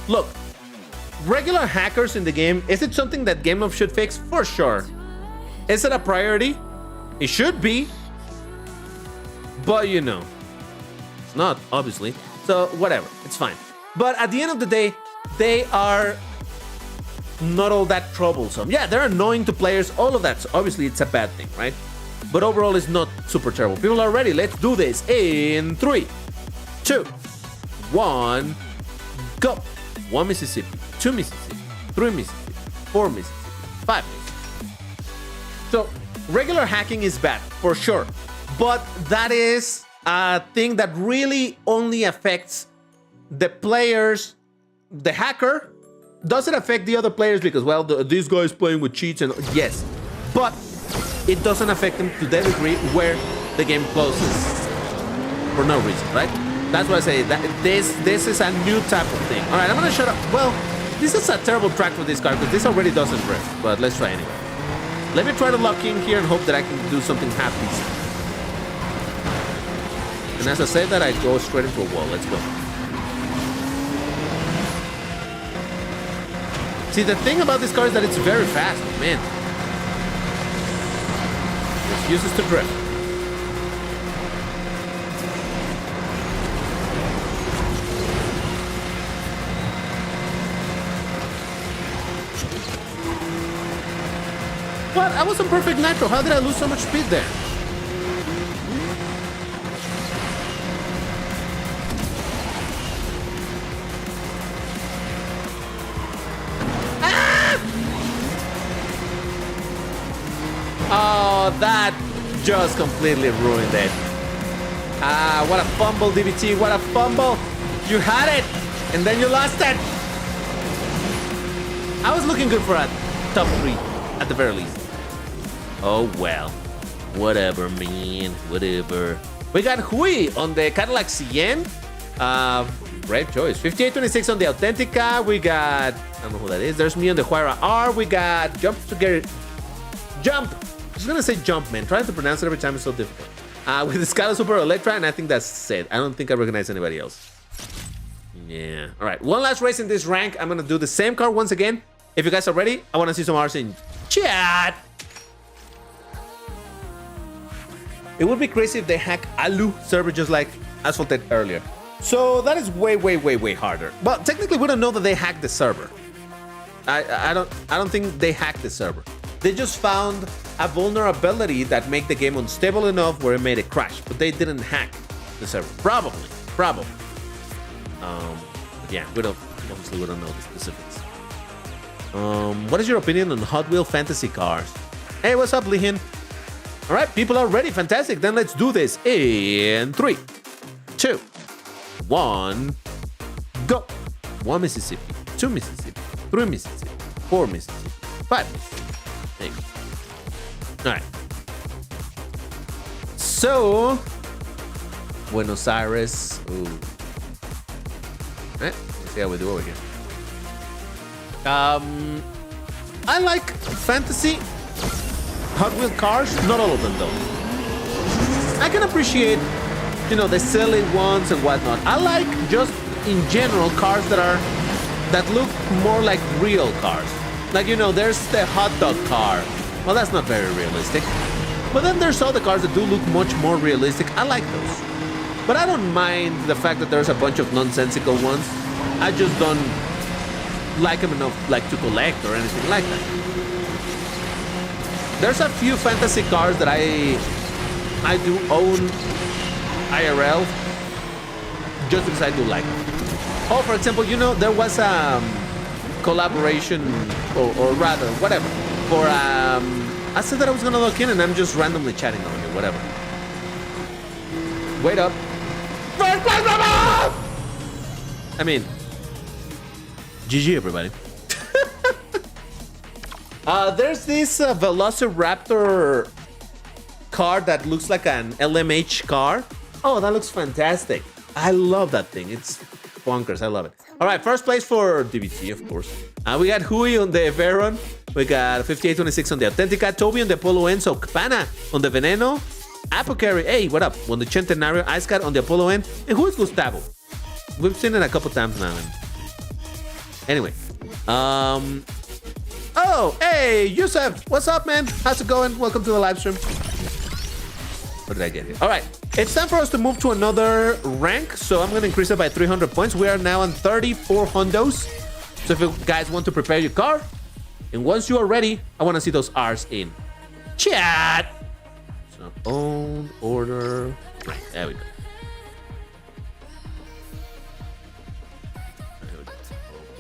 Look, regular hackers in the game, is it something that GameLab should fix? For sure. Is it a priority? It should be. But, you know, it's not, obviously. So, whatever, it's fine. But at the end of the day, they are not all that troublesome. Yeah, they're annoying to players, all of that. So obviously, it's a bad thing, right? But overall, it's not super terrible. People are ready. Let's do this in 3, 2, 1, go. 1 Mississippi, 2 Mississippi, 3 Mississippi, 4 Mississippi, 5 Mississippi. So regular hacking is bad, for sure. But that is a thing that really only affects the players, the hacker. Does it affect the other players because, well, this guy is playing with cheats and yes, but it doesn't affect them to the degree where the game closes for no reason, right? That's why I say that this is a new type of thing. All right, I'm gonna shut up. Well, this is a terrible track for this car because this already doesn't drift, but let's try anyway. Let me try to lock in here and hope that I can do something half decent. And as I say that, I go straight into a wall. Let's go. See, the thing about this car is that it's very fast, man. It refuses to drift. What? I was on perfect nitro. How did I lose so much speed there? Oh, that just completely ruined it. Ah, what a fumble, DBT. What a fumble. You had it, and then you lost it. I was looking good for a top 3, at the very least. Oh, well. Whatever, man. Whatever. We got Hui on the Cadillac Cien. Great choice. 5826 on the Authentica. We got... I don't know who that is. There's me on the Huayra R. We got Jump to get... Jump! I was gonna say jump, man. Trying to pronounce it every time is so difficult. With the Scala Super Electra, and I think that's it. I don't think I recognize anybody else. Yeah. All right. One last race in this rank. I'm gonna do the same car once again. If you guys are ready, I want to see some R's in chat. It would be crazy if they hack Alu server just like Asphalt did earlier. So that is way, way, way, way harder. But technically, we don't know that they hacked the server. I don't think they hacked the server. They just found a vulnerability that made the game unstable enough where it made it crash, but they didn't hack the server. Probably. Yeah, obviously we don't know the specifics. What is your opinion on Hot Wheel fantasy cars? Hey, what's up, Lihin? All right, people are ready. Fantastic. Then let's do this in 3, 2, 1, go. 1 Mississippi, 2 Mississippi, 3 Mississippi, 4 Mississippi, 5 Mississippi. There you go. All right. So, Buenos Aires. Ooh. All right, let's see how we do over here. I like fantasy Hot Wheel cars, not all of them though. I can appreciate, you know, the silly ones and whatnot. I like just in general cars that look more like real cars. Like, you know, there's the hot dog car. Well, that's not very realistic. But then there's all the cars that do look much more realistic. I like those. But I don't mind the fact that there's a bunch of nonsensical ones. I just don't like them enough like to collect or anything like that. There's a few fantasy cars that I do own IRL just because I do like them. Oh, for example, you know, there was a collaboration or rather, whatever, for I said that I was gonna look in and I'm just randomly chatting on it, whatever. Wait up. First place, Bravo! I mean, GG, everybody. There's this Velociraptor car that looks like an LMH car. Oh, that looks fantastic. I love that thing. It's bonkers. I love it. All right, first place for DBT, of course. We got Hui on the Veyron. We got 5826 on the Authentica. Toby on the Apollo N. So Capana on the Veneno. Apocary, hey, what up? On the Centenario. Ice Cat on the Apollo N. And who is Gustavo? We've seen it a couple times now. Anyway. Oh, hey, Yusef. What's up, man? How's it going? Welcome to the live stream. What did I get here? All right. It's time for us to move to another rank. So I'm going to increase it by 300 points. We are now on 34 hundos. So if you guys want to prepare your car, and once you are ready, I want to see those R's in chat. So own, order. Right, there we go.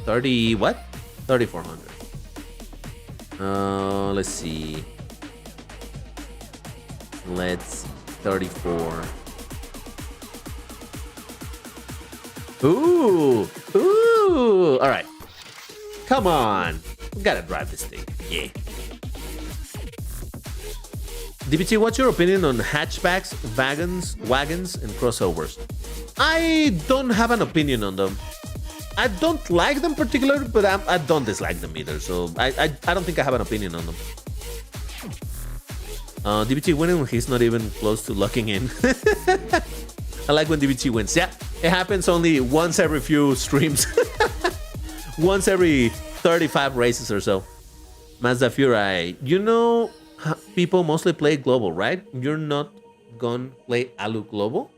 30, what? 3,400. Let's see. Let's see. 34. Ooh. Ooh. All right. Come on. We gotta drive this thing. Yeah. DBT, what's your opinion on hatchbacks, wagons, and crossovers? I don't have an opinion on them. I don't like them particularly, but I don't dislike them either. So I don't think I have an opinion on them. DBT winning when he's not even close to locking in. I like when DBT wins. Yeah, it happens only once every few streams. Once every 35 races or so. Mazda Fury, you know, people mostly play global, right? You're not gonna play Alu global?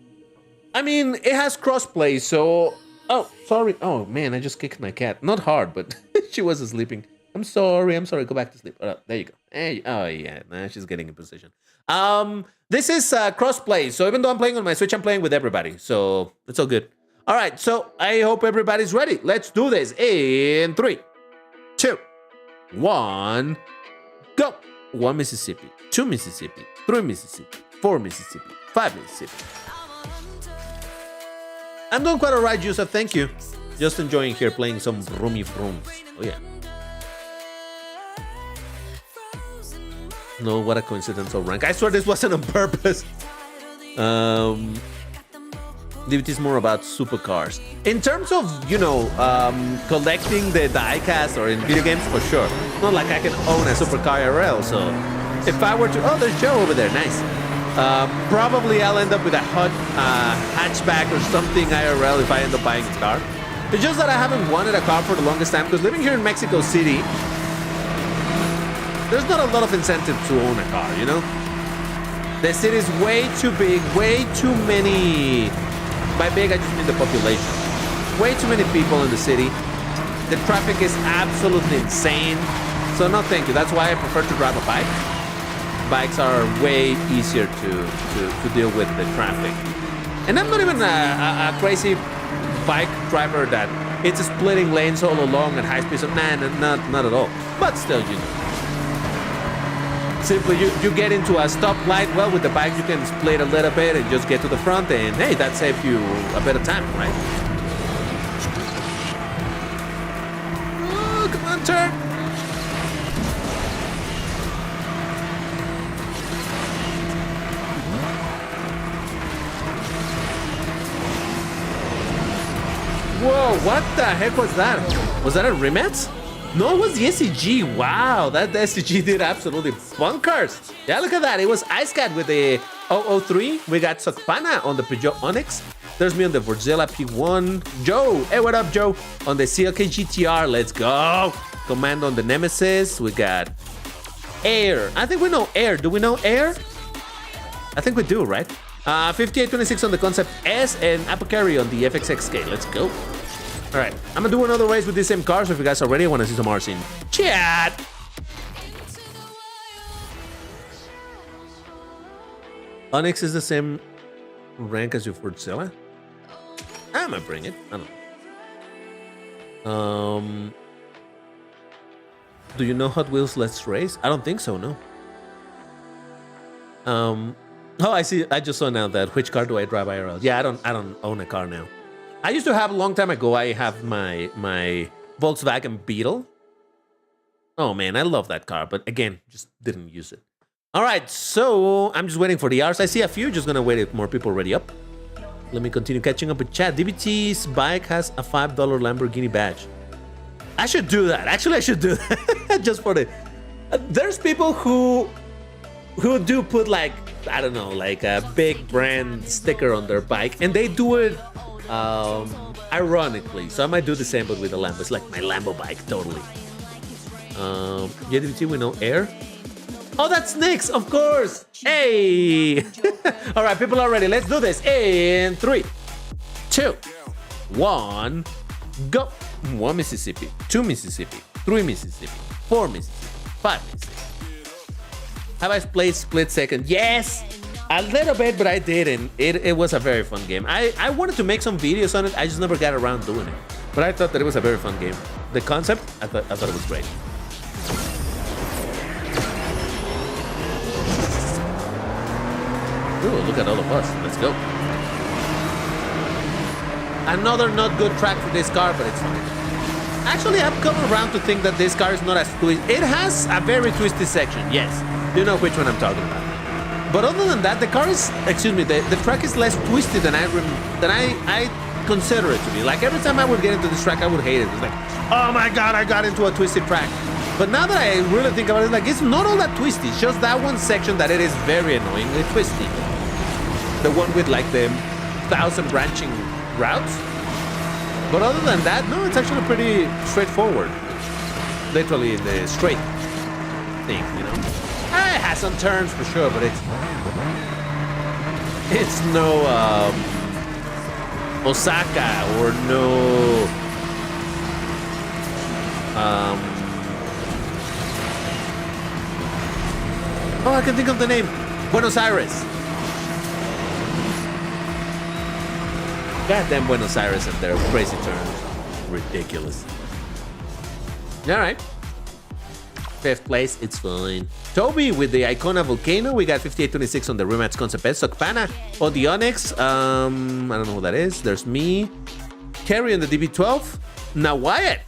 I mean, it has crossplay, so... Oh, sorry. Oh, man, I just kicked my cat. Not hard, but she was sleeping. I'm sorry. Go back to sleep. There you go. Hey, oh yeah, nah, she's getting in position. This is cross-play, so even though I'm playing on my Switch, I'm playing with everybody, so it's all good. All right, so I hope everybody's ready. Let's do this in 3, 2, 1, go. 1 Mississippi, 2 Mississippi, 3 Mississippi, 4 Mississippi, 5 Mississippi. I'm doing quite alright, Yusuf. Thank you. Just enjoying here playing some roomy vrooms. Oh yeah. No, what a coincidental rank. I swear this wasn't on purpose. DVT is more about supercars. In terms of, you know, collecting the diecast or in video games, for sure. Not like I can own a supercar IRL, so if I were to... Oh, there's Joe over there. Nice. Probably I'll end up with a hot hatchback or something IRL if I end up buying a car. It's just that I haven't wanted a car for the longest time because living here in Mexico City, there's not a lot of incentive to own a car, you know? The city is way too big, way too many... By big, I just mean the population. Way too many people in the city. The traffic is absolutely insane. So no thank you. That's why I prefer to drive a bike. Bikes are way easier to deal with the traffic. And I'm not even a crazy bike driver that it's splitting lanes all along at high speeds. Nah, not at all. But still, you know. Simply, you get into a stoplight. Well, with the bike, you can split a little bit and just get to the front. And hey, that saves you a bit of time, right? Oh, come on, turn. Whoa, what the heck was that? Was that a rematch? No, it was the SCG. Wow, that SCG did absolutely bunkers. Yeah, look at that. It was IceCat with the 003. We got Sokpana on the Peugeot Onyx. There's me on the Vorzilla P1. Joe, hey, what up, Joe? On the CLK GTR, let's go. Command on the Nemesis. We got Air. I think we know Air. Do we know Air? I think we do, right? 5826 on the Concept S and Apocary on the FXXK. Let's go. All right, I'm gonna do another race with these same cars. So if you guys are ready, I want to see some R's in chat. Onyx is the same rank as your Fordzilla? I might bring it. I don't know. Do you know Hot Wheels Let's Race? I don't think so, no. Oh, I see. I just saw now that which car do I drive IRL? Yeah, I don't own a car now. I used to have a long time ago. I have my Volkswagen Beetle. Oh man, I love that car, but again, just didn't use it. All right, so I'm just waiting for the hours. I see a few. Just gonna wait if more people ready up. Let me continue catching up with chat. DBT's bike has a $5 Lamborghini badge. I should do that. Actually, I should do that just for the. There's people who do put like, I don't know, like a big brand sticker on their bike, and they do it ironically. So I might do the same, but with a Lambo. It's like my Lambo bike, totally. JDBT, we know Air. Oh, that's Nyx, of course. Hey. All right, people are ready. Let's do this in 3, 2, 1, go. 1 Mississippi, 2 Mississippi, 3 Mississippi, 4 Mississippi, 5 Mississippi. Have I played Split Second? Yes, a little bit, but I did, and it was a very fun game. I wanted to make some videos on it. I just never got around doing it, but I thought that it was a very fun game. The concept, I thought it was great. Ooh, look at all of us. Let's go. Another not good track for this car, but it's fine. Actually, I've come around to think that this car is not as twisty. It has a very twisty section, yes. You know which one I'm talking about. But other than that, the car is, the track is less twisty than I consider it to be. Like every time I would get into this track, I would hate it. It's like, oh my God, I got into a twisted track. But now that I really think about it, like it's not all that twisty. It's just that one section that it is very annoyingly twisty. The one with like the 1,000 branching routes. But other than that, no, it's actually pretty straightforward. Literally in the straight thing, you know. It has some turns for sure, but it's no Osaka, or no Oh, I can think of the name. Buenos Aires. Goddamn Buenos Aires and their crazy turns. Ridiculous. All right. 5th place, it's fine. Toby with the Icona Volcano. We got 5826 on the rematch concept. Sokpana on the Onyx. I don't know who that is. There's me. Kerry on the DB12. Now Wyatt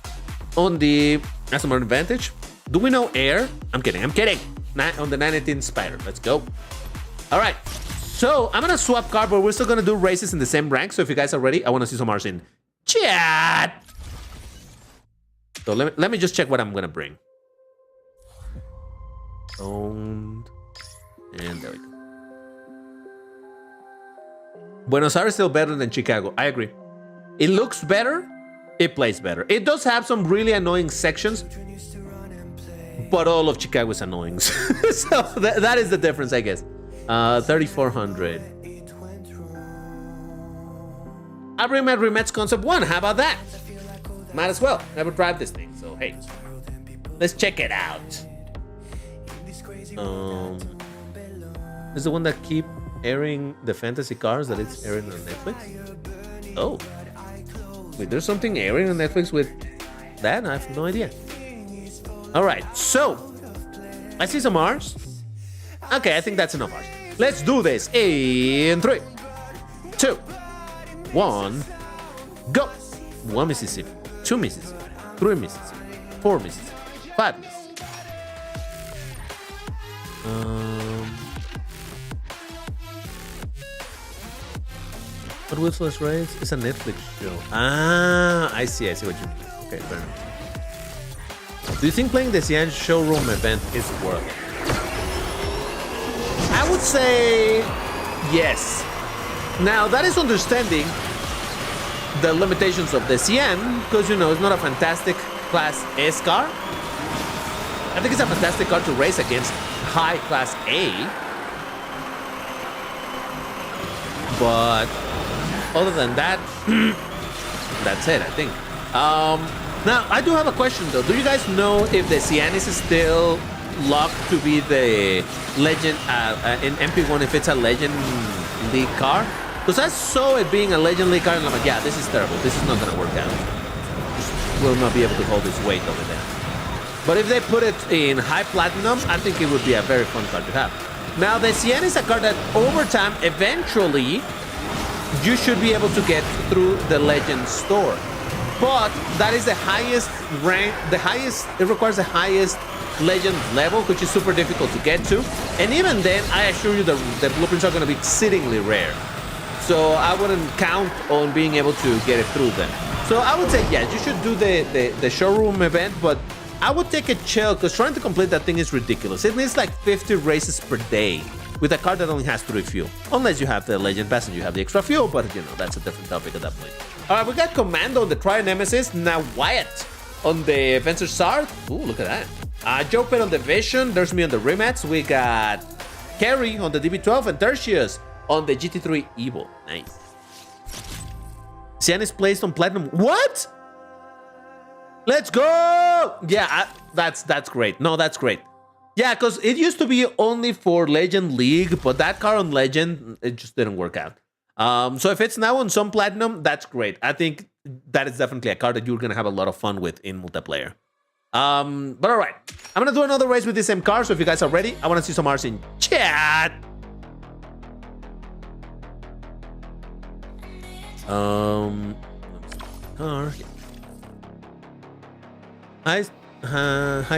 on the Aston Martin Vantage. Do we know Air? I'm kidding. On the 918 Spider. Let's go. All right. So I'm going to swap car, but we're still going to do races in the same rank. So if you guys are ready, I want to see some R's in chat. So let me just check what I'm going to bring. And there we go. Buenos Aires is still better than Chicago. I agree. It looks better. It plays better. It does have some really annoying sections, but all of Chicago is annoying. So that is the difference, I guess. 3,400. I bring my rematch concept 1. How about that? Might as well. Never tried this thing. So hey, let's check it out. Is the one that keep airing the fantasy cars that it's airing on Netflix? Oh, wait, there's something airing on Netflix with that? I have no idea. All right, so I see some R's. Okay, I think that's enough R's. Let's do this in 3, 2, 1, go. 1 Mississippi, 2 Mississippi, 3 Mississippi, 4 Mississippi, 5 Mississippi. But Whistler's Race is a Netflix show. Ah, I see what you mean. Okay, fair enough. Do you think playing the Cian showroom event is worth it? I would say yes. Now, that is understanding the limitations of the Cian, because, you know, it's not a fantastic Class S car. I think it's a fantastic car to race against high Class A. But other than that, that's it, I think. Now, I do have a question, though. Do you guys know if the Cianis is still locked to be the Legend in MP1 if it's a Legend League car? Because I saw it being a Legend League car, and I'm like, yeah, this is terrible. This is not going to work out. Just will not be able to hold its weight over there. But if they put it in high platinum, I think it would be a very fun car to have. Now, the Cian is a car that over time, eventually, you should be able to get through the Legend store. But that is the highest rank, it requires the highest Legend level, which is super difficult to get to. And even then, I assure you the blueprints are going to be exceedingly rare. So I wouldn't count on being able to get it through them. So I would say, yes, you should do the showroom event, but I would take a chill, because trying to complete that thing is ridiculous. It needs like 50 races per day with a car that only has 3 fuel. Unless you have the Legend Pass and you have the extra fuel, but you know, that's a different topic at that point. All right, we got Commando on the Tri-Nemesis. Now Wyatt on the Venture Sard. Ooh, look at that. Joe Pitt on the Vision. There's me on the Remats. We got Kerry on the DB12 and Tertius on the GT3 Evo. Nice. Cian is placed on Platinum. What? Let's go! Yeah, that's great. No, that's great. Yeah, because it used to be only for Legend League, but that car on Legend, it just didn't work out. So if it's now on some Platinum, that's great. I think that is definitely a car that you're going to have a lot of fun with in multiplayer. But all right, I'm going to do another race with this same car, so if you guys are ready, I want to see some R's in chat. Car. Hi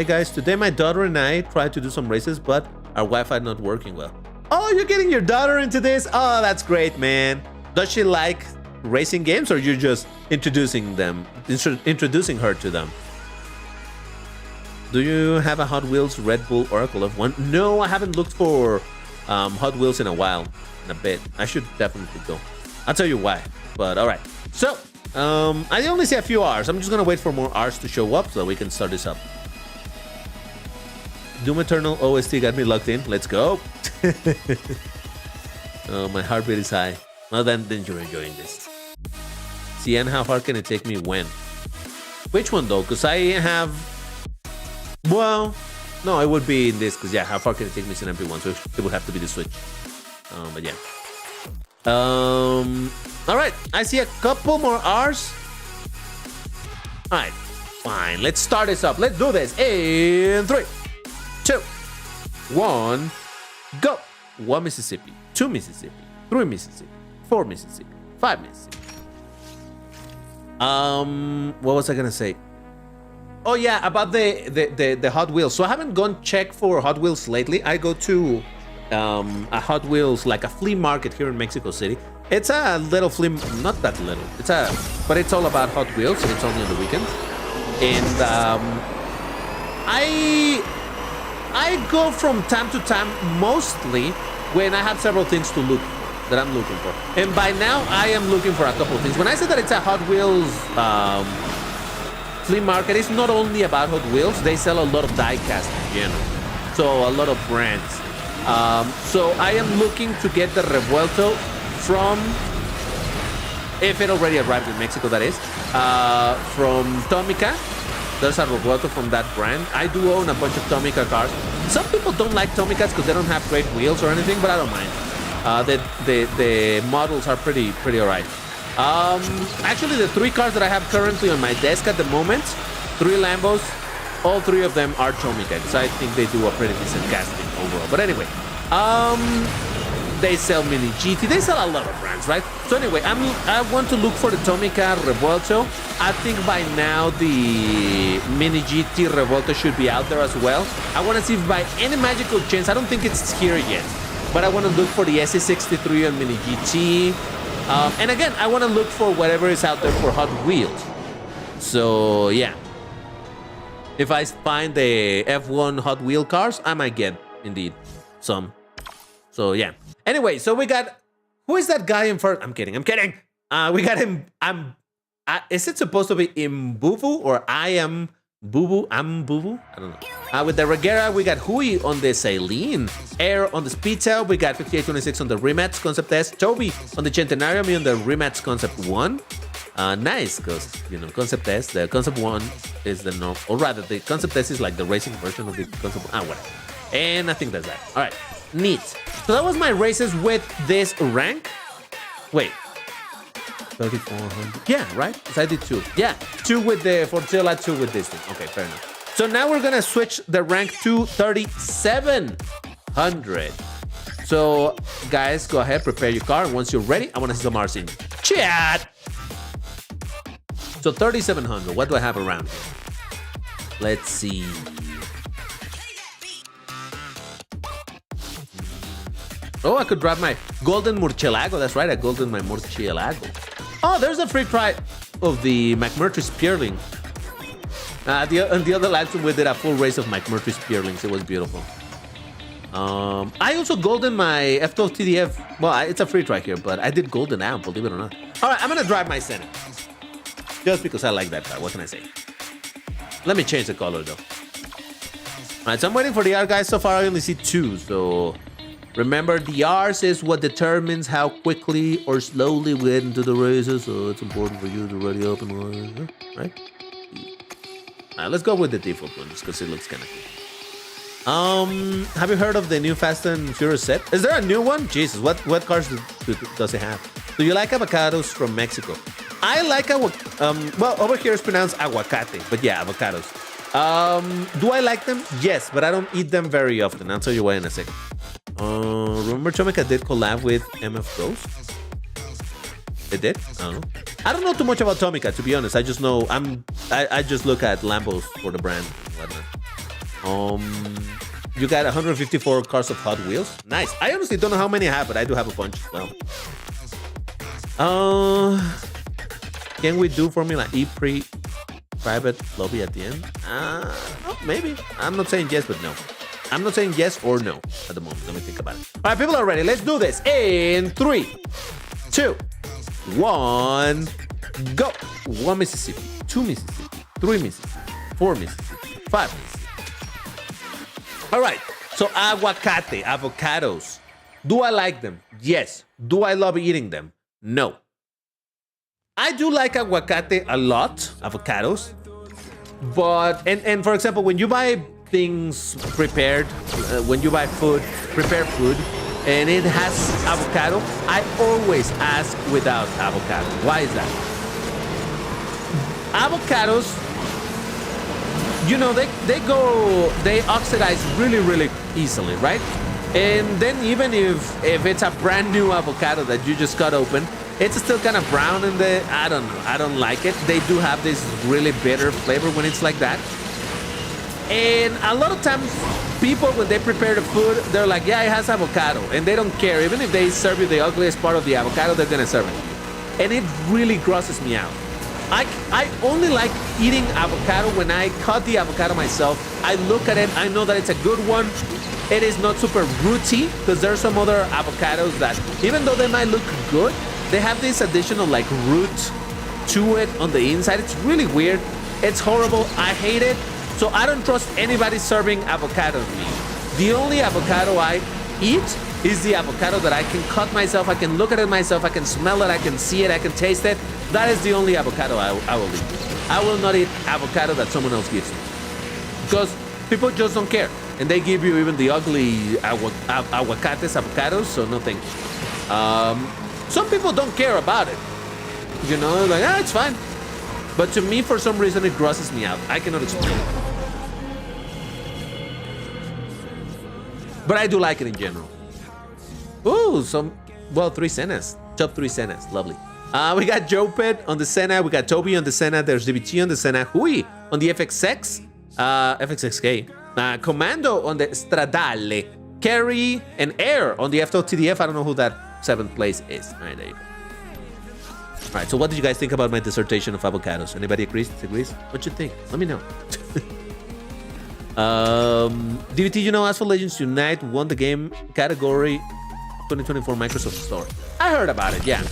guys, today my daughter and I tried to do some races, but our Wi-Fi not working well. Oh, you're getting your daughter into this? Oh, that's great, man. Does she like racing games, or you're just introducing her to them? Do you have a Hot Wheels Red Bull Oracle F1? No, I haven't looked for Hot Wheels in a while, in a bit. I should definitely go. I'll tell you why, but all right. So, I only see a few R's. I'm just gonna wait for more R's to show up so that we can start this up. Doom Eternal OST got me locked in. Let's go. Oh, my heartbeat is high. Well, then you're enjoying this. Cian, how far can it take me? When? Which one though? Because I have... Well, No, it would be in this because yeah, how far can it take me in MP1? So it would have to be the Switch. But yeah. All right, I see a couple more R's. All right, fine. Let's start this up. Let's do this in 3, 2, 1, go. 1 Mississippi, 2 Mississippi, 3 Mississippi, 4 Mississippi, 5 Mississippi. What was I gonna say? Oh yeah, about the Hot Wheels. So I haven't gone check for Hot Wheels lately. I go to a Hot Wheels, like a flea market here in Mexico City. It's a little flea, not that little. But it's all about Hot Wheels, and it's only on the weekend. And I go from time to time, mostly when I have several things to look that I'm looking for. And by now, I am looking for a couple of things. When I say that it's a Hot Wheels flea market, it's not only about Hot Wheels. They sell a lot of die-cast in general. So a lot of brands. So I am looking to get the Revuelto from, if it already arrived in Mexico, that is, from Tomica. There's a Revuelto from that brand. I do own a bunch of Tomica cars. Some people don't like Tomicas because they don't have great wheels or anything, but I don't mind. The models are pretty alright. Actually, the 3 cars that I have currently on my desk at the moment, 3 Lambos, all 3 of them are Tomica, because I think they do a pretty decent casting overall. But anyway, they sell Mini GT. They sell a lot of brands, right? So anyway, I want to look for the Tomica Revuelto. I think by now the Mini GT Revuelto should be out there as well. I want to see if by any magical chance, I don't think it's here yet, but I want to look for the SC63 on Mini GT. And again, I want to look for whatever is out there for Hot Wheels. So yeah, if I find the F1 Hot Wheel cars, I might get indeed some. So yeah. Anyway, so we got, who is that guy in first? I'm kidding. We got him. Is it supposed to be Imbuvu or I am Bubu? I'm Bubu? I don't know. With the Regera, we got Hui on the Saline, Air on the Speed Tail, we got 5826 on the Rematch Concept S, Toby on the Centenario, me on the Rematch Concept 1. Nice, because, you know, Concept S, the Concept 1 is the norm, or rather, the Concept S is like the racing version of the Concept 1. Whatever. And I think that's that. All right, neat. So that was my races with this rank. Wait. 3,400. Yeah, right? Because I did 2. Yeah, 2 with the Fortilla, 2 with this thing. Okay, fair enough. So now we're gonna switch the rank to 3,700. So guys, go ahead, prepare your car. And once you're ready, I wanna see some R's in chat. So 3,700, what do I have around here? Let's see. Oh, I could grab my Golden Murcielago. That's right, I golden my Murcielago. Oh, there's a free try of the McMurtry Spearling. The other live stream we did a full race of McMurtry Spearlings. It was beautiful. I also golden my F12 TDF. Well, it's a free try here, but I did golden out, believe it or not. All right, I'm gonna drive my Senate. Just because I like that car, what can I say? Let me change the color though. All right, so I'm waiting for the R, guys. So far, I only see 2, so... Remember, the R's is what determines how quickly or slowly we get into the races, so it's important for you to ready up and run, right? Alright, let's go with the default one, just because it looks kind of cool. Have you heard of the new Fast and Furious set? Is there a new one? Jesus, what cars does it have? Do you like avocados from Mexico? I like well, over here it's pronounced aguacate, but yeah, avocados. Do I like them? Yes, but I don't eat them very often. I'll tell you why in a second. Remember Tomica did collab with MF Ghost? They did? I don't know too much about Tomica, to be honest. I just know I just look at Lambos for the brand and whatnot. You got 154 cars of Hot Wheels. Nice. I honestly don't know how many I have, but I do have a bunch as well. Can we do Formula E private lobby at the end? Oh, maybe. I'm not saying yes, but no. I'm not saying yes or no at the moment. Let me think about it. All right, people are ready. Let's do this in 3, 2, 1, go. 1 Mississippi, 2 Mississippi, 3 Mississippi, 4 Mississippi, 5 Mississippi. All right, so aguacate, avocados. Do I like them? Yes. Do I love eating them? No. I do like aguacate a lot, avocados. But, and for example, when you buy things prepared, when you buy food, prepared food, and it has avocado, I always ask without avocado. Why is that? Avocados, you know, they oxidize really easily, right? And then even if it's a brand new avocado that you just cut open, it's still kind of brown in the, I don't know, I don't like it. They do have this really bitter flavor when it's like that. And a lot of times people, when they prepare the food, they're like, yeah, it has avocado, and they don't care. Even if they serve you the ugliest part of the avocado, they're gonna serve it. And it really grosses me out. I only like eating avocado when I cut the avocado myself. I look at it, I know that it's a good one. It is not super rooty, because there are some other avocados that, even though they might look good, they have this additional like root to it on the inside. It's really weird. It's horrible. I hate it. So I don't trust anybody serving avocado to me. The only avocado I eat is the avocado that I can cut myself. I can look at it myself. I can smell it. I can see it. I can taste it. That is the only avocado I will eat. I will not eat avocado that someone else gives me, because people just don't care. And they give you even the ugly avocados, so no thank you. Some people don't care about it. You know, like, ah, it's fine. But to me, for some reason, it grosses me out. I cannot explain it. But I do like it in general. Ooh, well, 3 cenas. Top 3 cenas. Lovely. We got Joe Pet on the Senna. We got Toby on the Senna. There's DBT on the Senna. Hui on the FXX. FXXK. Commando on the Stradale. Carry and Air on the FTDF. I don't know who that 7th place is. All right, there you go. All right, so what did you guys think about my dissertation of avocados? Anybody agrees, disagrees? What you think? Let me know. DVT, you know, Asphalt Legends Unite won the game category 2024 Microsoft Store. I heard about it, yeah.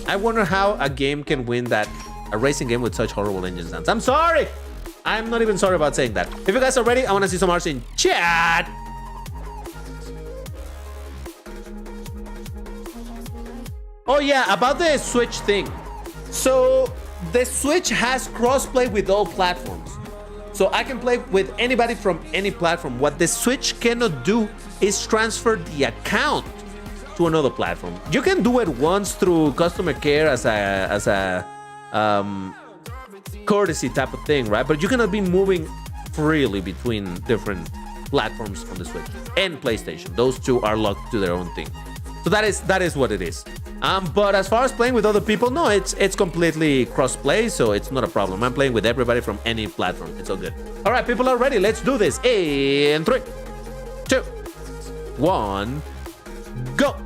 I wonder how a game can win that, a racing game with such horrible engine designs. I'm sorry! I'm not even sorry about saying that. If you guys are ready, I want to see some hearts in chat. Oh yeah, about the Switch thing. So the Switch has crossplay with all platforms. So I can play with anybody from any platform. What the Switch cannot do is transfer the account to another platform. You can do it once through customer care as a courtesy type of thing, right? But you cannot be moving freely between different platforms on the Switch and PlayStation. Those two are locked to their own thing. So that is what it is. But as far as playing with other people, no, it's completely cross-play, so it's not a problem. I'm playing with everybody from any platform. It's all good. All right, people are ready. Let's do this. In 3, 2, 1, go.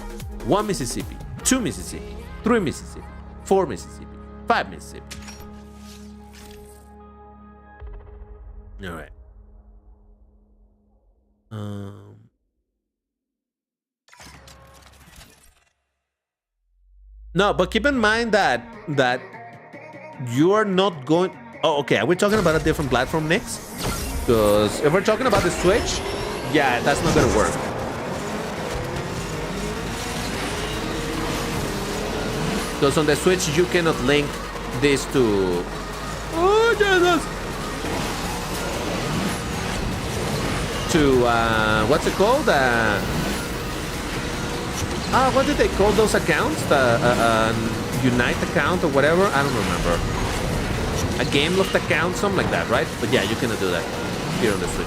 1 Mississippi, 2 Mississippi, 3 Mississippi, 4 Mississippi, 5 Mississippi. All right. No, but keep in mind that you are not going. Oh, okay. Are we talking about a different platform next? Because if we're talking about the Switch, yeah, that's not gonna work. Because on the Switch you cannot link this to. Oh Jesus! To what's it called? What did they call those accounts? Unite account or whatever? I don't remember. A game loft account, something like that, right? But yeah, you cannot do that here on the Switch.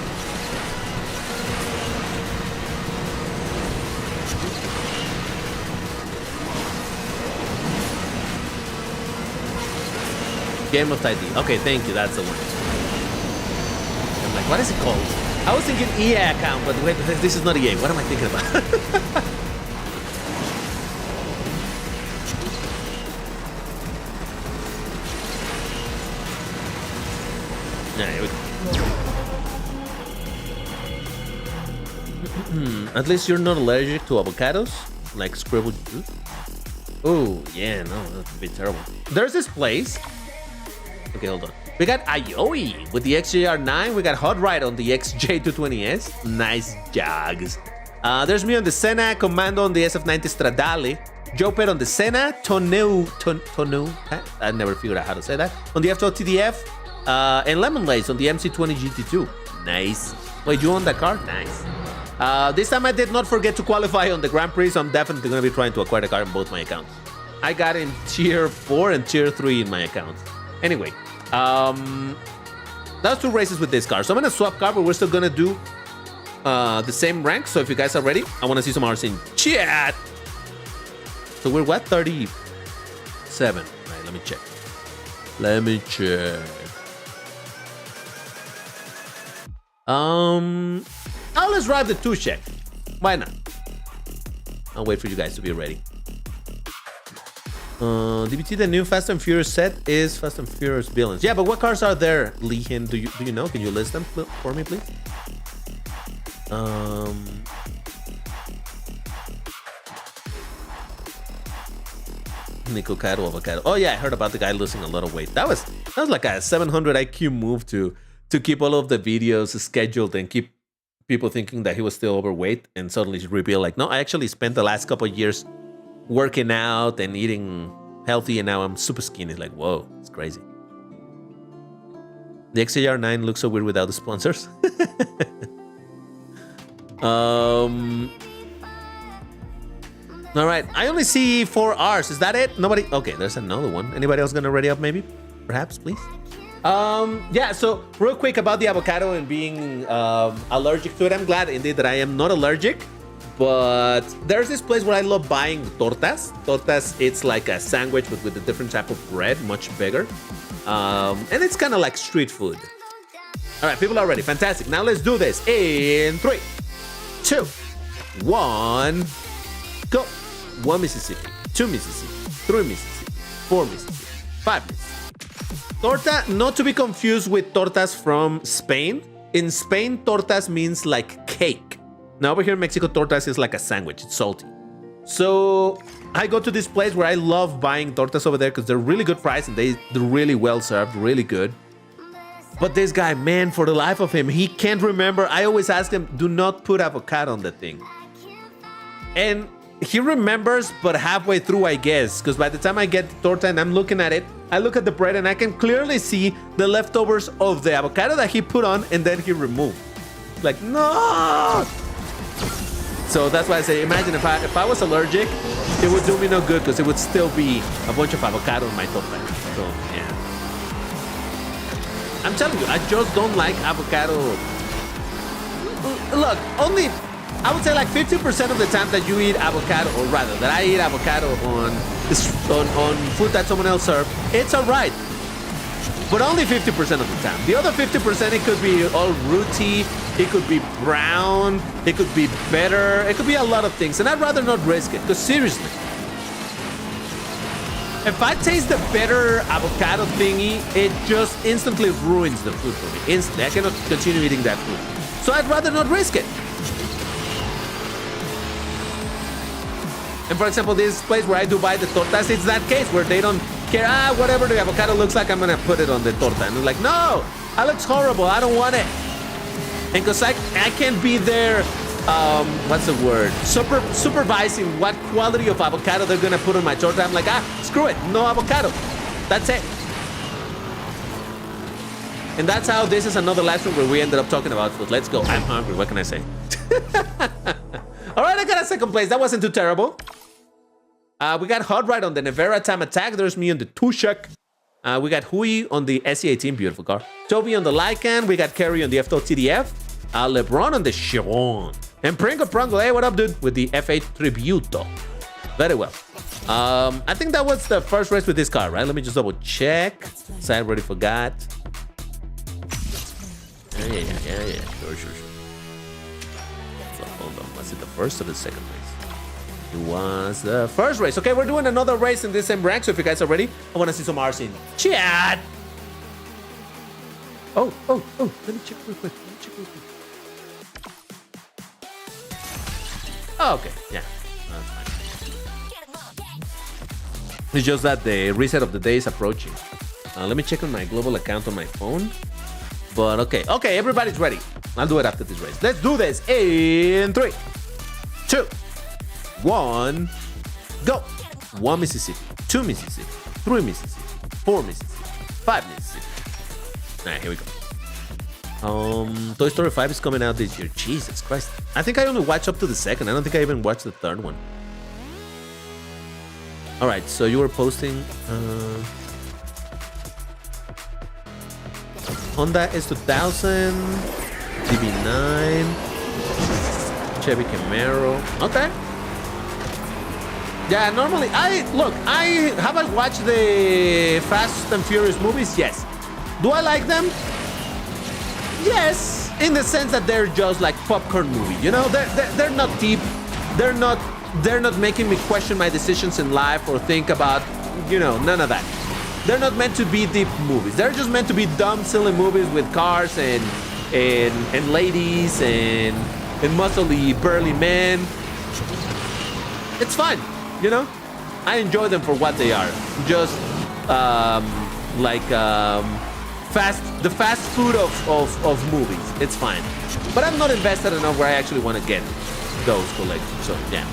Game of ID. Okay, thank you. That's the one. I'm like, what is it called? I was thinking EA account, but wait, this is not EA. What am I thinking about? Yeah, here we go. At least you're not allergic to avocados, like scribbled juice. Oh, yeah, no, that would be terrible. There's this place. Okay, hold on. We got Aioi with the XJR9. We got Hot Ride on the XJ220S. Nice jogs. There's me on the Senna, Commando on the SF90 Stradale, Joper on the Senna, Toneu, I never figured out how to say that, on the F12 TDF, and Lemon Lace on the MC20 GT2. Nice. Wait, you own that car? Nice. This time I did not forget to qualify on the Grand Prix, so I'm definitely going to be trying to acquire the car in both my accounts. I got in tier 4 and tier 3 in my accounts. Anyway, that's 2 races with this car. So I'm going to swap car, but we're still going to do the same rank. So if you guys are ready, I want to see some R's in chat. So we're what? 37. All right, let me check. Now let's drive the 2 check. Why not? I'll wait for you guys to be ready. DBT, the new Fast and Furious set is Fast and Furious villains. Yeah, but what cars are there, Leehan? Do you know? Can you list them for me, please? Nico Caro Avocado. Oh yeah, I heard about the guy losing a lot of weight. That was like a 700 IQ move to keep all of the videos scheduled and keep people thinking that he was still overweight, and suddenly reveal like, no, I actually spent the last couple of years working out and eating healthy, and now I'm super skinny. Like, whoa, it's crazy. The XJR9 looks so weird without the sponsors. All right, I only see 4 R's. Is that it? Nobody? Okay, there's another one. Anybody else gonna ready up maybe? Perhaps, please? Yeah, so real quick about the avocado and being allergic to it. I'm glad indeed that I am not allergic, but there's this place where I love buying tortas. Tortas, it's like a sandwich but with a different type of bread, much bigger. And it's kind of like street food. All right, people are ready. Fantastic. Now let's do this in 3, 2, 1, go. 1 Mississippi, 2 Mississippi, 3 Mississippi, 4 Mississippi, 5 Mississippi. Torta, not to be confused with tortas from Spain. In Spain, tortas means like cake. Now over here in Mexico, tortas is like a sandwich. It's salty. So I go to this place where I love buying tortas over there because they're really good price and they're really well served, really good. But this guy, man, for the life of him, he can't remember. I always ask him, do not put avocado on the thing. And he remembers, but halfway through, I guess, because by the time I get the torta and I'm looking at it, I look at the bread and I can clearly see the leftovers of the avocado that he put on and then he removed. Like, no! So that's why I say, imagine if I was allergic, it would do me no good because it would still be a bunch of avocado in my torta. So, yeah. I'm telling you, I just don't like avocado. Look, only... I would say like 50% of the time that you eat avocado, or rather that I eat avocado on food that someone else served, it's all right. But only 50% of the time. The other 50%, it could be all rooty, it could be brown, it could be better, it could be a lot of things. And I'd rather not risk it, because seriously, if I taste the better avocado thingy, it just instantly ruins the food for me. Instantly, I cannot continue eating that food. So I'd rather not risk it. And for example, this place where I do buy the tortas, it's that case where they don't care. Whatever the avocado looks like, I'm gonna put it on the torta. And I'm like, no, that looks horrible. I don't want it. And because I can't be there, what's the word? Supervising what quality of avocado they're gonna put on my torta. I'm like, screw it, no avocado. That's it. And that's how this is another live stream where we ended up talking about food. Let's go. I'm hungry. What can I say? All right, I got a second place. That wasn't too terrible. We got Hot Ride on the Nevera Time Attack. There's me on the Tushak. We got Hui on the SE18. Beautiful car. Toby on the Lycan. We got Kerry on the F-Dot TDF. LeBron on the Chiron. And Pringle Prongle. Hey, what up, dude? With the F8 Tributo. Very well. I think that was the first race with this car, right? Let me just double check. So I already forgot. Yeah. Sure. So hold on. Was it the first or the second race? It was the first race. Okay, we're doing another race in this same rank. So if you guys are ready, I want to see some R's in chat. Oh. Let me check real quick. Oh, okay. Yeah. That's fine. It's just that the reset of the day is approaching. Let me check on my global account on my phone. But okay, everybody's ready. I'll do it after this race. Let's do this in 3, 2, 1, go. 1 Mississippi, 2 Mississippi, 3 Mississippi, 4 Mississippi, 5 Mississippi. All right, here we go. Toy Story 5 is coming out this year. Jesus Christ. I think I only watched up to the second. I don't think I even watched the third one. Alright, so you were posting Honda S2000, DB9, Chevy Camaro. Okay. Yeah, normally have I watched the Fast and Furious movies? Yes. Do I like them? Yes, in the sense that they're just like popcorn movie. You know, they're not deep. They're not making me question my decisions in life or think about, you know, none of that. They're not meant to be deep movies. They're just meant to be dumb, silly movies with cars and ladies and muscly, burly men. It's fine, you know. I enjoy them for what they are. Just the fast food of movies. It's fine, but I'm not invested enough where I actually want to get those collections. So yeah.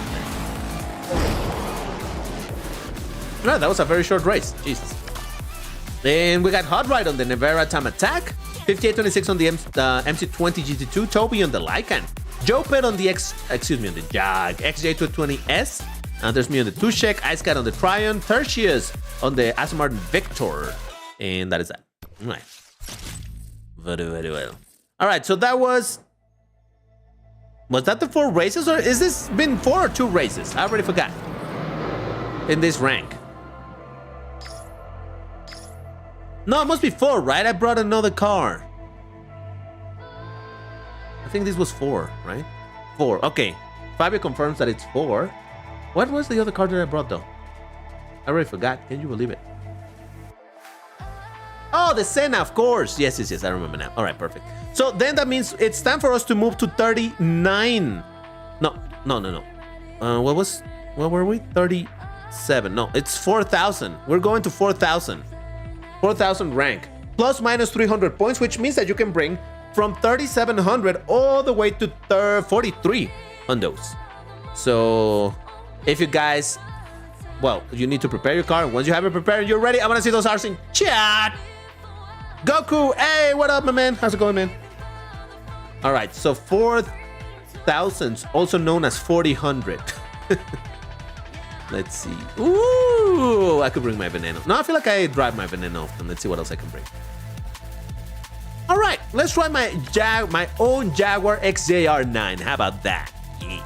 No, that was a very short race. Jesus. And we got Hot Ride on the Nevera Time Attack, 5826 on the MC20 GT2, Toby on the Lycan, Joe Pet on the on the Jag XJ220S. There's me on the Tushek, Ice Cat on the Tryon, Tertius on the Aston Martin Victor, and that is that. All right. Very, very well. All right, so that was that the 4 races, or is this been 4 or 2 races? I already forgot. In this rank. No, it must be 4, right? I brought another car. I think this was 4, right? 4. Okay. Fabio confirms that it's 4. What was the other car that I brought, though? I already forgot. Can you believe it? Oh, the Senna, of course. Yes. I remember now. All right, perfect. So then that means it's time for us to move to 39. No. What were we? 37. No, it's 4,000. We're going to 4,000. 4,000 rank. Plus minus 300 points, which means that you can bring from 3,700 all the way to 43 on those. So if you guys, well, you need to prepare your car. And once you have it prepared and you're ready, I want to see those R's in chat. Goku, hey, what up, my man? How's it going, man? All right, so 4,000, also known as 4,000. Let's see. Ooh, I could bring my Veneno. No, I feel like I drive my Veneno often. Let's see what else I can bring. All right, let's try my own Jaguar XJR9. How about that? Yeah.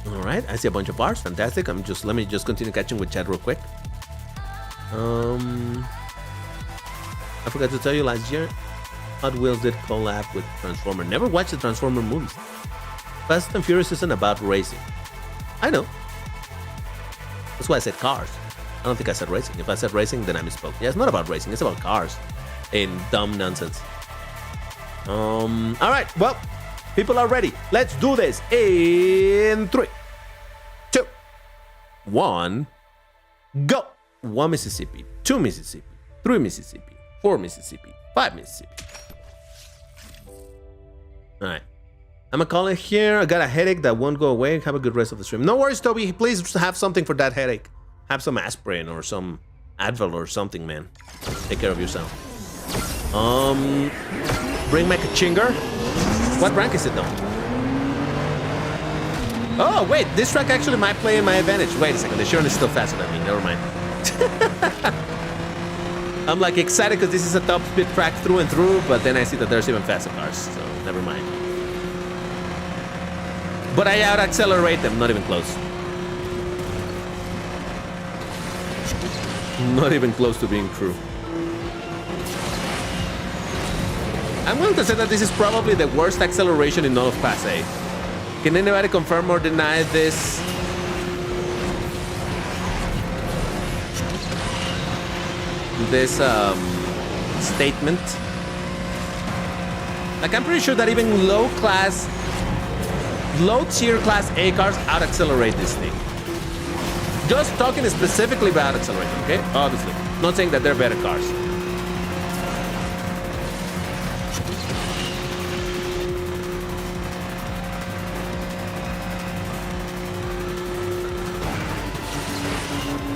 All right, I see a bunch of bars. Fantastic. Let me just continue catching with chat real quick. I forgot to tell you last year, Hot Wheels did collab with Transformer. Never watched the Transformer movies. Fast and Furious isn't about racing. I know. That's why I said cars. I don't think I said racing. If I said racing, then I misspoke. Yeah, it's not about racing. It's about cars and dumb nonsense. All right. Well, people are ready. Let's do this in 3, 2, 1, go. 1 Mississippi, 2 Mississippi, 3 Mississippi, 4 Mississippi, 5 Mississippi. All right. I'm gonna call it here. I got a headache that won't go away. Have a good rest of the stream. No worries, Toby. Please have something for that headache. Have some aspirin or some Advil or something, man. Take care of yourself. Bring my Kachinger. What rank is it though? Oh wait, this track actually might play in my advantage. Wait a second, the Sharon is still faster than me. Never mind. I'm like excited because this is a top speed track through and through, but then I see that there's even faster cars, so never mind. But I out accelerate them, not even close. Not even close to being true. I'm going to say that this is probably the worst acceleration in all of Class A. Can anybody confirm or deny this? Statement? Like, I'm pretty sure that even low tier Class A cars out accelerate this thing. Just talking specifically about acceleration, okay? Obviously. Not saying that they're better cars.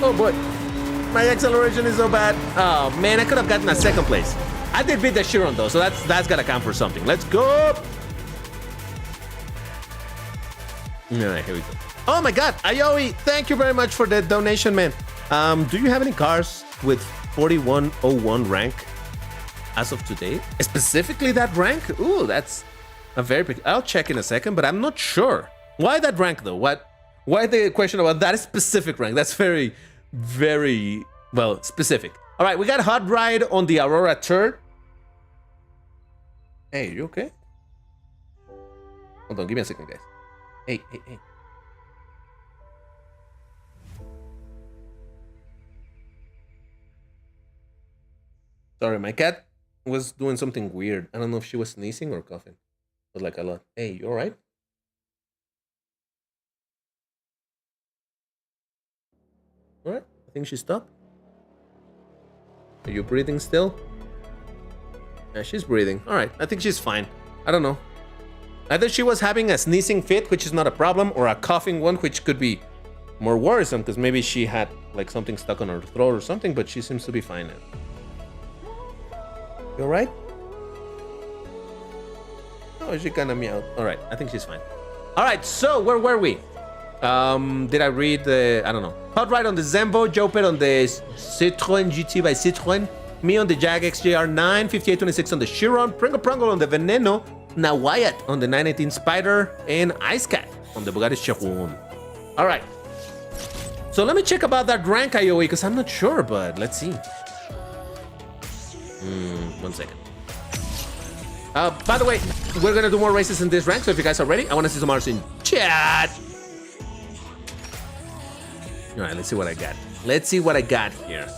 Oh boy. My acceleration is so bad. Oh man, I could have gotten a second place. I did beat the Chiron though, so that's gotta count for something. Let's go. All right, here we go. Oh my God, Ayoe, thank you very much for the donation, man. Do you have any cars with 4101 rank as of today? Specifically that rank? Ooh, that's a very big. I'll check in a second, but I'm not sure. Why that rank though? Why the question about that specific rank? That's very, very well specific. All right, we got Hot Ride on the Aurora turret. Hey, you okay? Hold on, give me a second, guys. Hey. Sorry, my cat was doing something weird. I don't know if she was sneezing or coughing. But like a lot. Hey, you alright? Alright, I think she stopped. Are you breathing still? Yeah, she's breathing. Alright, I think she's fine. I don't know. Either she was having a sneezing fit, which is not a problem, or a coughing one, which could be more worrisome, because maybe she had like something stuck on her throat or something, but she seems to be fine now. You alright? Oh, she kind of meowed. Alright, I think she's fine. Alright, so where were we? Did I read the... I don't know. Hot Ride on the Zembo, Jopet on the Citroën GT by Citroën, me on the Jag XJR9, 5826 on the Chiron, Pringle on the Veneno, Nawayat on the 918 Spider, and Ice Cat on the Bugatti Chiron. Alright. So let me check about that rank, Ayoe, because I'm not sure, but let's see. 1 second. By the way, we're gonna do more races in this rank, so if you guys are ready, I want to see some R's in chat. All right, let's see what I got. Let's see what I got here.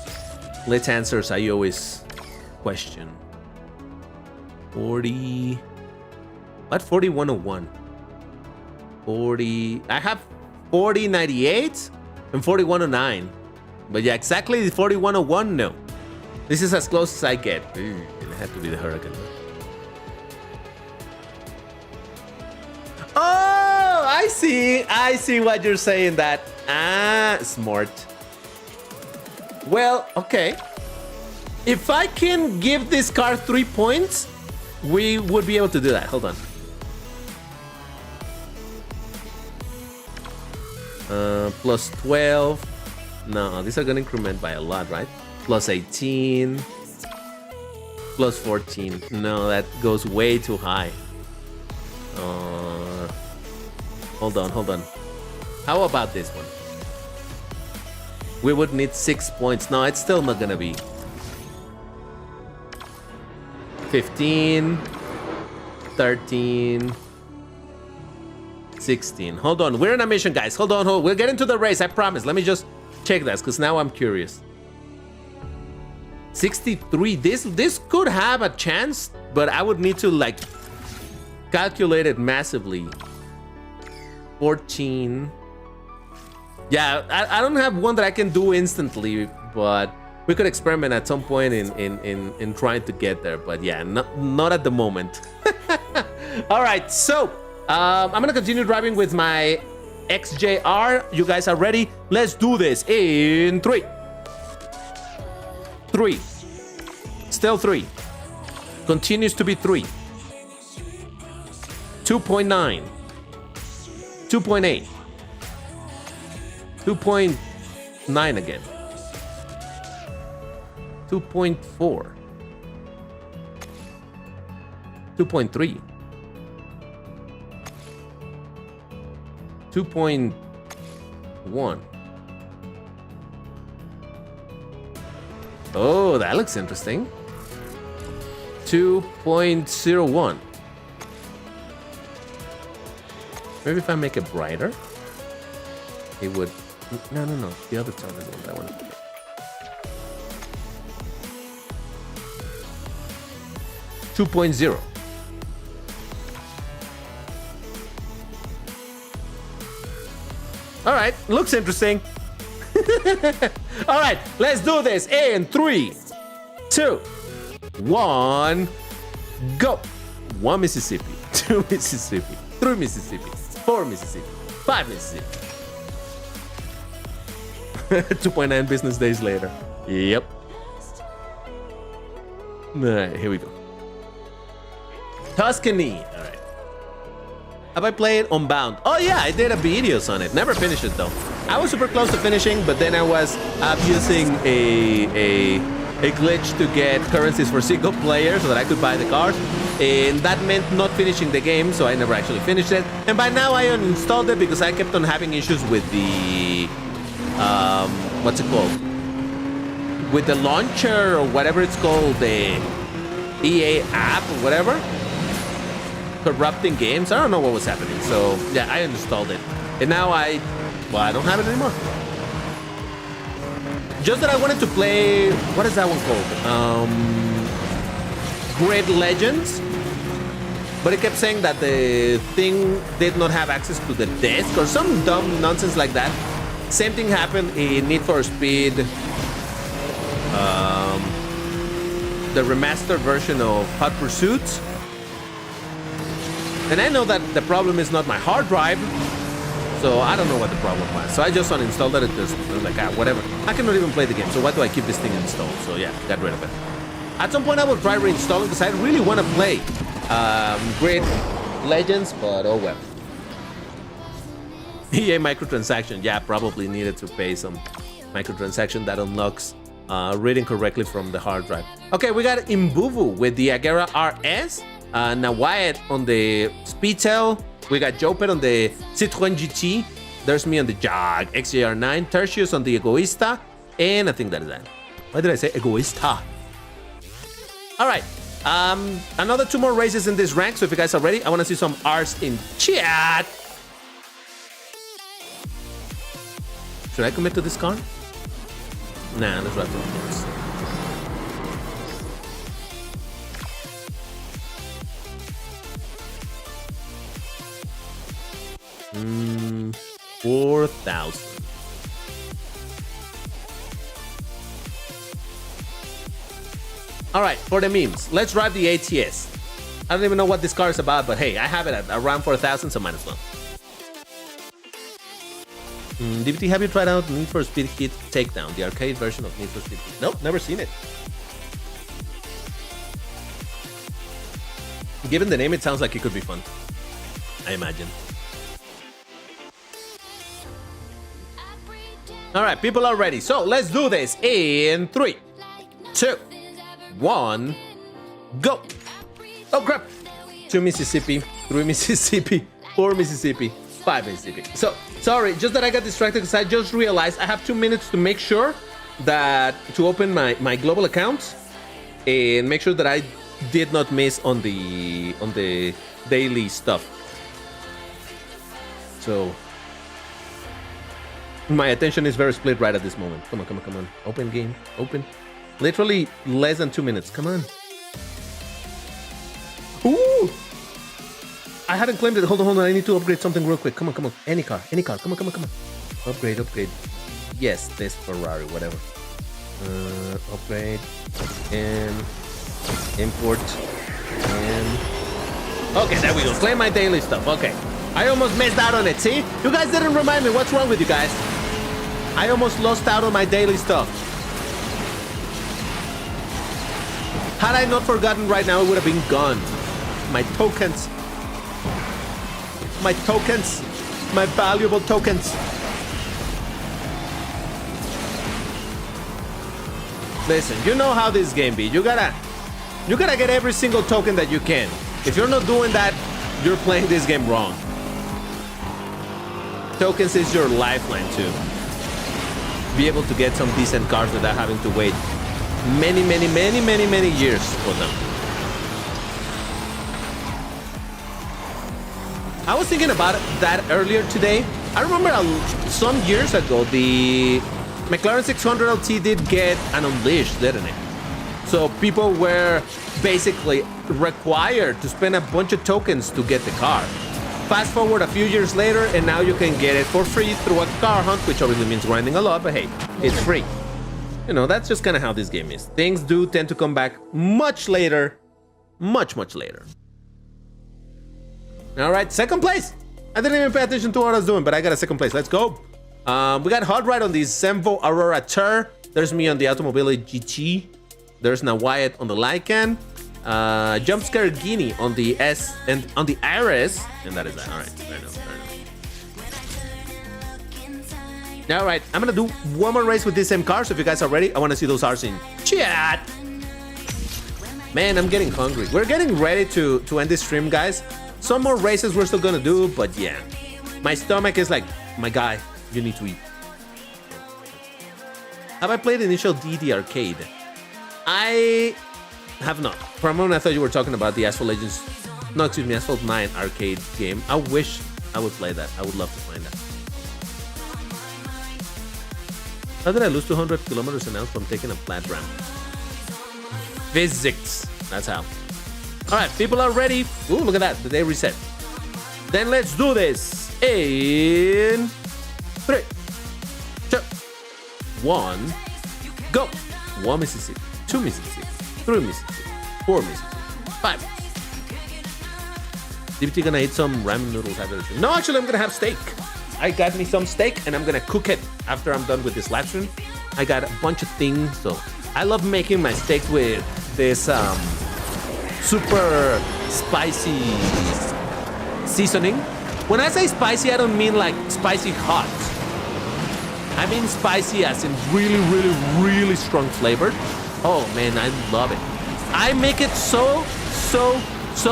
Let's answer Ayoe's question. 40. What? 4101. 40. I have 4098 and 4109. But yeah, exactly 4101. No. This is as close as I get. It had to be the Hurricane. Oh, I see what you're saying. That smart. Well, okay. If I can give this car 3 points, we would be able to do that. Hold on. Plus 12. No, these are gonna increment by a lot, right? Plus 18. Plus 14. No, that goes way too high. Hold on. How about this one? We would need 6 points. No, it's still not gonna be. 15, 13, 16. Hold on, we're in a mission, guys. Hold on. We'll get into the race, I promise. Let me just check this, because now I'm curious. 63. This could have a chance, but I would need to like calculate it massively. 14. Yeah, I don't have one that I can do instantly, but we could experiment at some point in trying to get there. But yeah, not at the moment. All right, so I'm gonna continue driving with my XJR. You guys are ready? Let's do this in 3. 3. Still 3. Continues to be 3. 2.9. 2.8. 2.9 again. 2.4. 2.3. 2.1. Oh, that looks interesting. 2.01. Maybe if I make it brighter, it would. No. The other side is the one that I want to. 2.0. All right, looks interesting. All right, let's do this in 3, 2, 1, go. 1 Mississippi, 2 Mississippi, 3 Mississippi, 4 Mississippi, 5 Mississippi. 2.9 business days later. Yep. Alright, here we go. Tuscany. Alright. Have I played Unbound? Oh yeah, I did a videos on it. Never finished it though. I was super close to finishing, but then I was abusing a glitch to get currencies for single player so that I could buy the cars. And that meant not finishing the game, so I never actually finished it. And by now I uninstalled it because I kept on having issues with the what's it called? With the launcher or whatever it's called, the EA app or whatever. Corrupting games. I don't know what was happening. So yeah, I uninstalled it. And now I don't have it anymore. Just that I wanted to play, what is that one called? Grid Legends. But it kept saying that the thing did not have access to the disk or some dumb nonsense like that. Same thing happened in Need for Speed, the remastered version of Hot Pursuit. And I know that the problem is not my hard drive, so I don't know what the problem was. So I just uninstalled it. I was like, whatever. I cannot even play the game, so why do I keep this thing installed? So yeah, got rid of it. At some point I will try reinstalling because I really want to play Grid Legends, but oh well. EA microtransaction, yeah, probably needed to pay some microtransaction that unlocks reading correctly from the hard drive. Okay, we got Imbuvu with the Agera RS, Nawayet on the Speedtail, we got Jopet on the Citroën GT, there's me on the Jag XJR9, Tertius on the Egoista, and I think that is that. Why did I say Egoista? Alright, another 2 more races in this rank, so if you guys are ready, I want to see some R's in chat. Should I commit to this car? Nah, let's ride for the kids. Hmm, 4,000. All right, for the memes, let's drive the ATS. I don't even know what this car is about, but hey, I have it at around 4,000, so might as well. DVT, have you tried out Need for Speed Heat Takedown, the arcade version of Need for Speed Heat? Nope, never seen it. Given the name, it sounds like it could be fun. I imagine. All right, people are ready. So let's do this in 3, 2, 1, go. Oh crap. 2 Mississippi, 3 Mississippi, 4 Mississippi, 5 Mississippi. So sorry, just that I got distracted because I just realized I have 2 minutes to make sure that to open my global account and make sure that I did not miss on the daily stuff. So my attention is very split right at this moment. Come on, come on, come on. Open game, open. Literally less than 2 minutes. Come on. Ooh! I hadn't claimed it. Hold on, hold on. I need to upgrade something real quick. Come on, come on. Any car, any car. Come on, come on, come on. Upgrade, upgrade. Yes, this Ferrari, whatever. Upgrade and import and. Okay, there we go. Claim my daily stuff. Okay. I almost missed out on it. See? You guys didn't remind me. What's wrong with you guys? I almost lost out on my daily stuff. Had I not forgotten right now, it would have been gone. My tokens. My tokens. My valuable tokens. Listen, you know how this game be. You gotta get every single token that you can. If you're not doing that, you're playing this game wrong. Tokens is your lifeline to be able to get some decent cars without having to wait many years for them. I was thinking about that earlier today. I remember some years ago the McLaren 600 LT did get an Unleashed, didn't it? So people were basically required to spend a bunch of tokens to get the car. Fast forward a few years later, and now you can get it for free through a car hunt, which obviously means grinding a lot, but hey, it's free. You know, that's just kind of how this game is. Things do tend to come back much later. Much later. All right, second place. I didn't even pay attention to what I was doing, but I got a second place. Let's go. We got hot ride on the Zenvo Aurora Tour. There's me on the Automobile GT. There's Nawayet on the Lycan. Jumpscare Guinea on the S and on the RS. And that is that. All right. Fair enough. All right. I'm going to do one more race with this same car. So if you guys are ready, I want to see those R's in chat. Man, I'm getting hungry. We're getting ready to end this stream, guys. Some more races we're still going to do. But yeah, my stomach is like, my guy, you need to eat. Have I played initial DD Arcade? I have not. For a moment, I thought you were talking about the Asphalt Legends. No, excuse me, Asphalt 9 arcade game. I wish I would play that. I would love to find that. How did I lose 200 kilometers an hour from taking a flat ramp? Physics. That's how. All right, people are ready. Ooh, look at that. The day reset. Then let's do this. In 3, 2, 1, go. 1 Mississippi, 2 Mississippi, 3 Mississippi, 4 Mississippi, 5. DBT gonna eat some ramen noodles after the stream? No, actually, I'm gonna have steak. I got me some steak and I'm gonna cook it after I'm done with this live stream. I got a bunch of things, so I love making my steak with this super spicy seasoning. When I say spicy, I don't mean like spicy hot. I mean spicy as in really, really, really strong flavored. Oh man, I love it. I make it so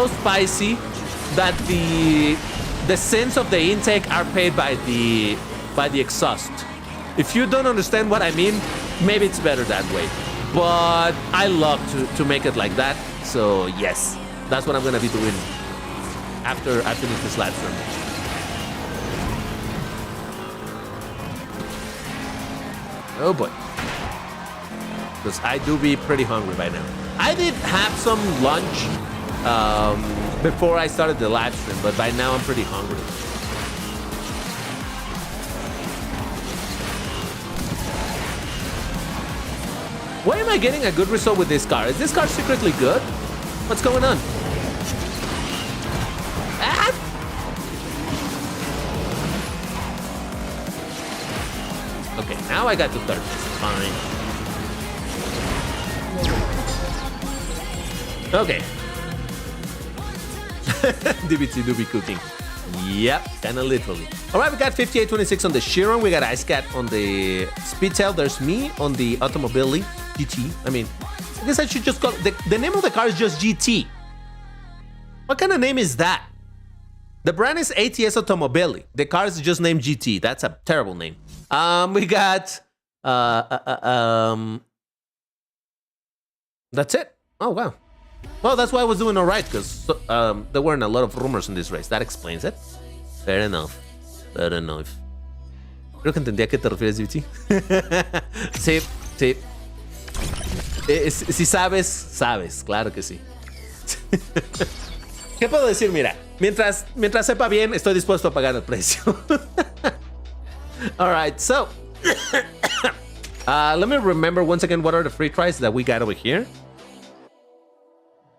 spicy that the sins of the intake are paid by the exhaust. If you don't understand what I mean, maybe it's better that way. But I love to make it like that. So yes, that's what I'm gonna be doing after I finish this live stream. Oh boy. Because I do be pretty hungry by now. I did have some lunch before I started the live stream, but by now I'm pretty hungry. Why am I getting a good result with this car? Is this car secretly good? What's going on? Ah! Okay, now I got to third. Fine. Okay. DBT do be cooking. Yep, kind of literally. All right, we got 5826 on the Chiron. We got Ice Cat on the Speedtail. There's me on the Automobile GT. I mean, I guess I should just call it, the name of the car is just GT. What kind of name is that? The brand is ATS Automobile. The car is just named GT. That's a terrible name. We got that's it. Oh wow. Well, that's why I was doing all right, because there weren't a lot of rumors in this race. That explains it. Fair enough. Fair enough. Creo que entendí a qué te refieres, DBT. Sí, sí. Si sabes, sabes. Claro que sí. ¿Qué puedo decir? Mira, mientras sepa bien, estoy dispuesto a pagar el precio. All right, so let me remember once again what are the free tries that we got over here.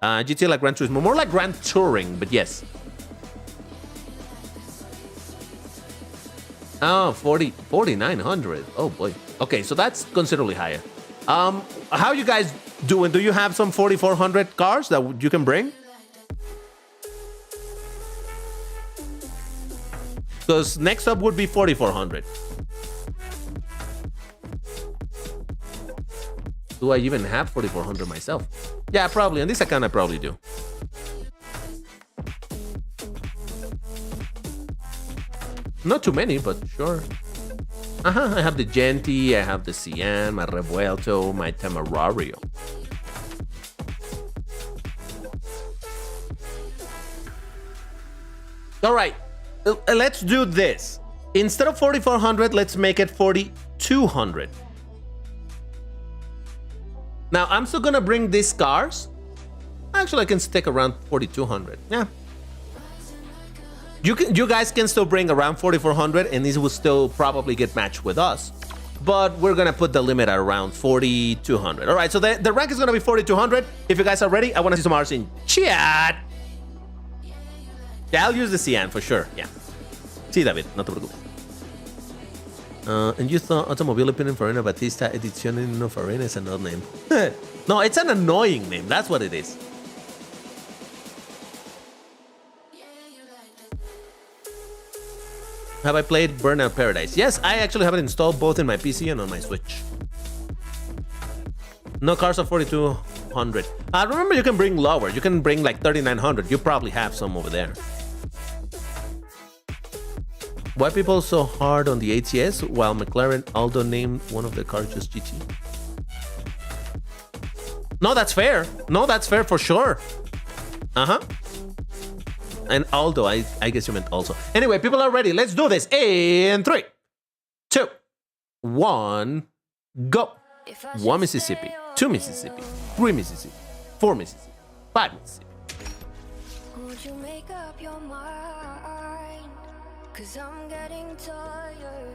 GTA like Gran Turismo, more like Grand Touring, but yes. Oh, 4,900. Oh boy. Okay, so that's considerably higher. How you guys doing? Do you have some 4,400 cars that you can bring? Because next up would be 4,400. Do I even have 4,400 myself? Yeah, probably. On this account, I probably do. Not too many, but sure. I have the Genti, I have the Cian, my Revuelto, my Temerario. All right, let's do this. Instead of 4,400, let's make it 4,200. Now, I'm still gonna bring these cars. Actually, I can stick around 4,200. Yeah. You guys can still bring around 4,400, and these will still probably get matched with us. But we're gonna put the limit at around 4,200. All right, so the rank is gonna be 4,200. If you guys are ready, I want to see some R's in chat. Yeah, I'll use the Cian for sure. Yeah. Sí, David, no te preocupes. And you thought Automobile Pininfarina Batista Edizione Farina is another name. No, it's an annoying name. That's what it is. Have I played Burnout Paradise? Yes, I actually have it installed both in my PC and on my Switch. No cars of 4200. Remember, you can bring lower. You can bring like 3900. You probably have some over there. Why people so hard on the ATS while McLaren Aldo named one of the cars just GT? No, that's fair. No, that's fair for sure. Uh-huh. And Aldo, I guess you meant also. Anyway, people are ready. Let's do this. In 3, 2, 1, go. 1 Mississippi, 2 Mississippi, 3 Mississippi, 4 Mississippi, 5 Mississippi. Would you make up your mind? 'Cause I'm getting tired.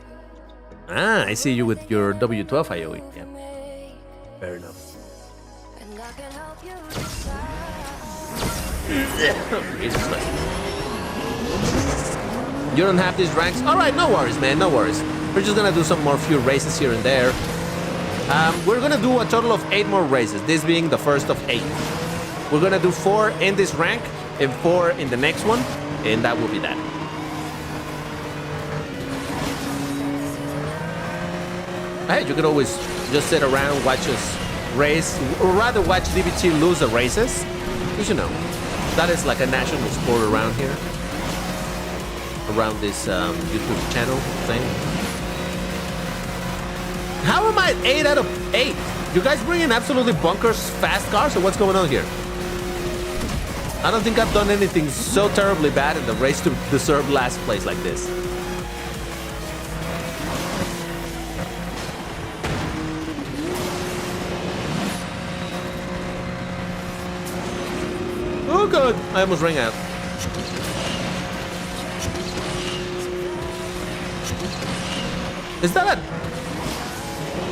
I see you with your W12 IOE. Yeah. Fair enough. And I can help you decide. Jesus Christ. You don't have these ranks? Alright, no worries, man, no worries. We're just gonna do some more few races here and there. We're gonna do a total of 8 more races, this being the first of 8. We're gonna do 4 in this rank and 4 in the next one, and that will be that. Hey, you could always just sit around, watch us race, or rather watch DBT lose the races. Because, you know, that is like a national sport around here. Around this YouTube channel thing. How am I at 8 out of 8? You guys bringing absolutely bunkers fast cars, or what's going on here? I don't think I've done anything so terribly bad in the race to deserve last place like this. Oh god, I almost ran out. Is that a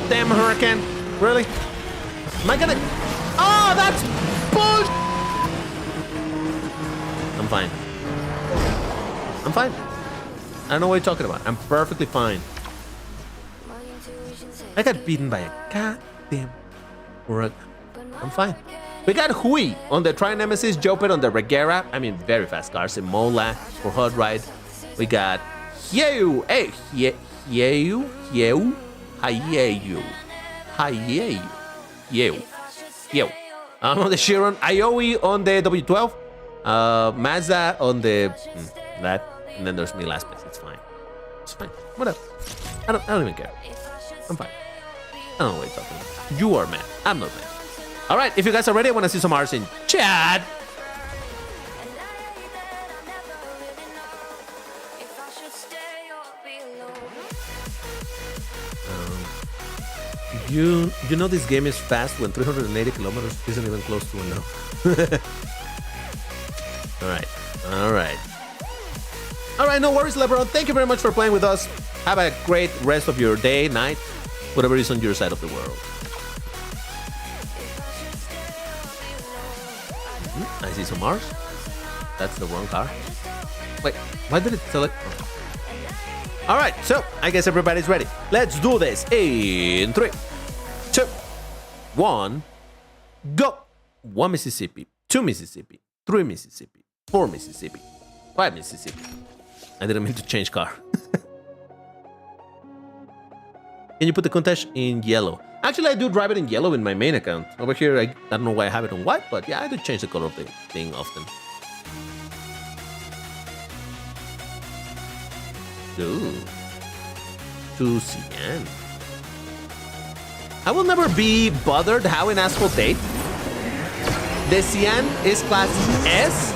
damn hurricane? Really? Am I gonna... Oh, that's bull... I'm fine. I'm fine. I don't know what you're talking about. I'm perfectly fine. I got beaten by a goddamn hurricane. I'm fine. We got Hui on the Tri-Nemesis, Jopet on the Regera. I mean, very fast cars. And Mola for Hot Ride. We got Yeu. Hey, Yeu. I'm on the Chiron. Ioe on the W12. Mazda on the that. And then there's me last place. It's fine. It's fine. Whatever. I don't even care. I'm fine. I don't know what you're talking about. You are mad. I'm not mad. All right, if you guys are ready, I want to see some R's in chat. You know this game is fast when 380 kilometers isn't even close to 1 now. All right, no worries, LeBron. Thank you very much for playing with us. Have a great rest of your day, night, whatever is on your side of the world. I see some Mars. That's the wrong car. Wait, why did it select? Oh. All right, so I guess everybody's ready. Let's do this in 3, 2, 1, go. 1 Mississippi, 2 Mississippi, 3 Mississippi, 4 Mississippi, 5 Mississippi. I didn't mean to change car. Can you put the Countach in yellow? Actually, I do drive it in yellow in my main account. Over here, I don't know why I have it in white, but yeah, I do change the color of the thing often. Ooh. 2 cyan. I will never be bothered how in Asphalt 8 the cyan is class S,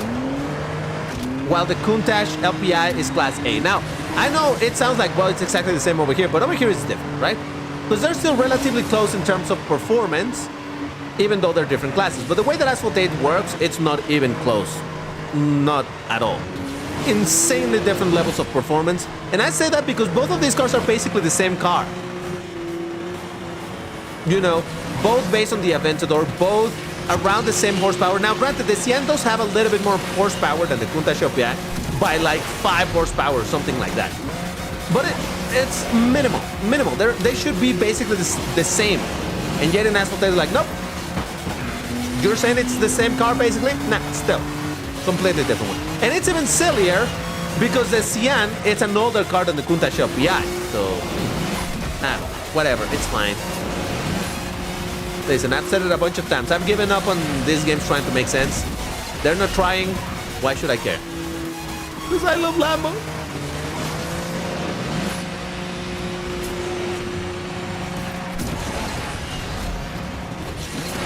while the Countach LPI is class A. Now, I know it sounds like, well, it's exactly the same over here, but over here it's different, right? Because they're still relatively close in terms of performance, even though they're different classes. But the way that Asphalt 8 works, it's not even close. Not at all. Insanely different levels of performance. And I say that because both of these cars are basically the same car. You know, both based on the Aventador, both around the same horsepower. Now, granted, the Cientos have a little bit more horsepower than the Countach LPI by like 5 horsepower or something like that. But it's minimal. They should be basically the same. And yet in Asphalt, they're like, nope. You're saying it's the same car, basically? Nah, still. Completely different one. And it's even sillier because the Cyan, it's an older car than the Countach LPI. So, I don't know. Whatever, it's fine. Listen, I've said it a bunch of times. I've given up on these games trying to make sense. They're not trying. Why should I care? Because I love Lambo.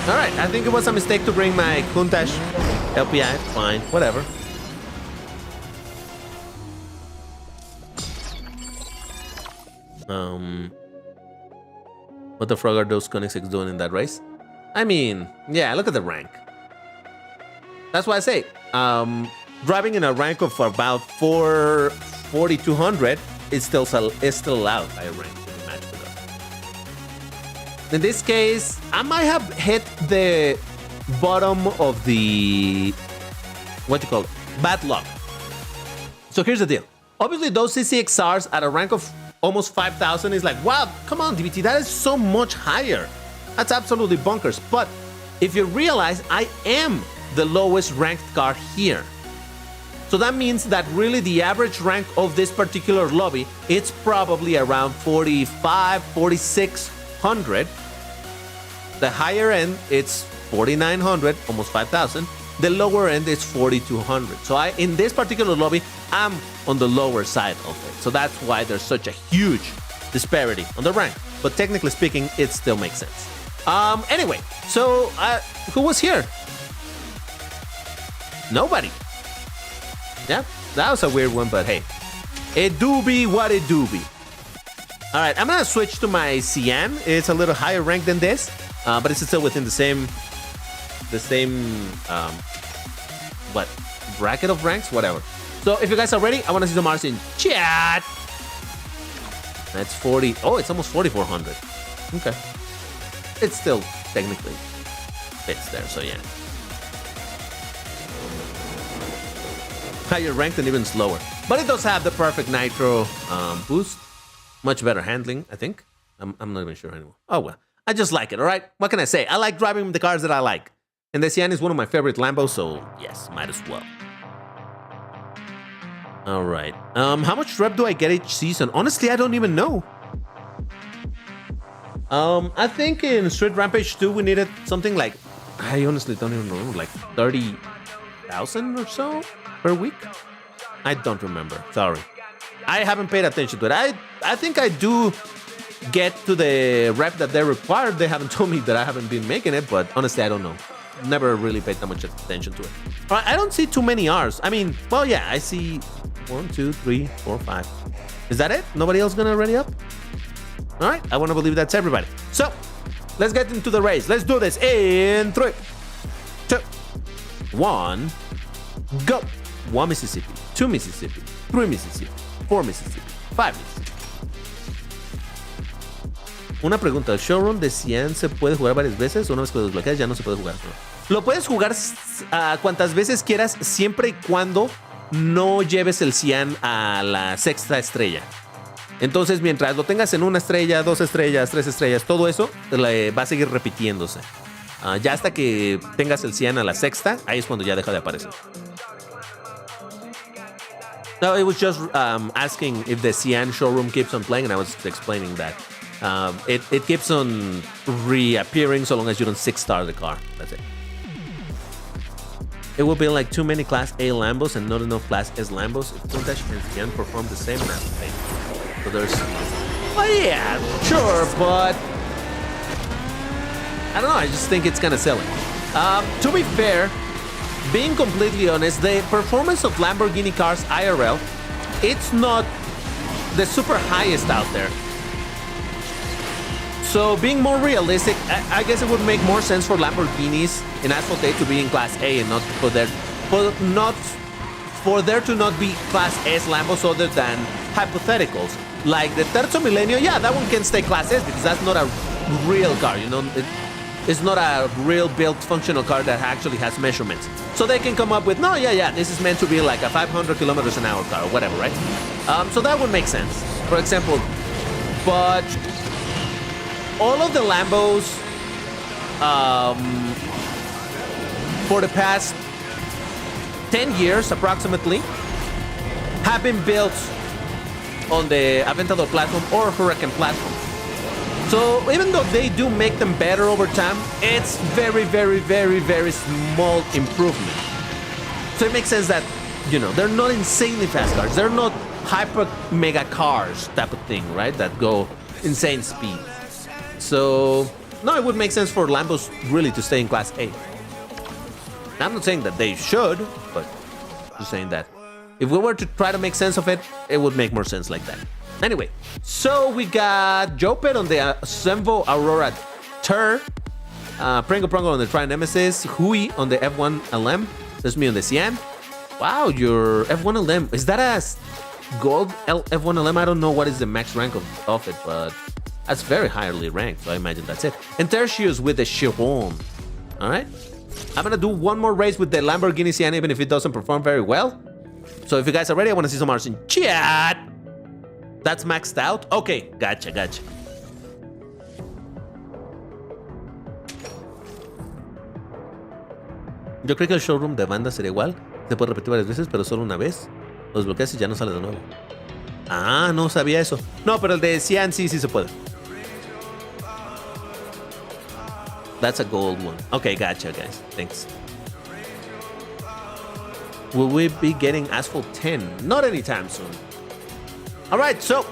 Alright, I think it was a mistake to bring my Countach LPI. Fine, whatever. What the frog are those Koenigseggs doing in that race? I mean, yeah, look at the rank. That's why I say, driving in a rank of about 4,200 is still allowed by a rank to be matched with us. In this case, I might have hit the bottom of the, what you call it, bad luck. So here's the deal. Obviously, those CCXRs at a rank of almost 5,000 is like, wow, come on, DBT, that is so much higher. That's absolutely bonkers. But if you realize, I am the lowest ranked car here. So that means that really the average rank of this particular lobby, it's probably around 45, 4,600. The higher end, it's 4,900, almost 5,000. The lower end is 4,200. So in this particular lobby, I'm on the lower side of it. So that's why there's such a huge disparity on the rank. But technically speaking, it still makes sense. Anyway, so who was here? Nobody. Yeah, that was a weird one, but hey, it do be what it do be. All right, I'm gonna switch to my Cyan. It's a little higher rank than this, but it's still within the same what bracket of ranks, whatever. So if you guys are ready, I want to see some R's in chat. That's 40. Oh, it's almost 4,400. Okay, it's still technically fits there. So yeah, higher ranked and even slower, but it does have the perfect nitro boost. Much better handling, I think. I'm not even sure anymore. Oh well, I just like it. All right, what can I say? I like driving the cars that I like. And the Cyan is one of my favorite Lambos, so yes, might as well. All right. How much rep do I get each season? Honestly, I don't even know. I think in Street Rampage 2, we needed something like, I honestly don't even remember, like 30,000 or so per week? I don't remember, sorry. I haven't paid attention to it. I think I do get to the rep that they required. They haven't told me that I haven't been making it, but honestly, I don't know. Never really paid that much attention to it. All right, I don't see too many R's. I mean, well, yeah, I see 1, 2, 3, 4, 5. Is that it? Nobody else gonna ready up? All right, I want to believe that's everybody. So, let's get into the race. Let's do this in 3, 2, 1, go. 1 Mississippi, 2 Mississippi, 3 Mississippi, 4 Mississippi, 5 Mississippi. Una pregunta, ¿el showroom de Cyan se puede jugar varias veces? Una vez que lo desbloqueas ya no se puede jugar. Lo puedes jugar cuantas veces quieras, siempre y cuando no lleves el Cyan a la 6ª estrella. Entonces, mientras lo tengas en 1 estrella, 2 estrellas, 3 estrellas, todo eso va a seguir repitiéndose. Ya hasta que tengas el Cyan a la 6ª, ahí es cuando ya deja de aparecer. No, it was just asking if the Cyan showroom keeps on playing, and I was explaining that. It keeps on reappearing so long as you don't 6-star the car. That's it. It will be like too many Class A Lambos and not enough Class S Lambos if Countach and Cyan perform the same map. So there's... Well, yeah, sure, but... I don't know, I just think it's kind of silly. To be fair, being completely honest, the performance of Lamborghini cars IRL, it's not the super highest out there. So being more realistic, I guess it would make more sense for Lamborghinis in Asphalt 8 to be in Class A and not for there to not be Class S Lambos other than hypotheticals. Like the Terzo Milenio, yeah, that one can stay Class S because that's not a real car, you know. It's not a real built functional car that actually has measurements. So they can come up with, no, yeah, this is meant to be like a 500 kilometers an hour car or whatever, right? So that would make sense. For example, but all of the Lambos for the past 10 years approximately have been built on the Aventador platform or Hurricane platform. So even though they do make them better over time, it's very, very, very, very small improvement. So it makes sense that, you know, they're not insanely fast cars. They're not hyper mega cars type of thing, right? That go insane speed. So no, it would make sense for Lambos really to stay in Class A. I'm not saying that they should, but just saying that if we were to try to make sense of it, it would make more sense like that. Anyway, so we got Jopet on the Zenvo Aurora Tur, Pringo Prongo on the Tri Nemesis, Hui on the F1 LM. There's me on the Cyan. Wow, your F1 LM, is that a gold F1 LM? I don't know what is the max rank of it, but that's very highly ranked, so I imagine that's it. And Tertius with the Chiron. All right. I'm gonna do one more race with the Lamborghini Cyan, even if it doesn't perform very well. So if you guys are ready, I want to see some R's in chat. That's maxed out? Okay, gotcha. Yo creo que el showroom de banda sería igual. Se puede repetir varias veces, pero solo una vez. Los bloqueas y ya no sale de nuevo. Ah, no sabía eso. No, pero el de Cyan sí se puede. That's a gold one. Okay, gotcha, guys. Thanks. Will we be getting Asphalt 10? Not anytime soon. All right, so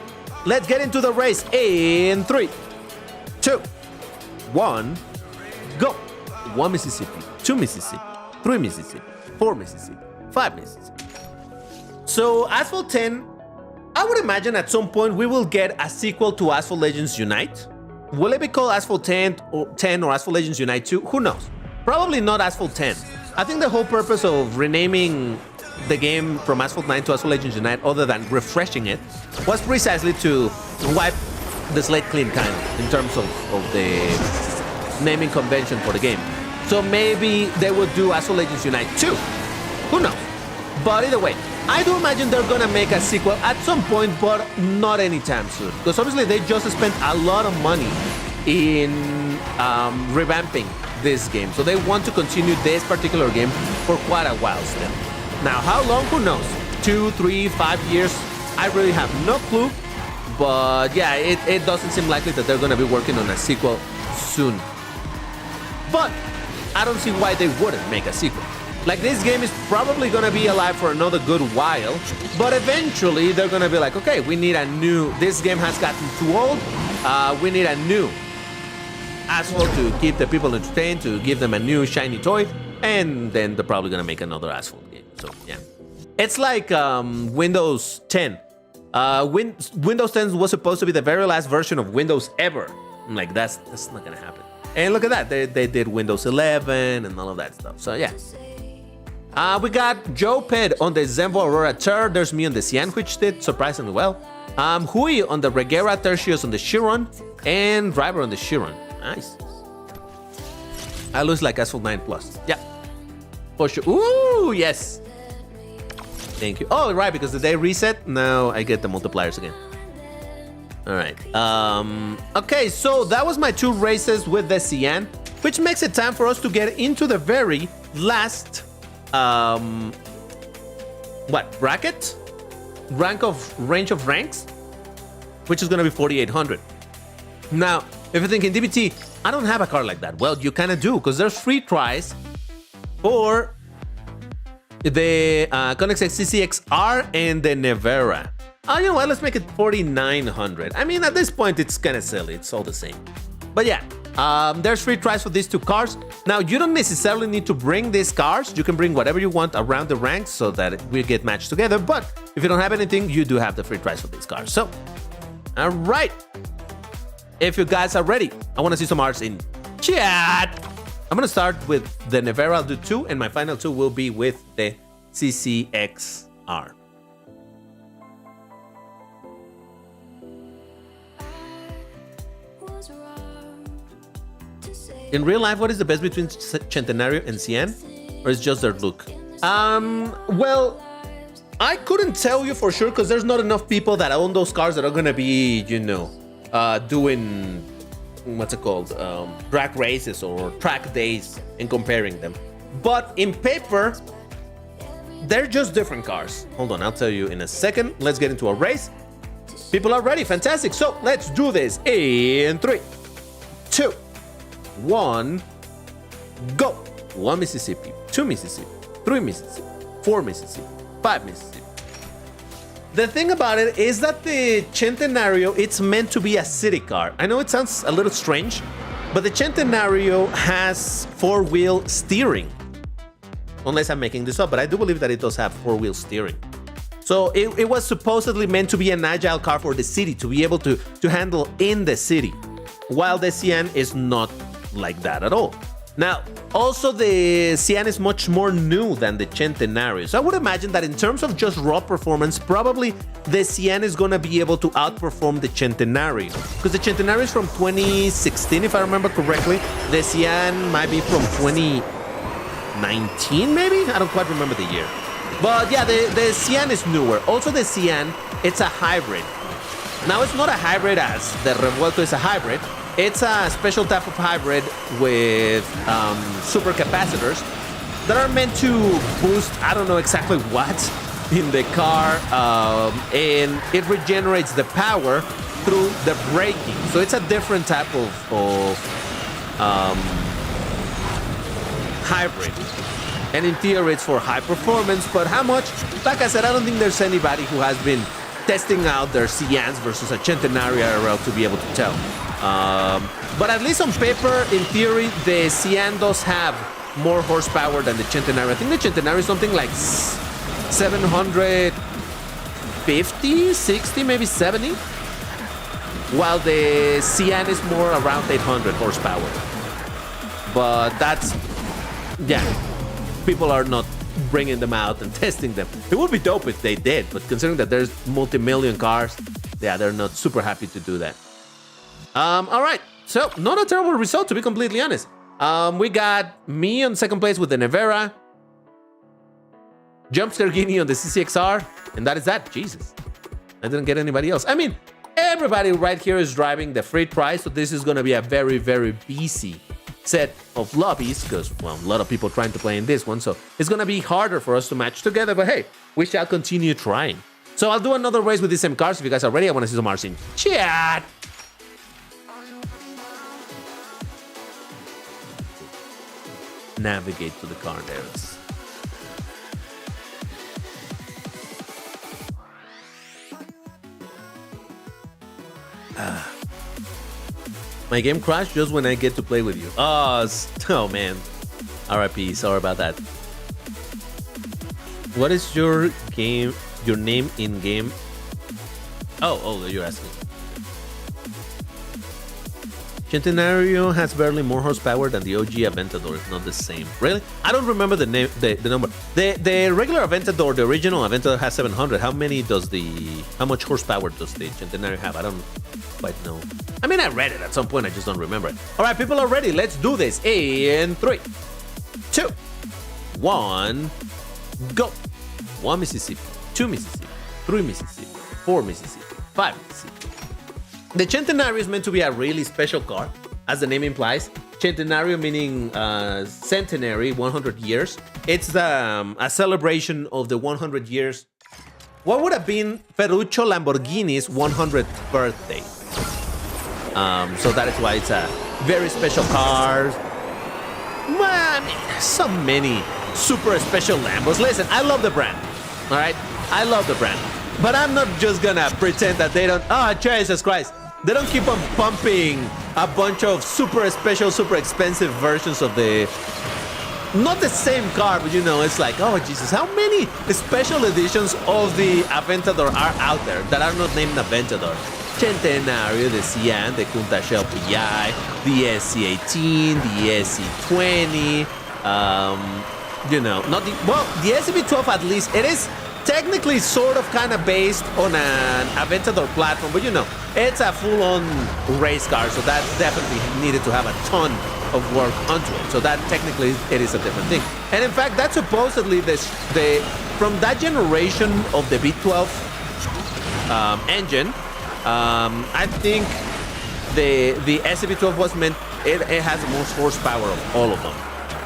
let's get into the race in 3, 2, 1, go. 1 Mississippi, 2 Mississippi, 3 Mississippi, 4 Mississippi, 5 Mississippi. So Asphalt 10, I would imagine at some point we will get a sequel to Asphalt Legends Unite. Will it be called Asphalt 10 or Asphalt Legends Unite 2? Who knows? Probably not Asphalt 10. I think the whole purpose of renaming the game from Asphalt 9 to Asphalt Legends Unite, other than refreshing it, was precisely to wipe the slate clean, kind of, in terms of the naming convention for the game. So maybe they would do Asphalt Legends Unite 2. Who knows? But either way, I do imagine they're gonna make a sequel at some point, but not anytime soon. Because obviously they just spent a lot of money in revamping this game. So they want to continue this particular game for quite a while still. Now, how long? Who knows? 2, 3, 5 years? I really have no clue. But yeah, it doesn't seem likely that they're gonna be working on a sequel soon. But I don't see why they wouldn't make a sequel. Like, this game is probably gonna be alive for another good while, but eventually they're gonna be like, okay, we need a new, this game has gotten too old, we need a new Asphalt to keep the people entertained, to give them a new shiny toy, and then they're probably gonna make another Asphalt game. So yeah, it's like Windows 10. Windows 10 was supposed to be the very last version of Windows ever. I'm like, that's not gonna happen. And look at that, they did Windows 11 and all of that stuff. So yeah. We got Joe Ped on the Zenvo Aurora Tur. There's me on the Cyan, which did surprisingly well. Hui on the Regera, Tertius on the Chiron, and Driver on the Chiron. Nice. I lose like Asphalt 9 Plus. Yeah. For sure. Ooh, yes. Thank you. Oh, right, because the day reset, now I get the multipliers again. All right. Okay, so that was my 2 races with the Cyan, which makes it time for us to get into the very last bracket? Range of ranks, which is gonna be 4,800. Now, if you're thinking, DBT, I don't have a car like that. Well, you kind of do, because there's free tries for the Koenigsegg CCXR and the Nevera. Oh, you know what? Let's make it 4,900. I mean, at this point, it's kind of silly. It's all the same. But yeah, there's free tries for these 2 cars. Now, you don't necessarily need to bring these cars. You can bring whatever you want around the ranks so that we get matched together. But if you don't have anything, you do have the free tries for these cars. So, all right. If you guys are ready, I want to see some R's in chat. I'm going to start with the Nevera. I'll do 2, and my final 2 will be with the CCXR. In real life, what is the best between Centenario and Cyan? Or is just their look? Well, I couldn't tell you for sure because there's not enough people that own those cars that are gonna be, you know, doing what's it called, drag races or track days and comparing them. But in paper, they're just different cars. Hold on, I'll tell you in a second. Let's get into a race. People are ready. Fantastic. So let's do this in 3, 2, 1, go. 1 Mississippi, 2 Mississippi, 3 Mississippi, 4 Mississippi, 5 Mississippi. The thing about it is that the Centenario, it's meant to be a city car. I know it sounds a little strange, but the Centenario has 4-wheel steering. Unless I'm making this up, but I do believe that it does have 4-wheel steering. So it was supposedly meant to be an agile car for the city, to be able to handle in the city, while the Cian is not like that at all. Now, also the Cian is much more new than the Centenario. So I would imagine that in terms of just raw performance, probably the Cian is going to be able to outperform the Centenario. Because the Centenario is from 2016, if I remember correctly. The Cian might be from 2019, maybe? I don't quite remember the year. But yeah, the Cian is newer. Also the Cian, it's a hybrid. Now it's not a hybrid as the Revuelto is a hybrid. It's a special type of hybrid with super capacitors that are meant to boost, I don't know exactly what, in the car, and it regenerates the power through the braking. So it's a different type of hybrid. And in theory, it's for high performance, but how much? Like I said, I don't think there's anybody who has been testing out their Cians versus a Centenario IRL to be able to tell. But at least on paper, in theory, the Cian does have more horsepower than the Centenario. I think the Centenario is something like 750, 60, maybe 70. While the Cian is more around 800 horsepower. But that's, yeah, people are not bringing them out and testing them. It would be dope if they did, but considering that there's multi-million cars, yeah, they're not super happy to do that. All right, so not a terrible result, to be completely honest. We got me on second place with the Nevera, Jumpscare Guinea on the CCXR, and that is that. Jesus, I didn't get anybody else. I mean, everybody right here is driving the free price, so this is going to be a very, very busy set of lobbies because, well, a lot of people trying to play in this one, so it's going to be harder for us to match together, but hey, we shall continue trying. So I'll do another race with these same cars. If you guys are ready, I want to see some R's in chat. Navigate to the car there. My game crashed just when I get to play with you. Oh man. RIP, sorry about that. What is your name in game? Oh, you're asking. Centenario has barely more horsepower than the OG Aventador, if not the same. Really? I don't remember the name, the number. The regular Aventador, the original Aventador, has 700. How much horsepower does the Centenario have? I don't quite know. I mean, I read it at some point, I just don't remember it. All right, people are ready. Let's do this in 3, 2, 1, go. 1 Mississippi, 2 Mississippi, 3 Mississippi, 4 Mississippi, 5 Mississippi. The Centenario is meant to be a really special car, as the name implies. Centenario meaning centenary, 100 years. It's a celebration of the 100 years. What would have been Ferruccio Lamborghini's 100th birthday. So that is why it's a very special car. Man, so many super special Lambos. Listen, I love the brand. All right, I love the brand. But I'm not just gonna pretend that they don't. Oh, Jesus Christ. They don't keep on pumping a bunch of super special, super expensive versions of the... Not the same car, but you know, it's like, oh, Jesus, how many special editions of the Aventador are out there that are not named Aventador? Centenario, the Cian, the Kunta Shell PI, the SC18, the SC20, you know, not the... Well, the SCV12 at least, it is technically sort of kind of based on an Aventador platform, but you know, it's a full-on race car, so that definitely needed to have a ton of work onto it. So that technically it is a different thing. And in fact, that's supposedly from that generation of the V12 engine. I think the SCV-12 was meant, it has the most horsepower of all of them.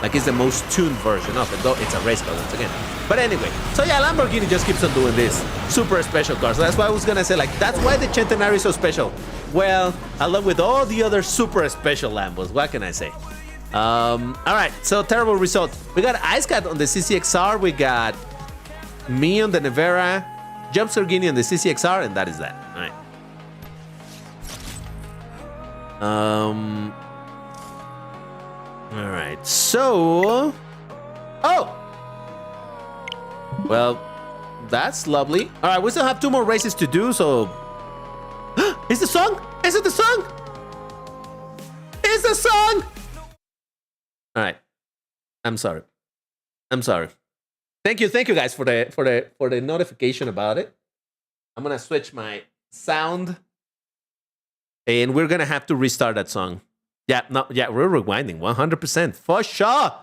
Like, it's the most tuned version of it, though it's a race car once again. But anyway, so yeah, Lamborghini just keeps on doing this super special cars. So that's why I was gonna say, like, that's why the Centenario is so special. Well, along with all the other super special Lambos, what can I say? All right, so terrible result. We got Ice Cat on the CCXR, we got me on the Nevera, Jump Sorghini on the CCXR, and that is that. All right. All right, so... Oh! Well, that's lovely. All right, we still have 2 more races to do, so... Is the song? Is it the song? Is the song? All right. I'm sorry. I'm sorry. Thank you guys for the notification about it. I'm gonna switch my sound, and we're gonna have to restart that song. Yeah, no, yeah, we're rewinding 100% for sure.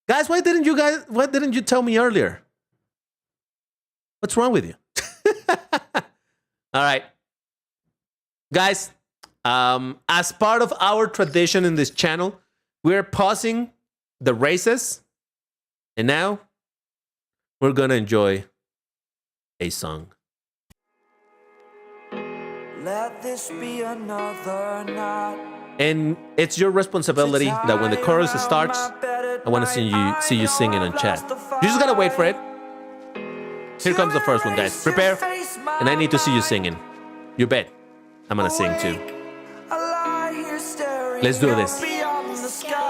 Guys, why didn't you tell me earlier? What's wrong with you? All right. Guys, as part of our tradition in this channel, we're pausing the races, and now we're gonna enjoy a song. Let this be another night. And it's your responsibility that when the chorus starts, I want to see you singing on chat. You just gotta wait for it. Here comes the first one, guys. Prepare, and I need to see you singing. You bet. I'm gonna sing too. Let's do this. Let's go!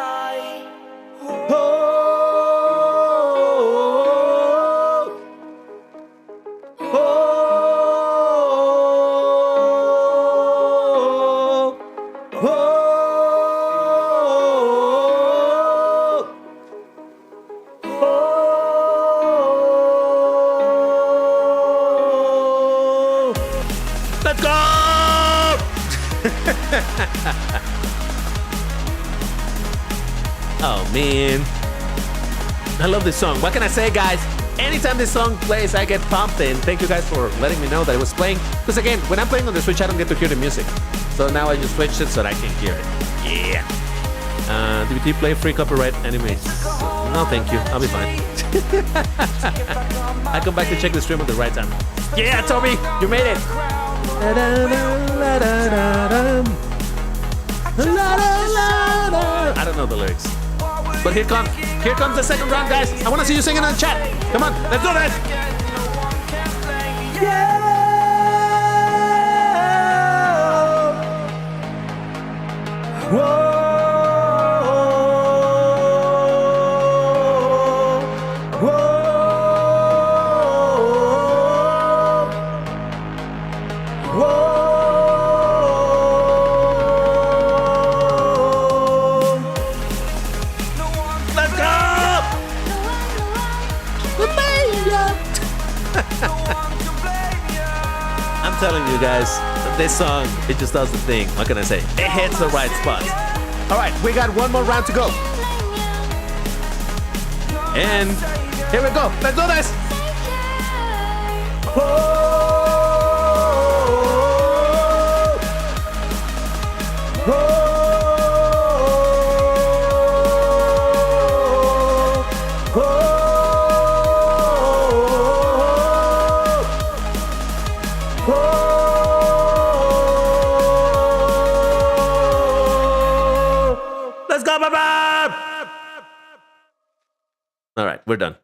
Oh man, I love this song. What can I say, guys? Anytime this song plays, I get pumped, and thank you guys for letting me know that it was playing. Because again, when I'm playing on the Switch, I don't get to hear the music. So now I just switched it so that I can hear it. Yeah. DVT play free copyright animes. No, thank you. I'll be fine. I come back to check the stream at the right time. Yeah, Tommy, you made it. I don't know the lyrics. But here comes the second round, guys. I want to see you singing on chat. Come on, let's do that. Yeah. Whoa. I'm telling you guys, this song, it just does the thing. What can I say? It hits the right spots. All right, we got one more round to go. And here we go. Let's do this. Let's go, Baba! All right, we're done.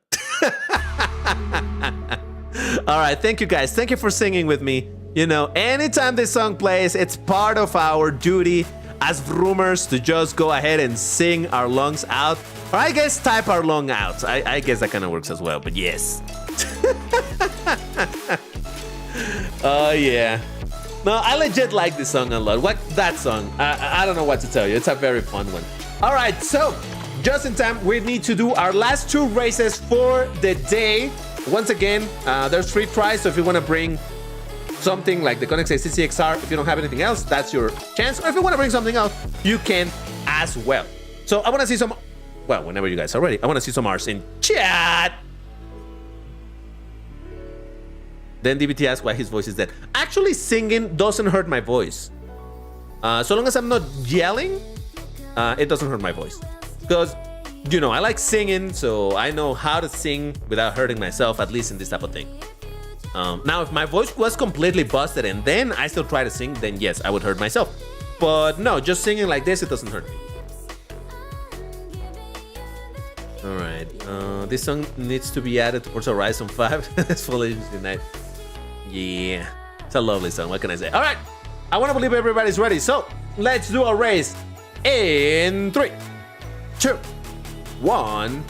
All right, thank you guys. Thank you for singing with me. You know, anytime this song plays, it's part of our duty as Vroomers to just go ahead and sing our lungs out. Or I guess type our lung out. I guess that kind of works as well, but yes. Oh, yeah. No, I legit like this song a lot. What that song? I don't know what to tell you. It's a very fun one. All right, so just in time, we need to do our last 2 races for the day. Once again, there's 3 tries, so if you want to bring something like the Koenigsegg CCXR, if you don't have anything else, that's your chance. Or if you want to bring something else, you can as well. So I want to see some, well, whenever you guys are ready, I want to see some R's in chat. Then DBT asked why his voice is dead. Actually, singing doesn't hurt my voice. So long as I'm not yelling, it doesn't hurt my voice. Because, you know, I like singing, so I know how to sing without hurting myself, at least in this type of thing. Now, if my voice was completely busted and then I still try to sing, then yes, I would hurt myself. But no, just singing like this, it doesn't hurt me. Alright, this song needs to be added to Forza Horizon 5. Asphalt Legends Unite. Yeah, it's a lovely song, what can I say? Alright, I want to believe everybody's ready, so let's do a race in 3, 2, 1,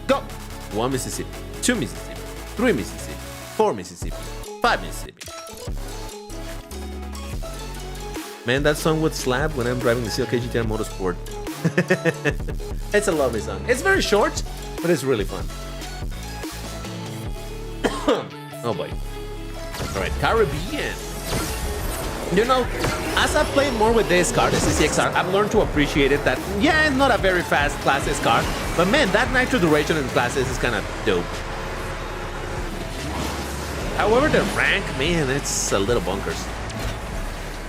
go! 1 Mississippi, 2 Mississippi, 3 Mississippi, 4 Mississippi, 5 Mississippi. Man, that song would slap when I'm driving the CLK GTR Motorsport. It's a lovely song. It's very short, but it's really fun. Oh boy. Alright, Caribbean. You know, as I play more with this car, the CCXR, I've learned to appreciate it that, yeah, it's not a very fast Class S car, but man, that nitro duration in Class S is kind of dope. However, the rank, man, it's a little bonkers.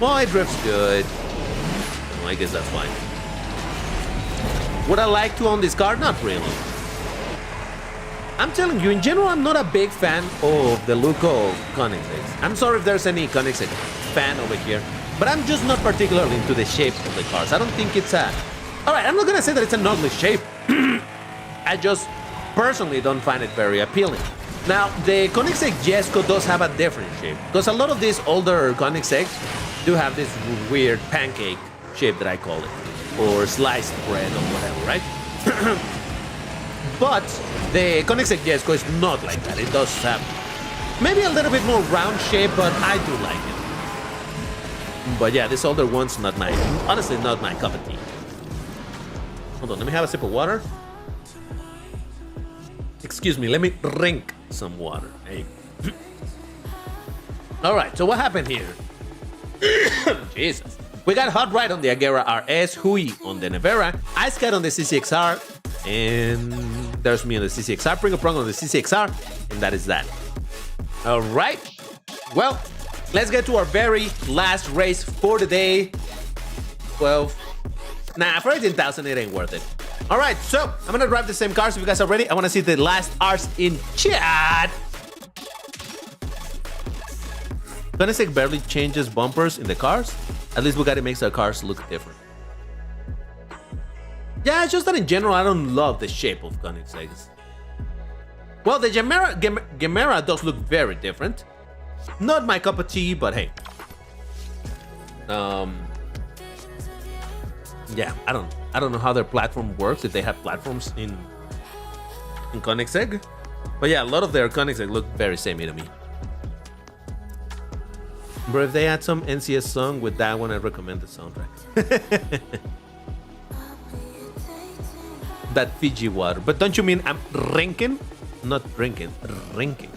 Well, it drifts good. Well, I guess that's why. Would I like to own this car? Not really. I'm telling you, in general, I'm not a big fan of the look of Koenigsegg. I'm sorry if there's any Koenigsegg fan over here, but I'm just not particularly into the shape of the cars. I don't think it's a... Alright, I'm not gonna say that it's an ugly shape. I just personally don't find it very appealing. Now, the Koenigsegg Jesko does have a different shape, because a lot of these older Koenigsegg do have this weird pancake shape that I call it, or sliced bread or whatever, right? But the Koenigsegg Jesko is not like that. It does have maybe a little bit more round shape, but I do like it. But yeah, this older one's not my, honestly, not my cup of tea. Hold on, let me have a sip of water. Excuse me, let me drink some water. Hey. All right, so what happened here? Jesus. We got Hot Ride on the Agera RS, Hui on the Nevera, Ice Cat on the CCXR, and there's me on the CCXR, Pringle Prong on the CCXR, and that is that. All right. Well, let's get to our very last race for the day. 12. Nah, for 18,000, it ain't worth it. All right, so I'm gonna drive the same cars. If you guys are ready, I want to see the last R's in chat. Koenigsegg barely changes bumpers in the cars. At least Bugatti makes our cars look different. Yeah, it's just that in general, I don't love the shape of Koenigsegg's. Well, the Gemera does look very different. Not my cup of tea, but hey. Yeah, I don't know how their platform works, if they have platforms in Koenigsegg. But yeah, a lot of their Koenigsegg look very samey to me. Bro, if they add some NCS song with that one, I recommend the soundtrack. That Fiji water. But don't you mean I'm drinking? Not drinking, drinking.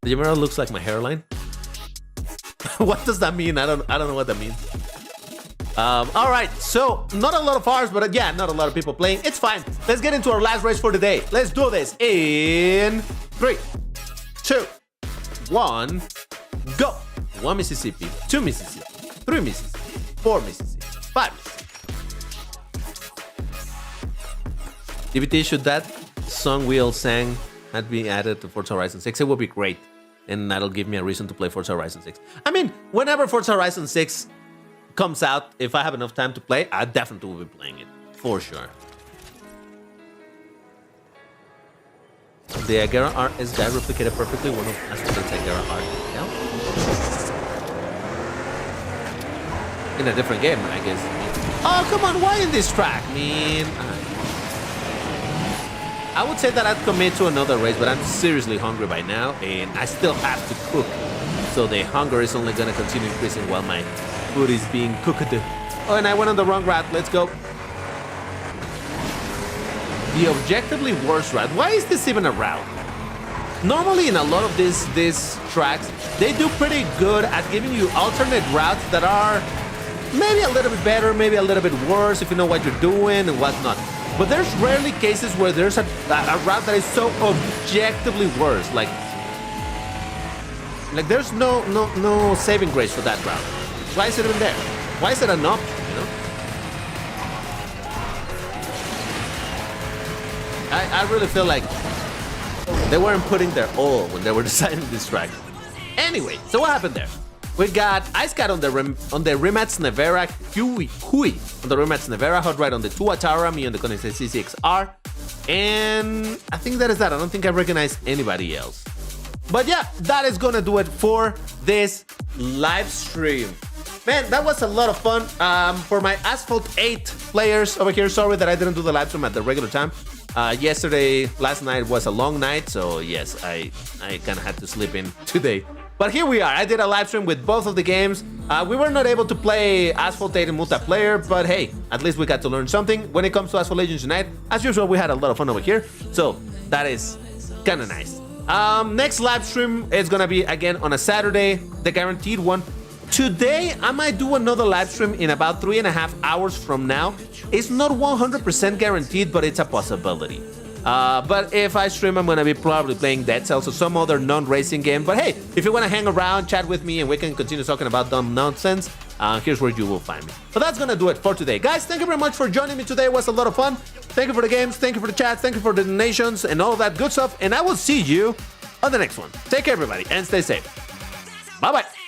The Gemera looks like my hairline. What does that mean? I don't know what that means. All right, so not a lot of R's, but yeah, not a lot of people playing. It's fine. Let's get into our last race for the day. Let's do this in 3, 2, 1, go. 1 Mississippi, 2 Mississippi, 3 Mississippi, 4 Mississippi, 5 Mississippi. DVT, should that song we all sang had been added to Forza Horizon 6? It would be great, and that'll give me a reason to play Forza Horizon 6. I mean, whenever Forza Horizon 6 comes out, if I have enough time to play, I definitely will be playing it, for sure. The Agera RS guy replicated perfectly one of Asphalt Legends Agera RS. Yeah? In a different game, I guess. Oh, come on, why in this track, man? I would say that I'd commit to another race, but I'm seriously hungry by now, and I still have to cook. So the hunger is only gonna continue increasing while my food is being cooked. Oh, and I went on the wrong route. Let's go. The objectively worst route. Why is this even a route? Normally in a lot of these tracks, they do pretty good at giving you alternate routes that are maybe a little bit better, maybe a little bit worse if you know what you're doing and whatnot. But there's rarely cases where there's a route that is so objectively worse. Like there's no saving grace for that route. Why is it even there? Why is it an option, you know? I really feel like they weren't putting their all when they were designing this track. Anyway, so what happened there? We got Ice Cat on the Remats Nevera, Hui on the Remats Nevera, Hot Ride on the Tuatara, me on the Koenigsegg CCXR, and I think that is that. I don't think I recognize anybody else. But yeah, that is gonna do it for this live stream. Man, that was a lot of fun. For my Asphalt 8 players over here, sorry that I didn't do the live stream at the regular time. Last night was a long night, so yes, I kind of had to sleep in today. But here we are. I did a live stream with both of the games. We were not able to play Asphalt 8 in multiplayer, but hey, at least we got to learn something. When it comes to Asphalt Legends Unite, as usual, we had a lot of fun over here, so that is kind of nice. Next live stream is gonna be again on a Saturday, the guaranteed one. Today, I might do another live stream in about 3.5 hours from now. It's not 100% guaranteed, but it's a possibility. But if I stream, I'm gonna be probably playing Dead Cells or some other non-racing game. But hey, if you wanna hang around, chat with me, and we can continue talking about dumb nonsense, here's where you will find me. But that's gonna do it for today. Guys, thank you very much for joining me today. It was a lot of fun. Thank you for the games, thank you for the chat, thank you for the donations, and all that good stuff. And I will see you on the next one. Take care, everybody, and stay safe. Bye-bye.